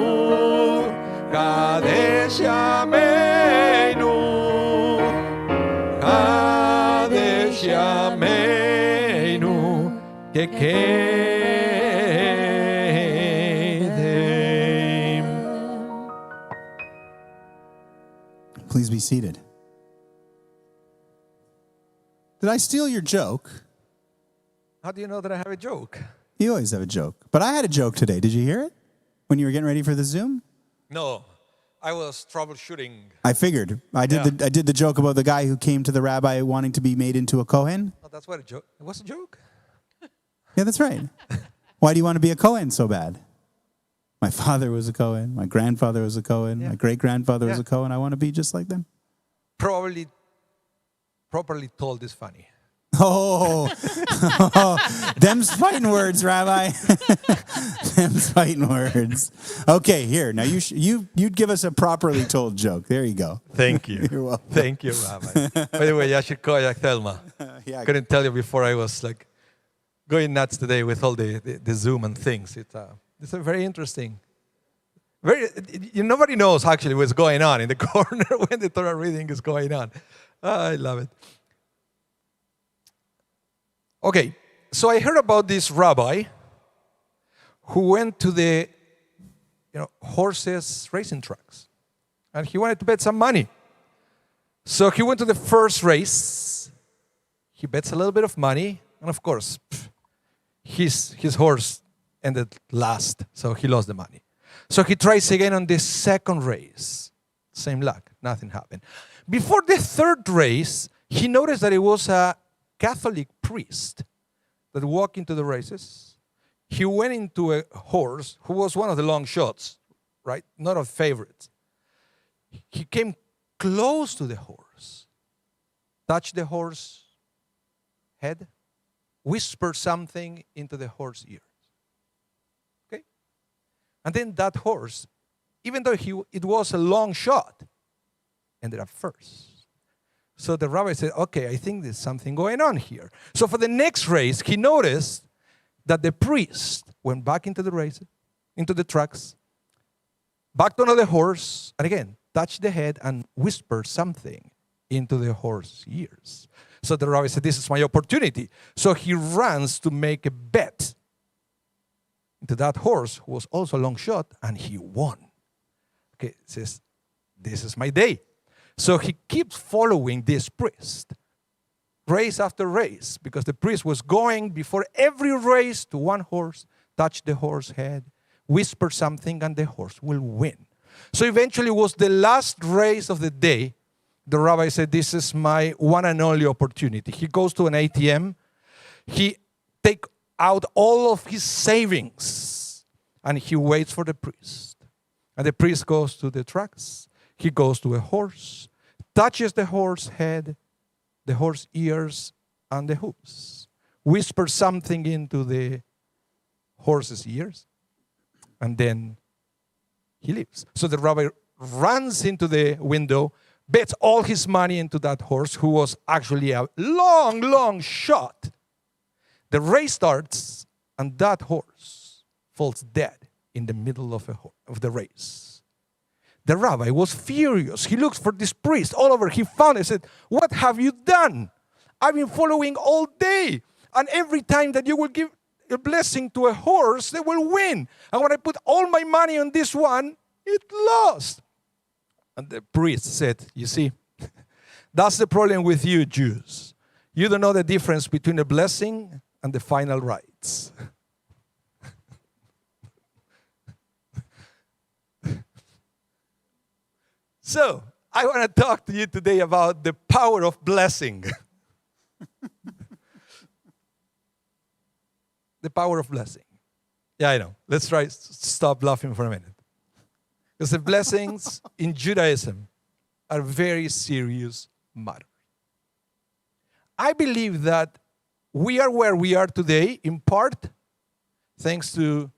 S2: חדש ימינו, חדש ימינו. que quede.
S3: Please be seated. Did I steal your joke?
S2: How do you know that I have a joke?
S3: You always have a joke. But I had a joke today. Did you hear it? When you were getting ready for the Zoom?
S2: No, I was troubleshooting.
S3: I figured. I did the joke about the guy who came to the rabbi wanting to be made into a Kohen.
S2: Oh, that's what a joke. It was a joke.
S3: Yeah, that's right. Why do you want to be a Kohen so bad? My father was a Kohen. My grandfather was a Kohen.
S2: Yeah.
S3: My great-grandfather was
S2: Yeah.
S3: a Kohen. I want to be just like them.
S2: Properly told is funny.
S3: Oh, them's fighting words, Rabbi. Them's fighting words. Okay, here. Now you'd give us a properly told joke. There you go.
S2: Thank you.
S3: You're welcome.
S2: Thank you, Rabbi. By the way, Yashir Koyak Thelma.
S3: Yeah.
S2: Couldn't tell you before I was like going nuts today with all the Zoom and things. It's a very interesting. Nobody knows actually what's going on in the corner when the Torah reading is going on. I love it. Okay, so I heard about this rabbi who went to the horses racing tracks, and he wanted to bet some money. So he went to the first race. He bets a little bit of money, and of course, his horse ended last, so he lost the money. So he tries again on the second race. Same luck, nothing happened. Before the third race, he noticed that it was a Catholic priest that walked into the races. He went into a horse who was one of the long shots, right? Not a favorite. He came close to the horse, touched the horse head, whispered something into the horse's ears. Okay? And then that horse, even though it was a long shot, ended up first. So the rabbi said, okay, I think there's something going on here. So for the next race, he noticed that the priest went back into the race, into the tracks, backed onto the horse, and again, touched the head and whispered something into the horse's ears. So the rabbi said, this is my opportunity. So he runs to make a bet into that horse, who was also a long shot, and he won. Okay, says, this is my day. So he keeps following this priest, race after race, because the priest was going before every race to one horse, touch the horse's head, whisper something, and the horse will win. So eventually it was the last race of the day. The rabbi said, this is my one and only opportunity. He goes to an ATM. He takes out all of his savings, and he waits for the priest. And the priest goes to the tracks. He goes to a horse, touches the horse's head, the horse's ears, and the hooves. Whispers something into the horse's ears, and then he leaves. So the rabbi runs into the window, bets all his money into that horse, who was actually a long, long shot. The race starts, and that horse falls dead in the middle of the race. The rabbi was furious. He looked for this priest all over. He found it and said, what have you done? I've been following all day. And every time that you will give a blessing to a horse, they will win. And when I put all my money on this one, it lost. And the priest said, you see, that's the problem with you Jews. You don't know the difference between a blessing and the final rights. So, I want to talk to you today about the power of blessing. The power of blessing. Yeah, I know. Let's stop laughing for a minute. Because the blessings in Judaism are very serious matter. I believe that we are where we are today in part thanks to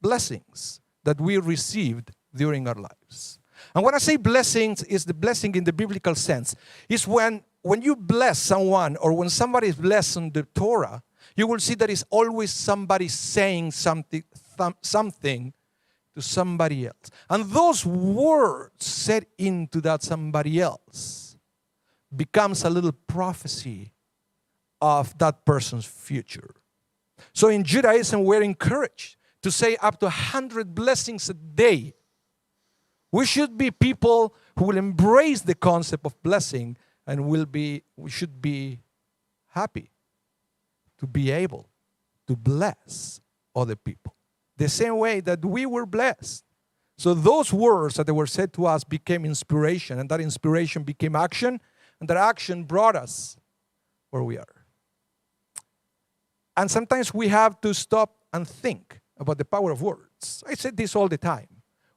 S2: blessings that we received during our lives. And when I say blessings, is the blessing in the biblical sense. It's when you bless someone or when somebody is blessed on the Torah, you will see that it's always somebody saying something to somebody else. And those words said into that somebody else becomes a little prophecy of that person's future. So in Judaism, we're encouraged to say up to 100 blessings a day. We should be people who will embrace the concept of blessing, and we should be happy to be able to bless other people the same way that we were blessed. So those words that were said to us became inspiration, and that inspiration became action, and that action brought us where we are. And sometimes we have to stop and think about the power of words. I say this all the time.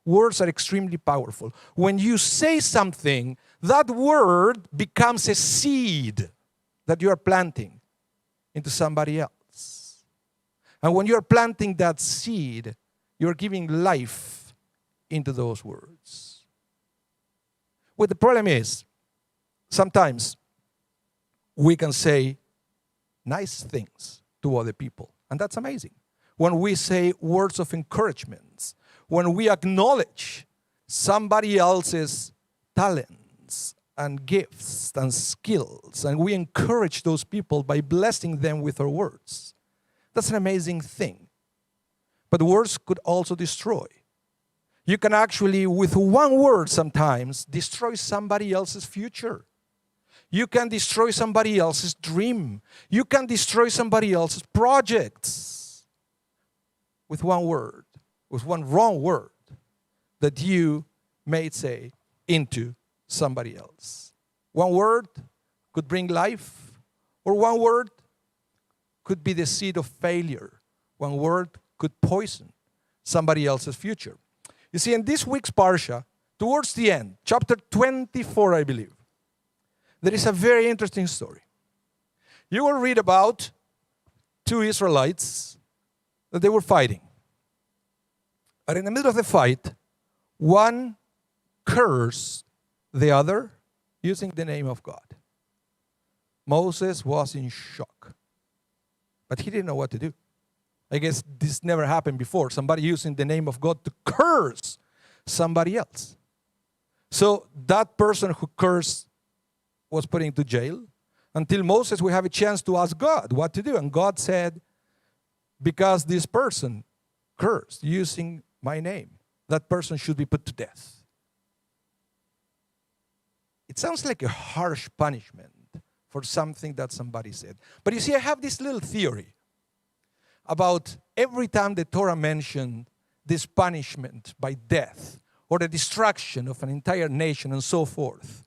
S2: Words are extremely powerful. When you say something, that word becomes a seed that you are planting into somebody else. And when you are planting that seed, you're giving life into those words. Well, the problem is, sometimes we can say nice things to other people, and that's amazing. When we say words of encouragement, when we acknowledge somebody else's talents and gifts and skills, and we encourage those people by blessing them with our words, that's an amazing thing. But words could also destroy. You can actually, with one word sometimes, destroy somebody else's future. You can destroy somebody else's dream. You can destroy somebody else's projects with one word, with one wrong word that you may say into somebody else. One word could bring life, or one word could be the seed of failure. One word could poison somebody else's future. You see, in this week's Parsha, towards the end, chapter 24, I believe, there is a very interesting story. You will read about two Israelites that they were fighting. But in the middle of the fight, one cursed the other using the name of God. Moses was in shock, but he didn't know what to do. I guess this never happened before. Somebody using the name of God to curse somebody else. So that person who cursed was put into jail. Until Moses would have a chance to ask God what to do. And God said, because this person cursed using my name, that person should be put to death. It sounds like a harsh punishment for something that somebody said. But you see, I have this little theory about every time the Torah mentioned this punishment by death or the destruction of an entire nation and so forth.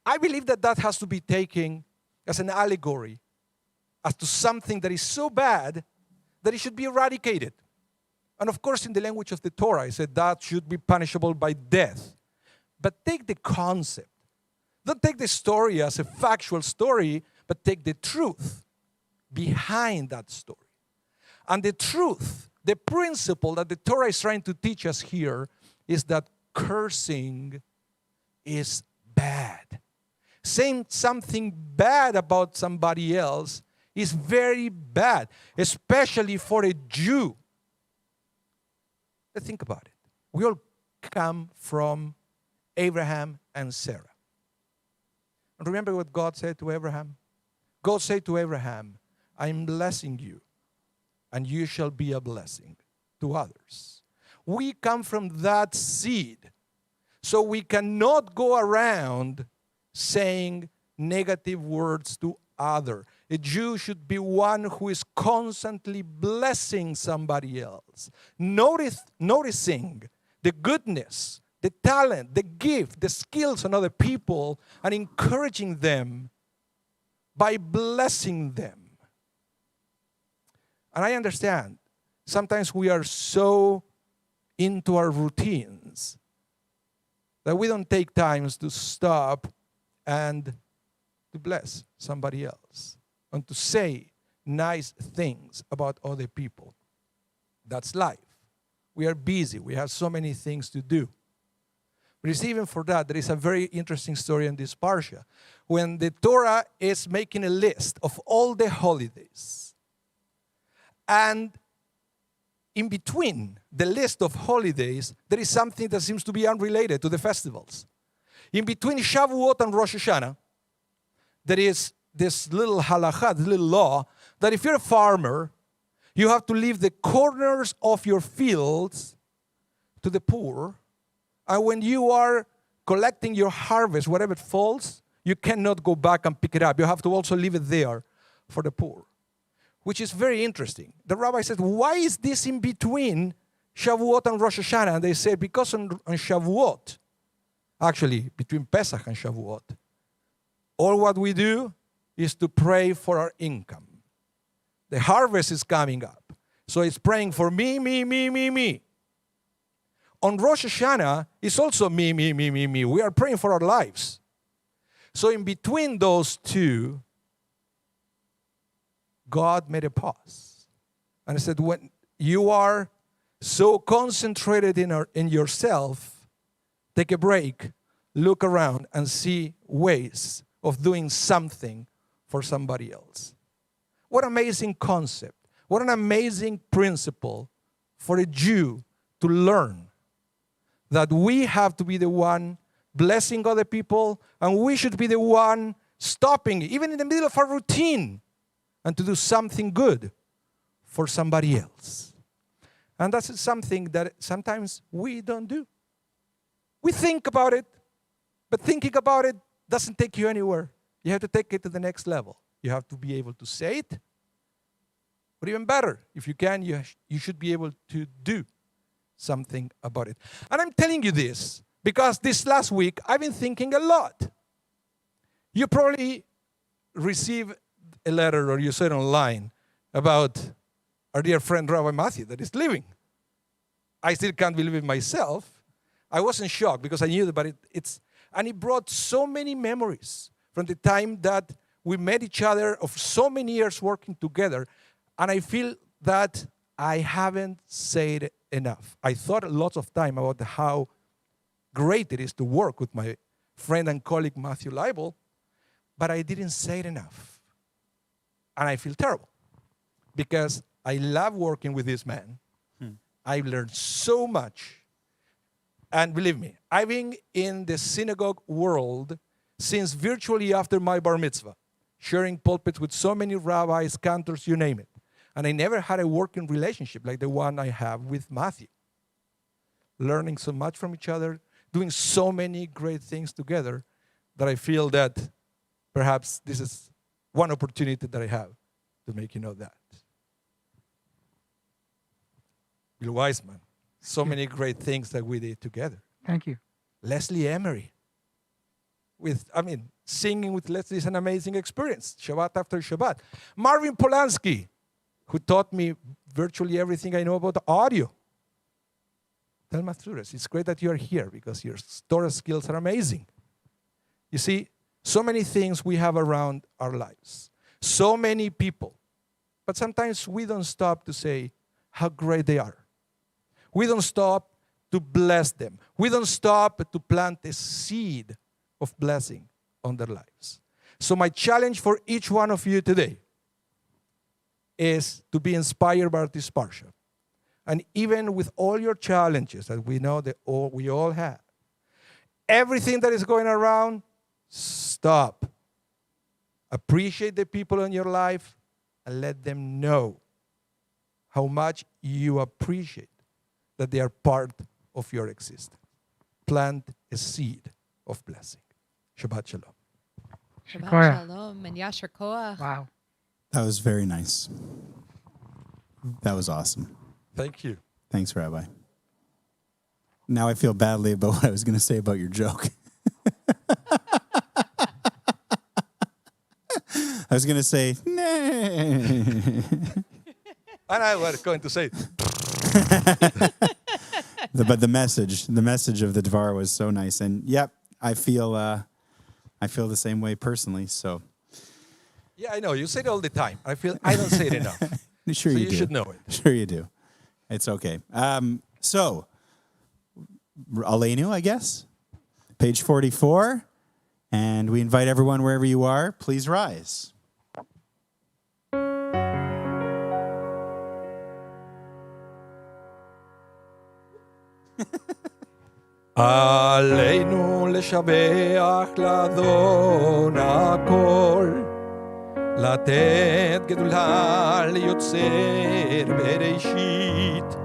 S2: I believe that that has to be taken as an allegory as to something that is so bad that it should be eradicated. And of course, in the language of the Torah, I said that should be punishable by death. But take the concept. Don't take the story as a factual story, but take the truth behind that story. And the truth, the principle that the Torah is trying to teach us here is that cursing is bad. Saying something bad about somebody else is very bad, especially for a Jew. Let's think about it. We all come from Abraham and Sarah. And remember what God said to Abraham? God said to Abraham, I'm blessing you, and you shall be a blessing to others. We come from that seed, so we cannot go around saying negative words to others. A Jew should be one who is constantly blessing somebody else, noticing the goodness, the talent, the gift, the skills in other people, and encouraging them by blessing them. And I understand, sometimes we are so into our routines that we don't take times to stop and to bless somebody else and to say nice things about other people. That's life. We are busy. We have so many things to do. But it's even for that, there is a very interesting story in this parsha. When the Torah is making a list of all the holidays, and in between the list of holidays, there is something that seems to be unrelated to the festivals. In between Shavuot and Rosh Hashanah, there is this little halakha, this little law, that if you're a farmer, You have to leave the corners of your fields to the poor. And when you are collecting your harvest, wherever it falls, you cannot go back and pick it up. You have to also leave it there for the poor, which is very interesting. The rabbi said, why is this in between Shavuot and Rosh Hashanah? And they said, because on Shavuot, actually between Pesach and Shavuot, all what we do is to pray for our income. The harvest is coming up. So it's praying for me, me, me, me, me. On Rosh Hashanah, it's also me, me, me, me, me. We are praying for our lives. So in between those two, God made a pause. And he said, when you are so concentrated in yourself, take a break, look around, and see ways of doing something for somebody else. What an amazing concept. What an amazing principle for a Jew to learn. That we have to be the one blessing other people, and we should be the one stopping, even in the middle of our routine, and to do something good for somebody else. And that's something that sometimes we don't do. We think about it, but thinking about it doesn't take you anywhere. You have to take it to the next level. You have to be able to say it, but even better, if you can, you should be able to do something about it. And I'm telling you this because this last week I've been thinking a lot. You probably received a letter or you saw it online about our dear friend Rabbi Matthew that is leaving. I still can't believe it myself. I wasn't shocked because I knew that, but and it brought so many memories from the time that we met each other of so many years working together. And I feel that I haven't said enough. I thought lots of time about how great it is to work with my friend and colleague Matthew Leibel, but I didn't say it enough. And I feel terrible because I love working with this man. I've learned so much. And believe me, I've been in the synagogue world since virtually after my bar mitzvah, sharing pulpits with so many rabbis, cantors, you name it. And I never had a working relationship like the one I have with Matthew. Learning so much from each other, doing so many great things together that I feel that perhaps this is one opportunity that I have to make you know that. Bill Wiseman, so many great things that we did together.
S4: Thank you.
S2: Leslie Emery. Singing with Leslie is an amazing experience, Shabbat after Shabbat. Marvin Polanski, who taught me virtually everything I know about audio. Thelma Flores, it's great that you are here because your storage skills are amazing. You see, so many things we have around our lives. So many people. But sometimes we don't stop to say how great they are. We don't stop to bless them. We don't stop to plant a seed of blessing on their lives. So my challenge for each one of you today is to be inspired by this parsha. And even with all your challenges that we know that we all have, everything that is going around, stop. Appreciate the people in your life and let them know how much you appreciate that they are part of your existence. Plant a seed of blessing. Shabbat Shalom.
S1: Shabbat
S4: Shkoyach.
S1: Shalom and Yasher Koach.
S4: Wow.
S3: That was very nice. That was awesome.
S2: Thank you.
S3: Thanks, Rabbi. Now I feel badly about what I was going to say about your joke. I was going to say, nah.
S2: And I was going to say,
S3: But the message of the Dvar was so nice. And yep, I feel the same way personally. So
S2: yeah, I know. You say it all the time. I don't say it enough.
S3: sure
S2: So
S3: you
S2: you
S3: do.
S2: should know it.
S3: Sure you do. It's okay. So, Aleinu, I guess, page 44. And we invite everyone, wherever you are, please rise.
S2: עלינו לשבח לאדון הכל, לתת גדולה ליוצר בספר בראשית,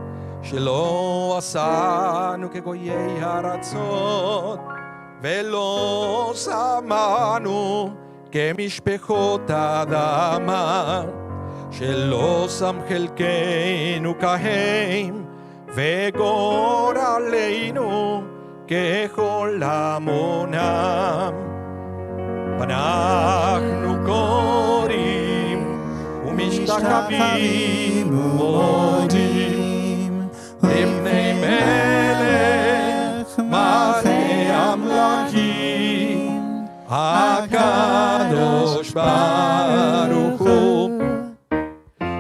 S2: שלא עשנו כגויי הארצות, ולא שמנו כמשפחות האדמה, שלא שם חלקנו כהם, וגורלנו ככל המונם. ואנחנו קוראים ומשתחווים ומודים לפני מלך מלכי המלכים, הקדוש ברוך הוא,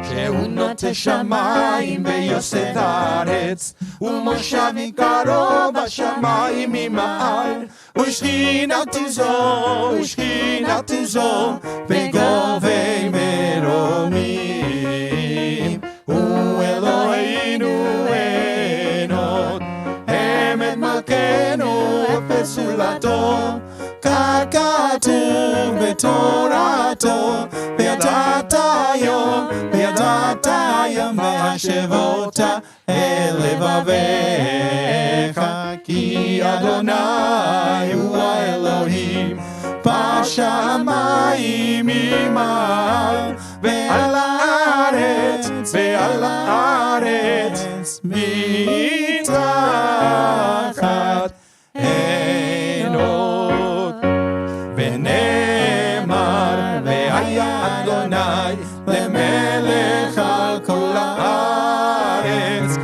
S2: שהוא נוטה שמיים ויוסד הארץ, ומושב עיקרו בשמיים ממעל, ושכינתו זו בגובי מרומים. הוא אלוהינו אין עוד, אמת מלכנו אפס זולתו, ככתוב בתורתו, וידעת היום והשבות אל לבביך, כי אדוני הוא האלוהים בשמיים ממעל, ועל הארץ מתחת אין עוד. ונאמר והיה אדוני למלך על כל הארץ,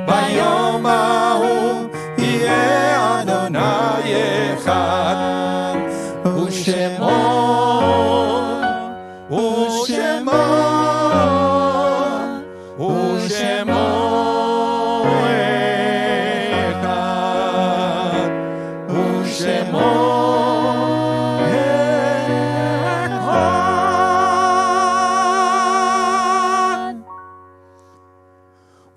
S2: ביום ההוא יהיה אדוני אחד, ושמו אחד, ושמו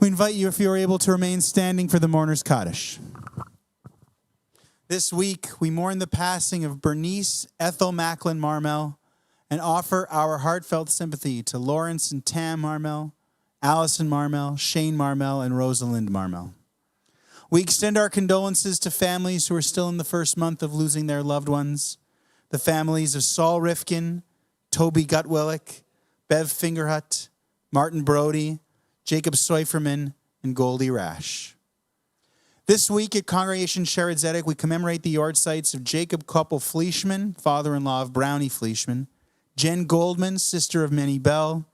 S3: We invite you, if you are able, to remain standing for the Mourner's Kaddish. This week, we mourn the passing of Bernice Ethel Macklin Marmel and offer our heartfelt sympathy to Lawrence and Tam Marmel, Allison Marmel, Shane Marmel, and Rosalind Marmel. We extend our condolences to families who are still in the first month of losing their loved ones, the families of Saul Rifkin, Toby Gutwillick, Bev Fingerhut, Martin Brody, Jacob Seuferman, and Goldie Rash. This week at Congregation Shered Zedek, we commemorate the yard sites of Jacob Koppel Fleischman, father-in-law of Brownie Fleischman, Jen Goldman, sister of Minnie Bell,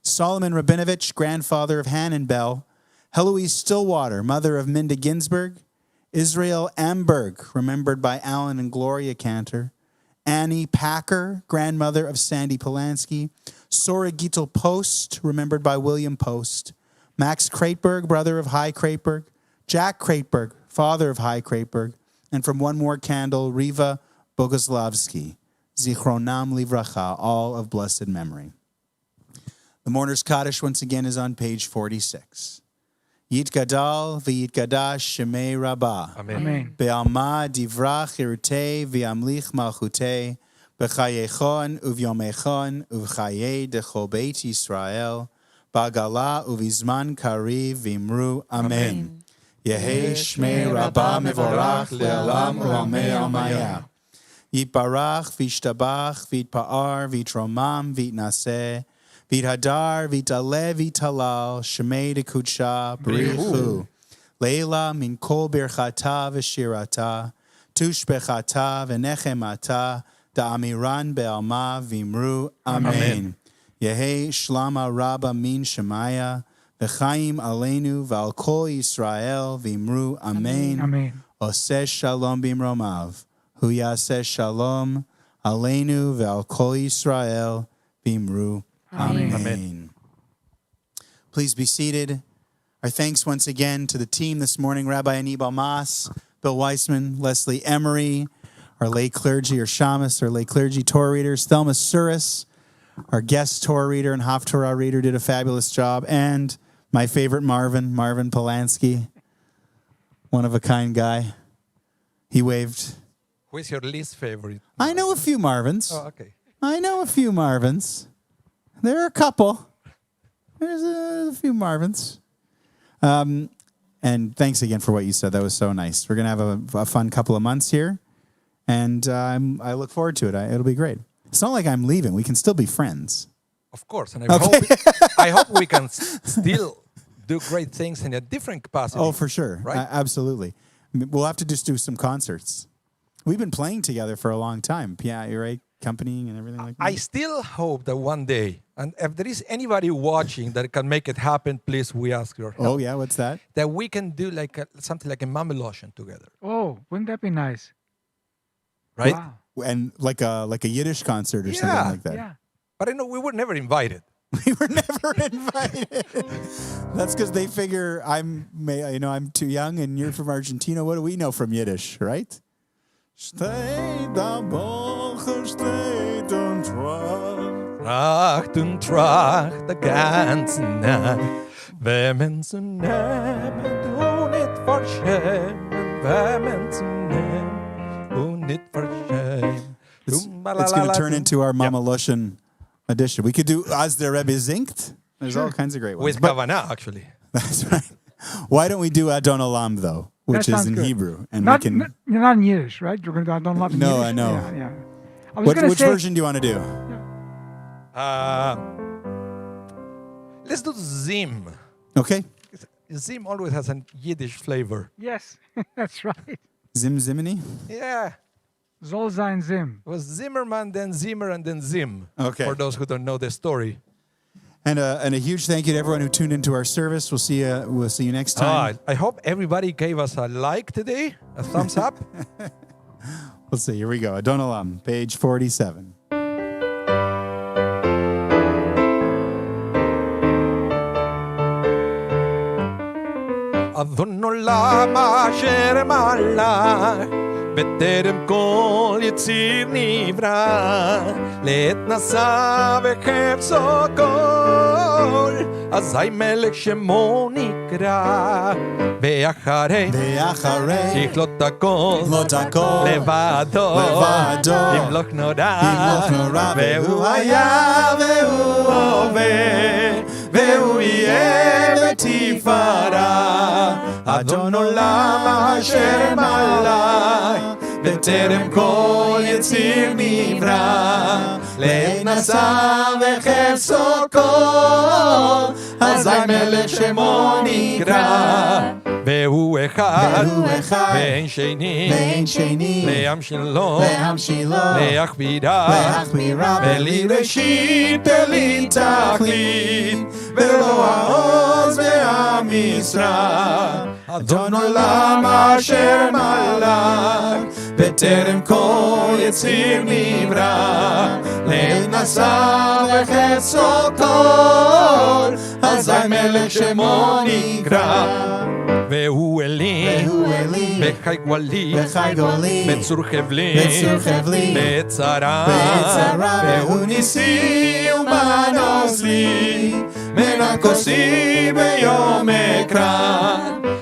S3: Solomon Rabinovich, grandfather of Hannon Bell, Heloise Stillwater, mother of Minda Ginsburg, Israel Amberg, remembered by Alan and Gloria Cantor, Annie Packer, grandmother of Sandy Polanski, Sora Gittel Post, remembered by William Post, Max Kraitberg, brother of Hy Kraitberg, Jack Kraitberg, father of Hy Kraitberg, and from One More Candle, Riva Bogoslavsky, Zichronam Livracha, all of blessed memory. The Mourner's Kaddish once again is on page 46. Yitgadal v'yitgadash shemei Rabbah.
S2: Amen.
S3: Be'alma divrach irutei v'yamlich malchutei b'chayechon uvyomechon uv'chayei dechol beit Yisrael ba'gala uvizman kariv v'imru Amen. Yehei shmei Rabbah mevorach le'olam u'amei almaya. Yitbarach v'yishtabach v'yitpa'ar v'yitromam v'yitnaseh V'yithadar, v'yitale, v'yitalal, shemei dekudsha, b'richu. Leila min kol birchata v'shirata, tushbechata v'nechemata, da'amiran be'alma v'imru Amen. Yehei shlama rabba min shemaya, v'chaim aleinu v'al kol Yisrael v'imru Amen.
S4: Amen.
S3: Oseh shalom b'imromav, hu yaseh shalom aleinu v'al kol Yisrael v'imru Amen.
S2: Amen.
S3: Please be seated. Our thanks once again to the team this morning, Rabbi Anibal Mas, Bill Weissman, Leslie Emery, our lay clergy or shamus, our lay clergy Torah readers, Thelma Suris, our guest Torah reader and Haftorah reader did a fabulous job, and my favorite Marvin Polanski, one of a kind guy. He waved.
S2: Who is your least favorite?
S3: I know a few Marvins.
S2: Oh, okay.
S3: I know a few Marvins. there are a couple. There's a few Marvins. And thanks again for what you said. That was so nice. We're going to have a fun couple of months here. And I look forward to it. It'll be great. It's not like I'm leaving. We can still be friends.
S2: Of course. And I hope we can still do great things in a different capacity.
S3: Oh, for sure.
S2: Right?
S3: Absolutely. We'll have to just do some concerts. We've been playing together for a long time. Yeah, you're right. Accompanying and everything like that.
S2: I still hope that one day, and if there is anybody watching that can make it happen, please, we ask your help.
S3: Oh, yeah. What's that?
S2: That we can do something like a mamelotion together.
S4: Oh, wouldn't that be nice?
S2: Right?
S4: Wow.
S3: And like a Yiddish concert or something like that.
S4: Yeah.
S2: But I know we were never invited.
S3: We were never invited. That's because they figure I'm too young and you're from Argentina. What do we know from Yiddish, right? Steht am Bogen, steht und
S2: Tracht und tracht die ganze Nacht. Wenn man zu nehmen und nicht verschämen. Wenn man zu nehmen und nicht verschämen.
S3: It's going to turn into our Mama Lushan edition. We could do As der Rebbe singt. There's all kinds of great ones.
S2: With Kavanah, actually.
S3: That's right. Why don't we do Adon Olam, though, which is in
S4: good.
S3: Hebrew? And
S4: Not,
S3: we can.
S4: you're not in Yiddish, right? You're going to Don't Love in
S3: No,
S4: Yiddish?
S3: I know.
S4: Yeah, yeah. I was going to
S3: Which
S4: say,
S3: version do you want to do?
S2: Let's do Zim.
S3: Okay.
S2: Zim always has a Yiddish flavor.
S4: yes, that's right.
S3: Zim Zimini?
S2: Yeah.
S4: Soll sein Zim.
S2: It was Zimmerman, then Zimmer, and then Zim.
S3: Okay.
S2: For those who don't know the story.
S3: And a huge thank you to everyone who tuned into our service. We'll see you next time.
S2: I hope everybody gave us a like today, a thumbs up.
S3: We'll see. Here we go. Adon Olam, page 47.
S2: אדון עולם אשר מלך בטרם כל יציר נברא לעת נשא וחפצו כל אזי מלך שמו נקרא ואחרי יכלות הכל לבדו ימלוך נורא והוא היה והוא הווה והוא יהיה בתפארה אדון עולם אשר מלך בטרם כל יציר נברא לעת נשא וחפצו כל אזי מלך שמו נקרא והוא אחד ואין שני לעם שלו להכבירה בלי ראשית בלי תכלית ולא העוז והמשרה אדון עולם אשר מלך בטרם כל יציר נברא לעת נשא וחפצו כל אזי מלך שמו נקרא והוא אלים בחי גואלים בצור חבלים בצרה והוא ניסי ומנוס לי מנקוסי ביום אקרא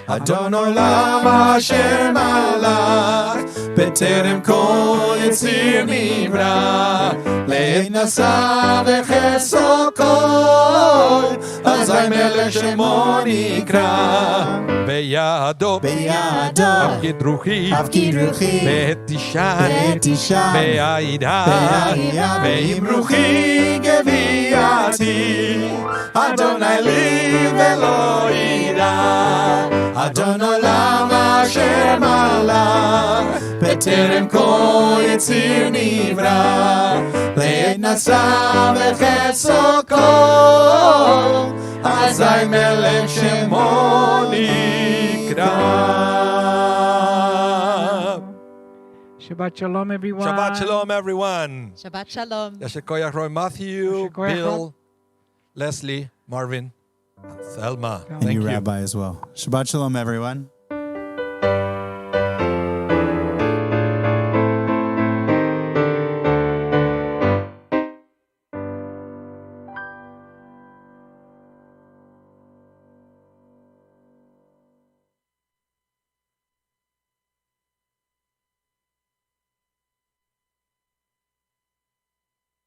S2: אדון עולם אשר מלך בטרם כל יציר נברא לעת נשא וחפצו כל אזי מלך שמו נקרא בידו הפקיד רוחי ותשען בעידה ועם רוחי גביעתי אדוני לי ולא ידע אדון עולם אשר מלך בטרם כל יציר נברא לעת נשא וחפצו כל אזי מלך שמו נקרא.
S4: Shabbat Shalom, everyone.
S2: Shabbat Shalom, everyone.
S1: Shabbat Shalom.
S2: Yasher Koyach Roy Matthew,
S4: Yasher Koyach
S2: Bill, Leslie, Marvin, and Thelma.
S3: And you, Rabbi, as well. Shabbat Shalom, everyone.